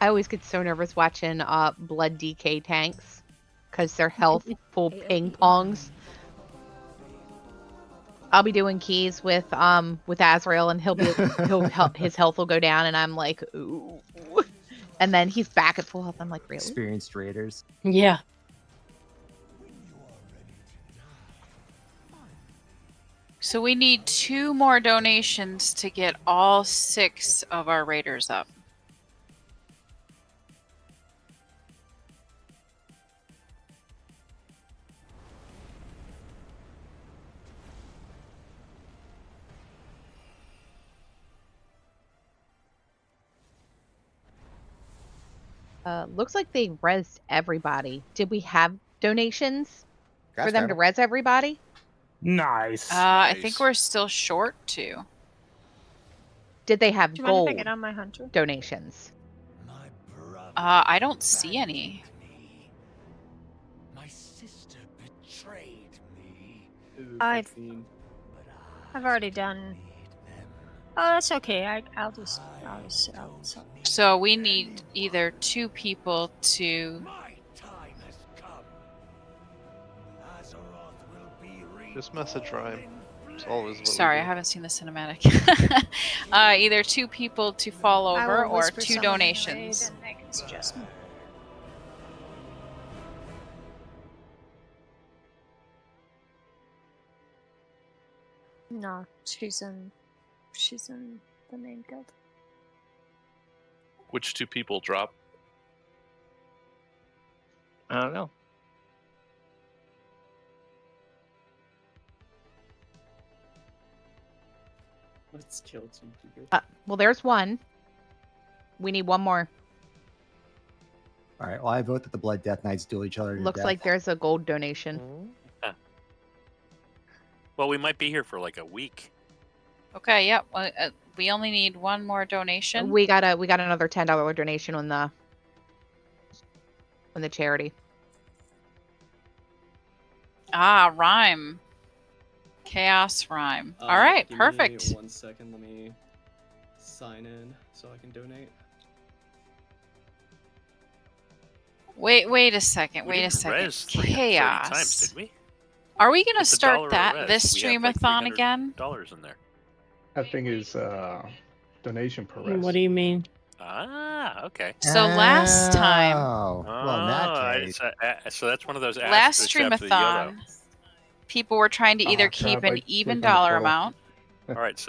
I always get so nervous watching blood DK tanks because their health full ping pongs. I'll be doing keys with Azrael, and his health will go down, and I'm like, ooh. And then he's back at full health. I'm like, really? Experienced raiders. Yeah. So we need 2 more donations to get all 6 of our raiders up. Looks like they rezzed everybody. Did we have donations for Grass them to grabber. res everybody? Nice. I think we're still short too. Did they have Do you mind if I gold get on my hunter? donations? I don't see any. My sister betrayed me. I've already done. Oh, that's okay. I'll just. So we need either 2 people to. Just message Rhyme. It's always what Sorry, we I do. haven't seen the cinematic. Either 2 people to fall I over will or whisper 2 summon donations. Raid and they can suggest me. No, she's in the main guild. Which 2 people drop? I don't know. Let's kill 2 people. Well, there's one. We need one more. All right. Well, I vote that the Blood Death Knights duel each other to Looks death. like there's a gold donation. Well, we might be here for like a week. Okay, yeah. We only need 1 more donation. We got another $10 donation on the charity. Rhyme. Chaos Rhyme. All right, Give perfect. Me 1 second. Let me sign in so I can donate. Wait a second. We Wait a didn't second. res 30 Chaos. times, did we? Are we gonna It's start $1 a that res. this We have, like, streamathon again? $300 in there. That thing is donation per rest. What do you mean? Ah, okay. So last time, Oh, well, in that case, so that's one of those last asterisks after the YOLO. streamathon, people were trying to either keep crap, an I even clicked on the dollar portal. amount. All right,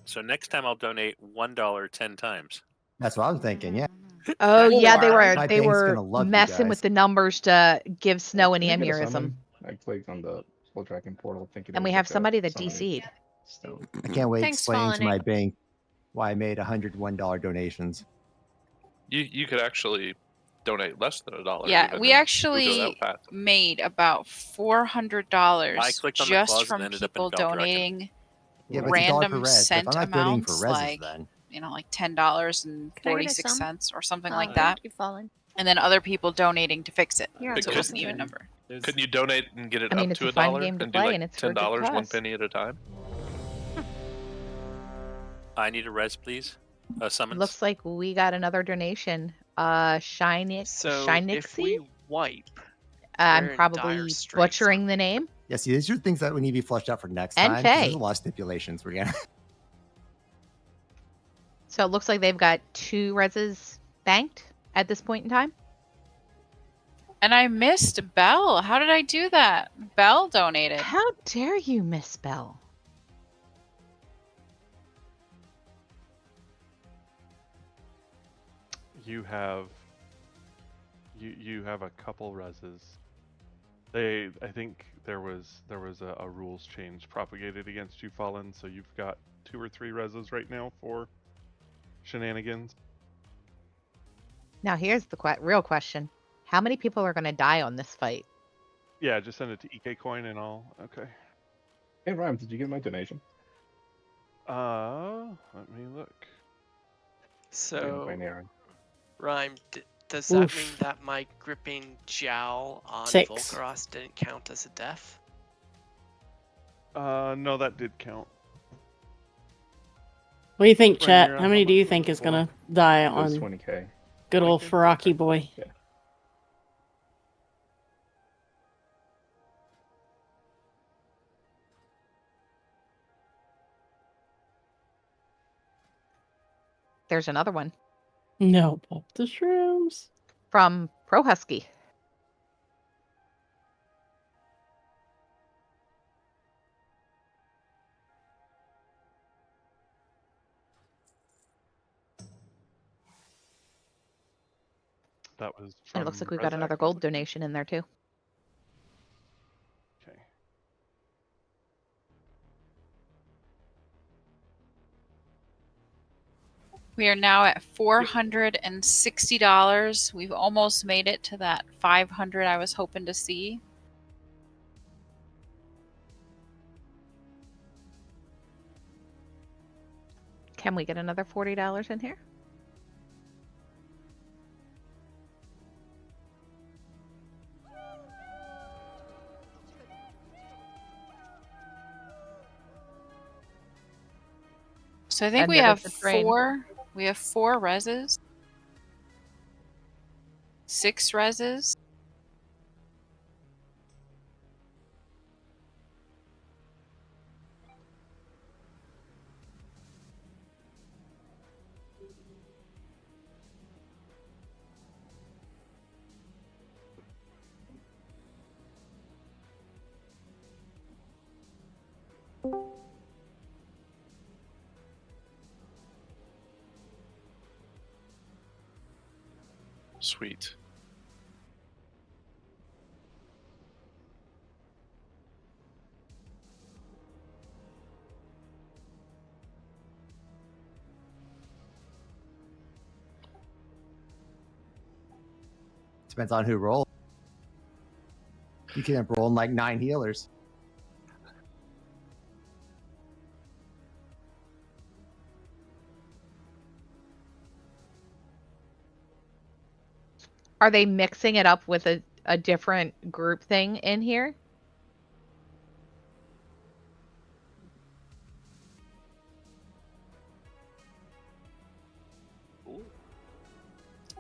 so next time I'll donate $1 10 times. that's what I'm thinking. Yeah. Oh yeah, they Or- were My bank's gonna love you messing guys. with the numbers to give Snow an Can I get a aneurysm. summon? I clicked on the full tracking portal thinking. And we have somebody that DC'd. I can't wait Thanks, explaining to Fallen my Egg. bank why I made $101 donations. You could actually donate less than $1. Yeah, even, we and actually go that path. made about $400 I clicked on the just clause and from ended up in people Valkyraken. donating Yeah, but it's $1 per random res. But if cent I'm not donating for amounts, reses, like then like $10.46 some? or something like that, Keep falling. and then other people donating to fix it. You're So it on wasn't the even same. number. Couldn't you donate and get it I mean, up it's to a fun $1 game to and do play, like and it's for a good $10, 1 cause. penny at a time? I need a res, please. Summons. Looks like we got another donation. Shiny So Shinixie? if we wipe, I'm we're in probably dire straits. butchering the name. yeah. See, these are things that would need to be flushed out for next And time. 'Cause There's Faye. a lot of stipulations we're gonna. So it looks like they've got 2 reses banked at this point in time. And I missed Belle. How did I do that? Belle donated. How dare you, Miss Bell? You have you have a couple reses. I think there was a rules change propagated against you, Fallen. So you've got 2 or 3 reses right now for shenanigans. Now here's the real question: how many people are going to die on this fight? Yeah, just send it to EK Coin and all. Okay. Hey, Rhyme, did you get my donation? Let me look. So, Binary. Rhyme, does that Oof. mean that my gripping jowl on 6. Volcaros didn't count as a death? No, that did count. What do you think, Right chat? here, How many how do you much think was is it for? gonna die It was on 20K. good old 20K? Faraki boy? Yeah. There's another one No, pop the shrooms. from Pro Husky. That was And from it looks like we've got Rezac, another it gold looks like. donation in there too. Okay. We are now at $460. We've almost made it to that 500 I was hoping to see. Can we get another $40 in here? So I think And we there have goes the train. we have 4 reses. 6 reses. Sweet. Depends on who rolls. You can end up rolling like 9 healers. Are they mixing it up with a different group thing in here?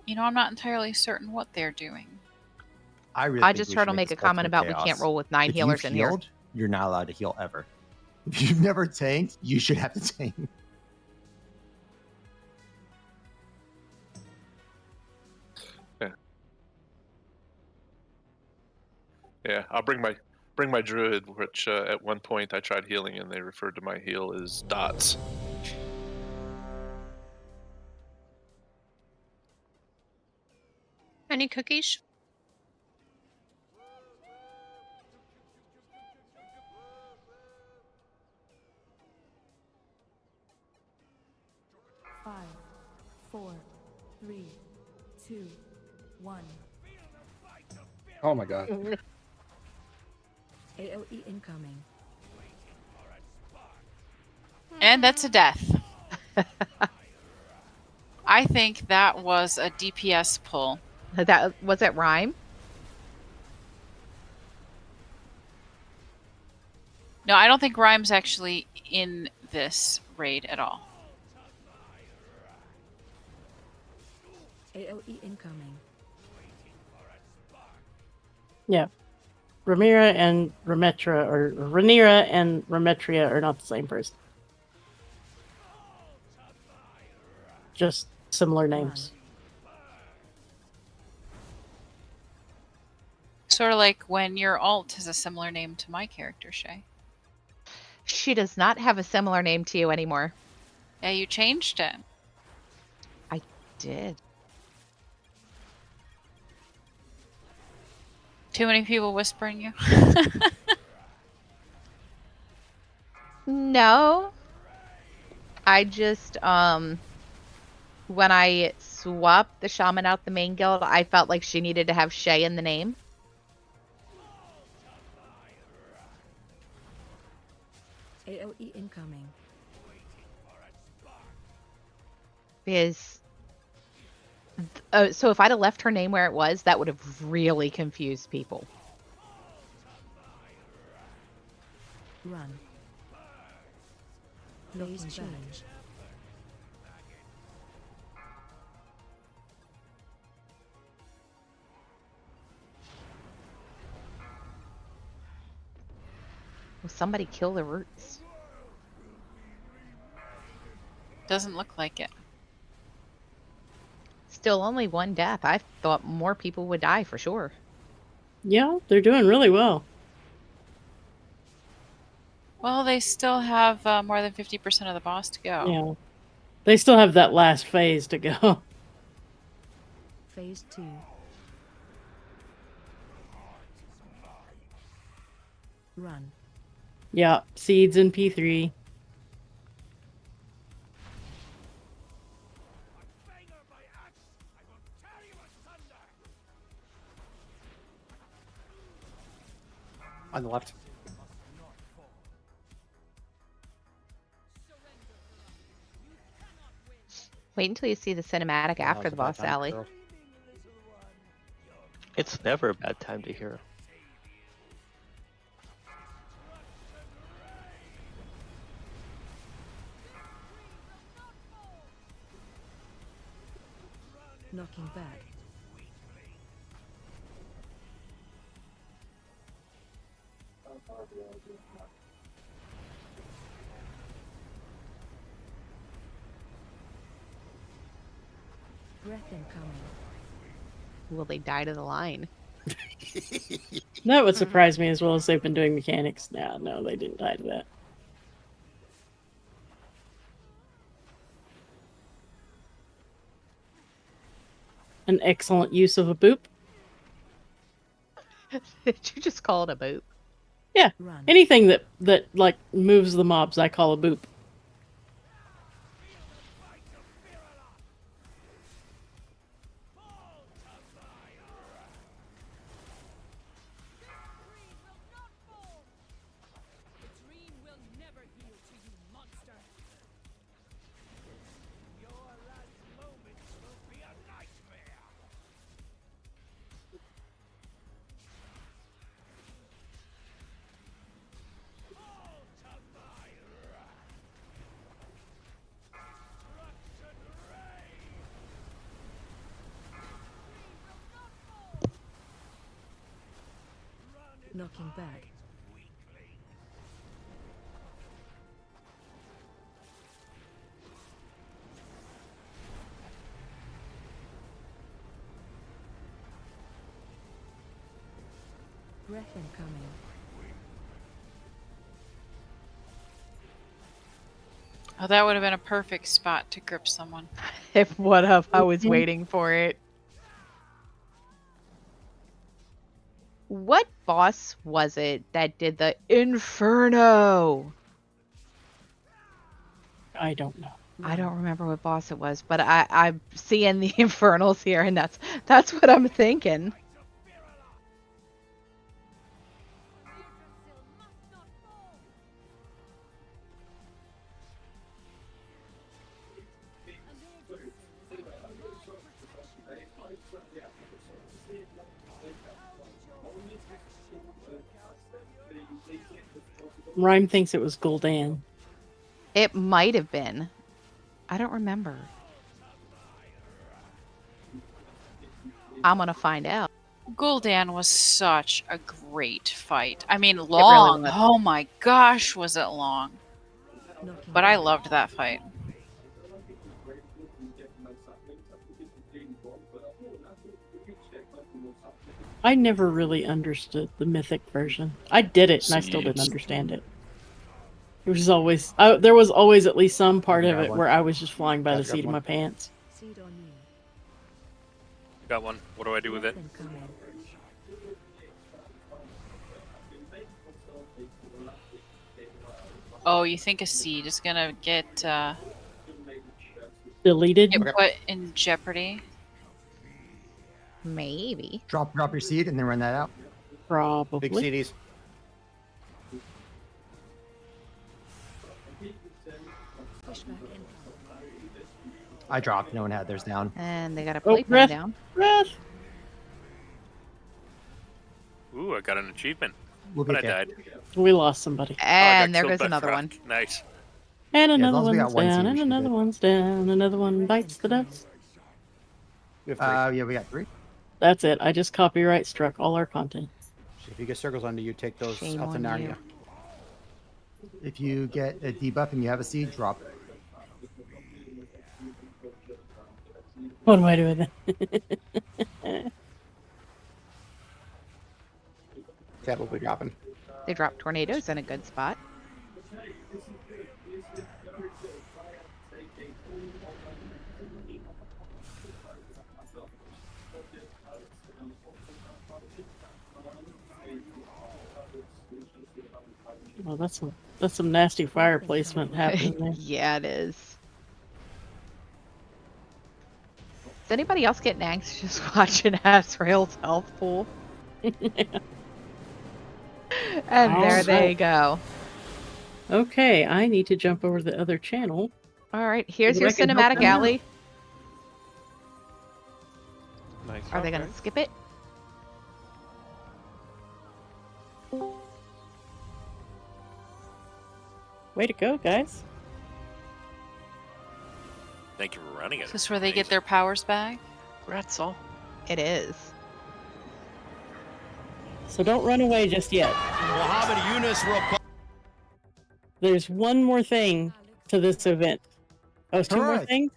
You know, I'm not entirely certain what they're doing. I I just heard him make a comment about we can't roll with 9 if healers you've in here. healed, you're not allowed to heal ever. If you've never tanked, you should have to tank. Yeah, I'll bring my druid, which at one point I tried healing and they referred to my heal as dots. Any cookies? Five, 4, 3, 2, 1. Oh my god. AOE incoming. And that's a death. I think that was a DPS pull. That was it. Rhyme? No, I don't think Rhyme's actually in this raid at all. AOE incoming. Yeah. Ramira and Remetra, or Rhaenyra and Remetria are not the same person. Just similar names. Sort of like when your alt has a similar name to my character, Shay. She does not have a similar name to you anymore. Yeah, you changed it. I did. Too many people whispering you. No. I just when I swapped the shaman out the main guild, I felt like she needed to have Shay in the name. AOE incoming. Because so if I'd have left her name where it was, that would have really confused people. Run. Phase change. Will somebody kill the roots? Doesn't look like it. Still only 1 death. I thought more people would die for sure. Yeah, they're doing really well. Well, they still have more than 50% of the boss to go. Yeah. They still have that last phase to go. Phase 2. Run. Yeah, seeds in P3. On the left. Wait until you see the cinematic after the boss alley. It's never a bad time to hear. Knocking back. Breath incoming. Will they die to the line? That would surprise me as well as they've been doing mechanics. No, they didn't die to that. An excellent use of a boop. Did you just call it a boop? Yeah. Run. Anything that like moves the mobs, I call a boop. Knocking back. Breath incoming. Oh, that would have been a perfect spot to grip someone. If what if I was waiting for it. What boss was it that did the Inferno? I don't know. I don't remember what boss it was, but I'm seeing the Infernals here, and that's what I'm thinking. Rhyme thinks it was Gul'dan. It might have been. I don't remember. I'm gonna find out. Gul'dan was such a great fight. I mean, really long. was. Oh my gosh, was it long. But I loved that fight. I never really understood the mythic version. I did it, and I still didn't understand it. It was always there was always at least some part of it where I was just flying by the seat of my pants. Seed on you. Got one. What do I do with it? Incoming. Oh, you think a seed is gonna get Deleted? put in jeopardy? Maybe. Drop your seed and then run that out. Probably. Big CDs. Pushback incoming. I dropped. No one had theirs down. And they got a Oh, plate breath. down. Breath. Ooh, I got an achievement. We'll be But I okay. died. We lost somebody. And got there killed goes by another Frog. one. Nice. And as another long as we one's got one down, seed, we and should be another good. one's down, another one bites the dust. We have 3. Yeah, we got 3. That's it. I just copyright struck all our content. So if you get circles under you, take those Shame out to on Narnia. you. If you get a debuff and you have a seed, drop it. What do I do with it? That will be dropping. They dropped tornadoes in a good spot. Well, that's some nasty fire placement happening there. Yeah, it is. Is anybody else getting anxious watching Azrael's health pool? And there they Alright. go. Okay, I need to jump over to the other channel. All right, here's so your that I can help cinematic them out. alley. Nice. Are they gonna guys. skip it? Way to go, guys. Thank you for running it. Is this where they get their powers back? Ratzel. It is. So don't run away just yet. There's one more thing to this event. Oh, two more Alright. things?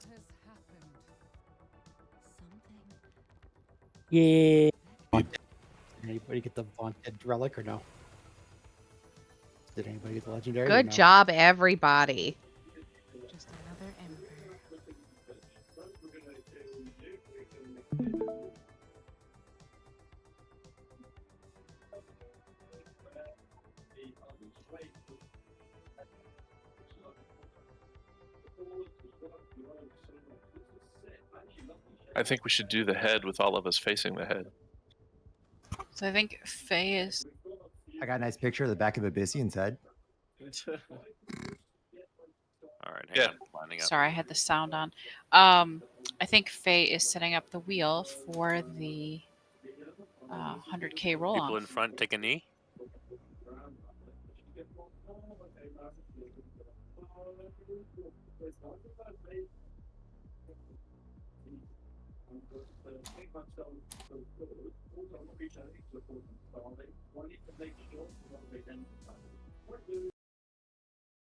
Yeah. Did anybody get the vaunted relic or no? Did anybody get the legendary? or Good no? job, everybody. Just another ember. I think we should do the head with all of us facing the head. So I think Faye is. I got a nice picture of the back of Abyssian's head. All right, hang on. Lining up. Sorry, I had the sound on. I think Faye is setting up the wheel for the 100K roll People off. in front take a knee.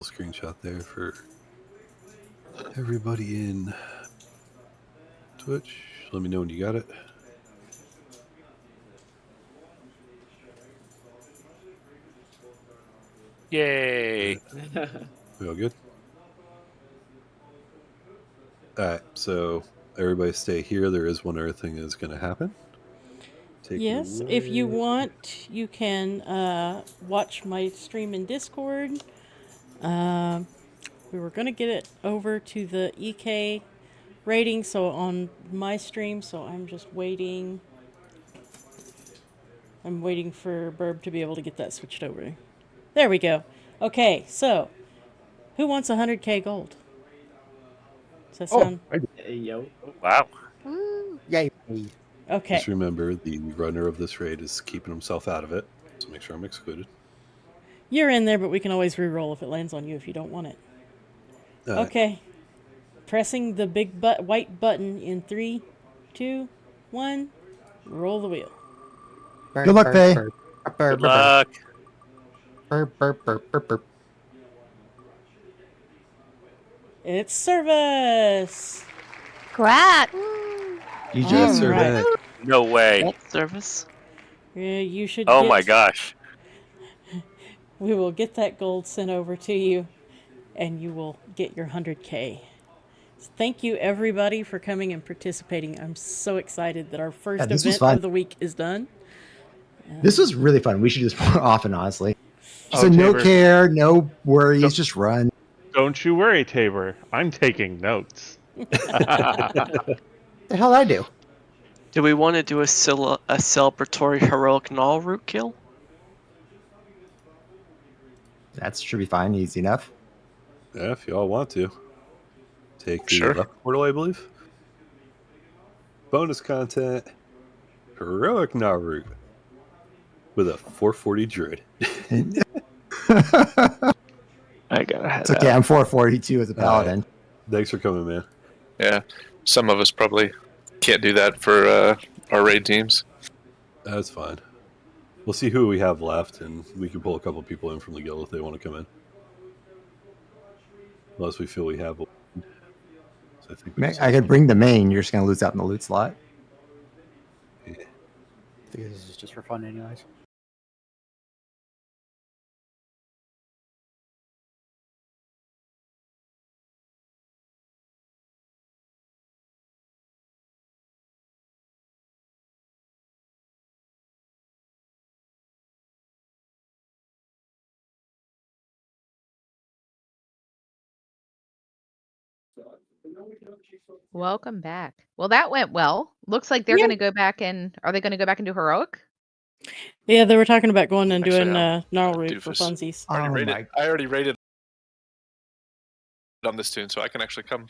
Screenshot there for everybody in Twitch. Let me know when you got it. Yay! We all good? Alright, so everybody stay here. There is one other thing that's going to happen. Take Yes, if you want, you can watch my stream in Discord. We were going to get it over to the EK rating, so on my stream, so I'm just waiting. I'm waiting for Burb to be able to get that switched over. There we go. Okay, so who wants 100K gold? Does that sound... Yo. Wow. Yay. Okay. Just remember, the runner of this raid is keeping himself out of it, so make sure I'm excluded. You're in there, but we can always re-roll if it lands on you if you don't want it. Okay. Pressing the big white button in 3, 2, 1. Roll the wheel. Good luck, Faye. Good luck. It's service. Grat. GG. All Servant. right. No way. What service? Yeah, you should. Oh my gosh. We will get that gold sent over to you, and you will get your 100K. Thank you, everybody, for coming and participating. I'm so excited that our first this was event fun. of the week is done. This was really fun. We should do this more often, honestly. So Oh, no Tabor. care, no worries, just run. Don't you worry, Tabor. I'm taking notes. The hell I do? Do we want to do a celebratory heroic null root kill? That should be fine, easy enough. Yeah, if y'all want to. Take the Sure. left portal, I believe. Bonus content. Heroic Naru. With a 440 druid. I gotta head It's okay, out. I'm 442 as a paladin. Thanks for coming, man. Yeah, some of us probably can't do that for our raid teams. That's fine. We'll see who we have left, and we can pull a couple people in from the guild if they want to come in. Unless we feel we have. So I think I could bring the main, you're just going to lose out in the loot slot. I think this is just for fun anyways. Welcome back. Well, that went well. Looks like they're going to go back and are they going to go back and do heroic? Yeah, they were talking about going and Actually, doing I'm Gnarl a Root for doofus. funsies. I already rated on this tune, so I can actually come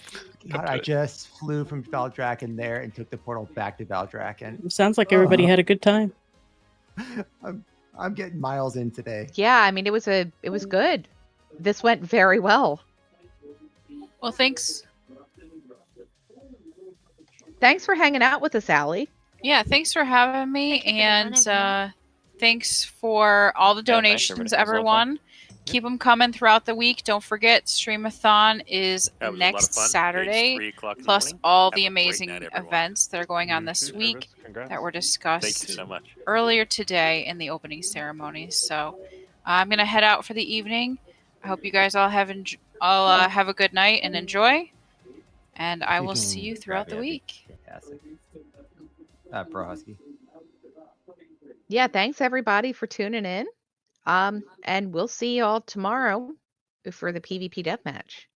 God, to I it. just flew from Valdrakken there and took the portal back to Valdrakken. Sounds like everybody had a good time. I'm getting miles in today. Yeah, I mean it was good. This went very well. Well, thanks. Thanks for hanging out with us, Allie. Yeah, thanks for having me, Thank you for the run, and everyone. thanks for all the Yeah, thanks, donations, everybody. It was a lot of fun. everyone. Keep them coming throughout the week. Don't forget, Streamathon is That was a lot of next fun. It's Saturday, 3 o'clock in the plus morning. all Have the a great amazing night, everyone. events that are going on You this too, week Travis. Congrats. that were Thank you discussed so much. earlier today in the opening ceremonies. So I'm gonna head out for the evening. I hope you guys all have have a good night and enjoy. And I will see you throughout the week. Fantastic. Pro Husky. Yeah, thanks everybody for tuning in. And we'll see you all tomorrow for the PvP deathmatch.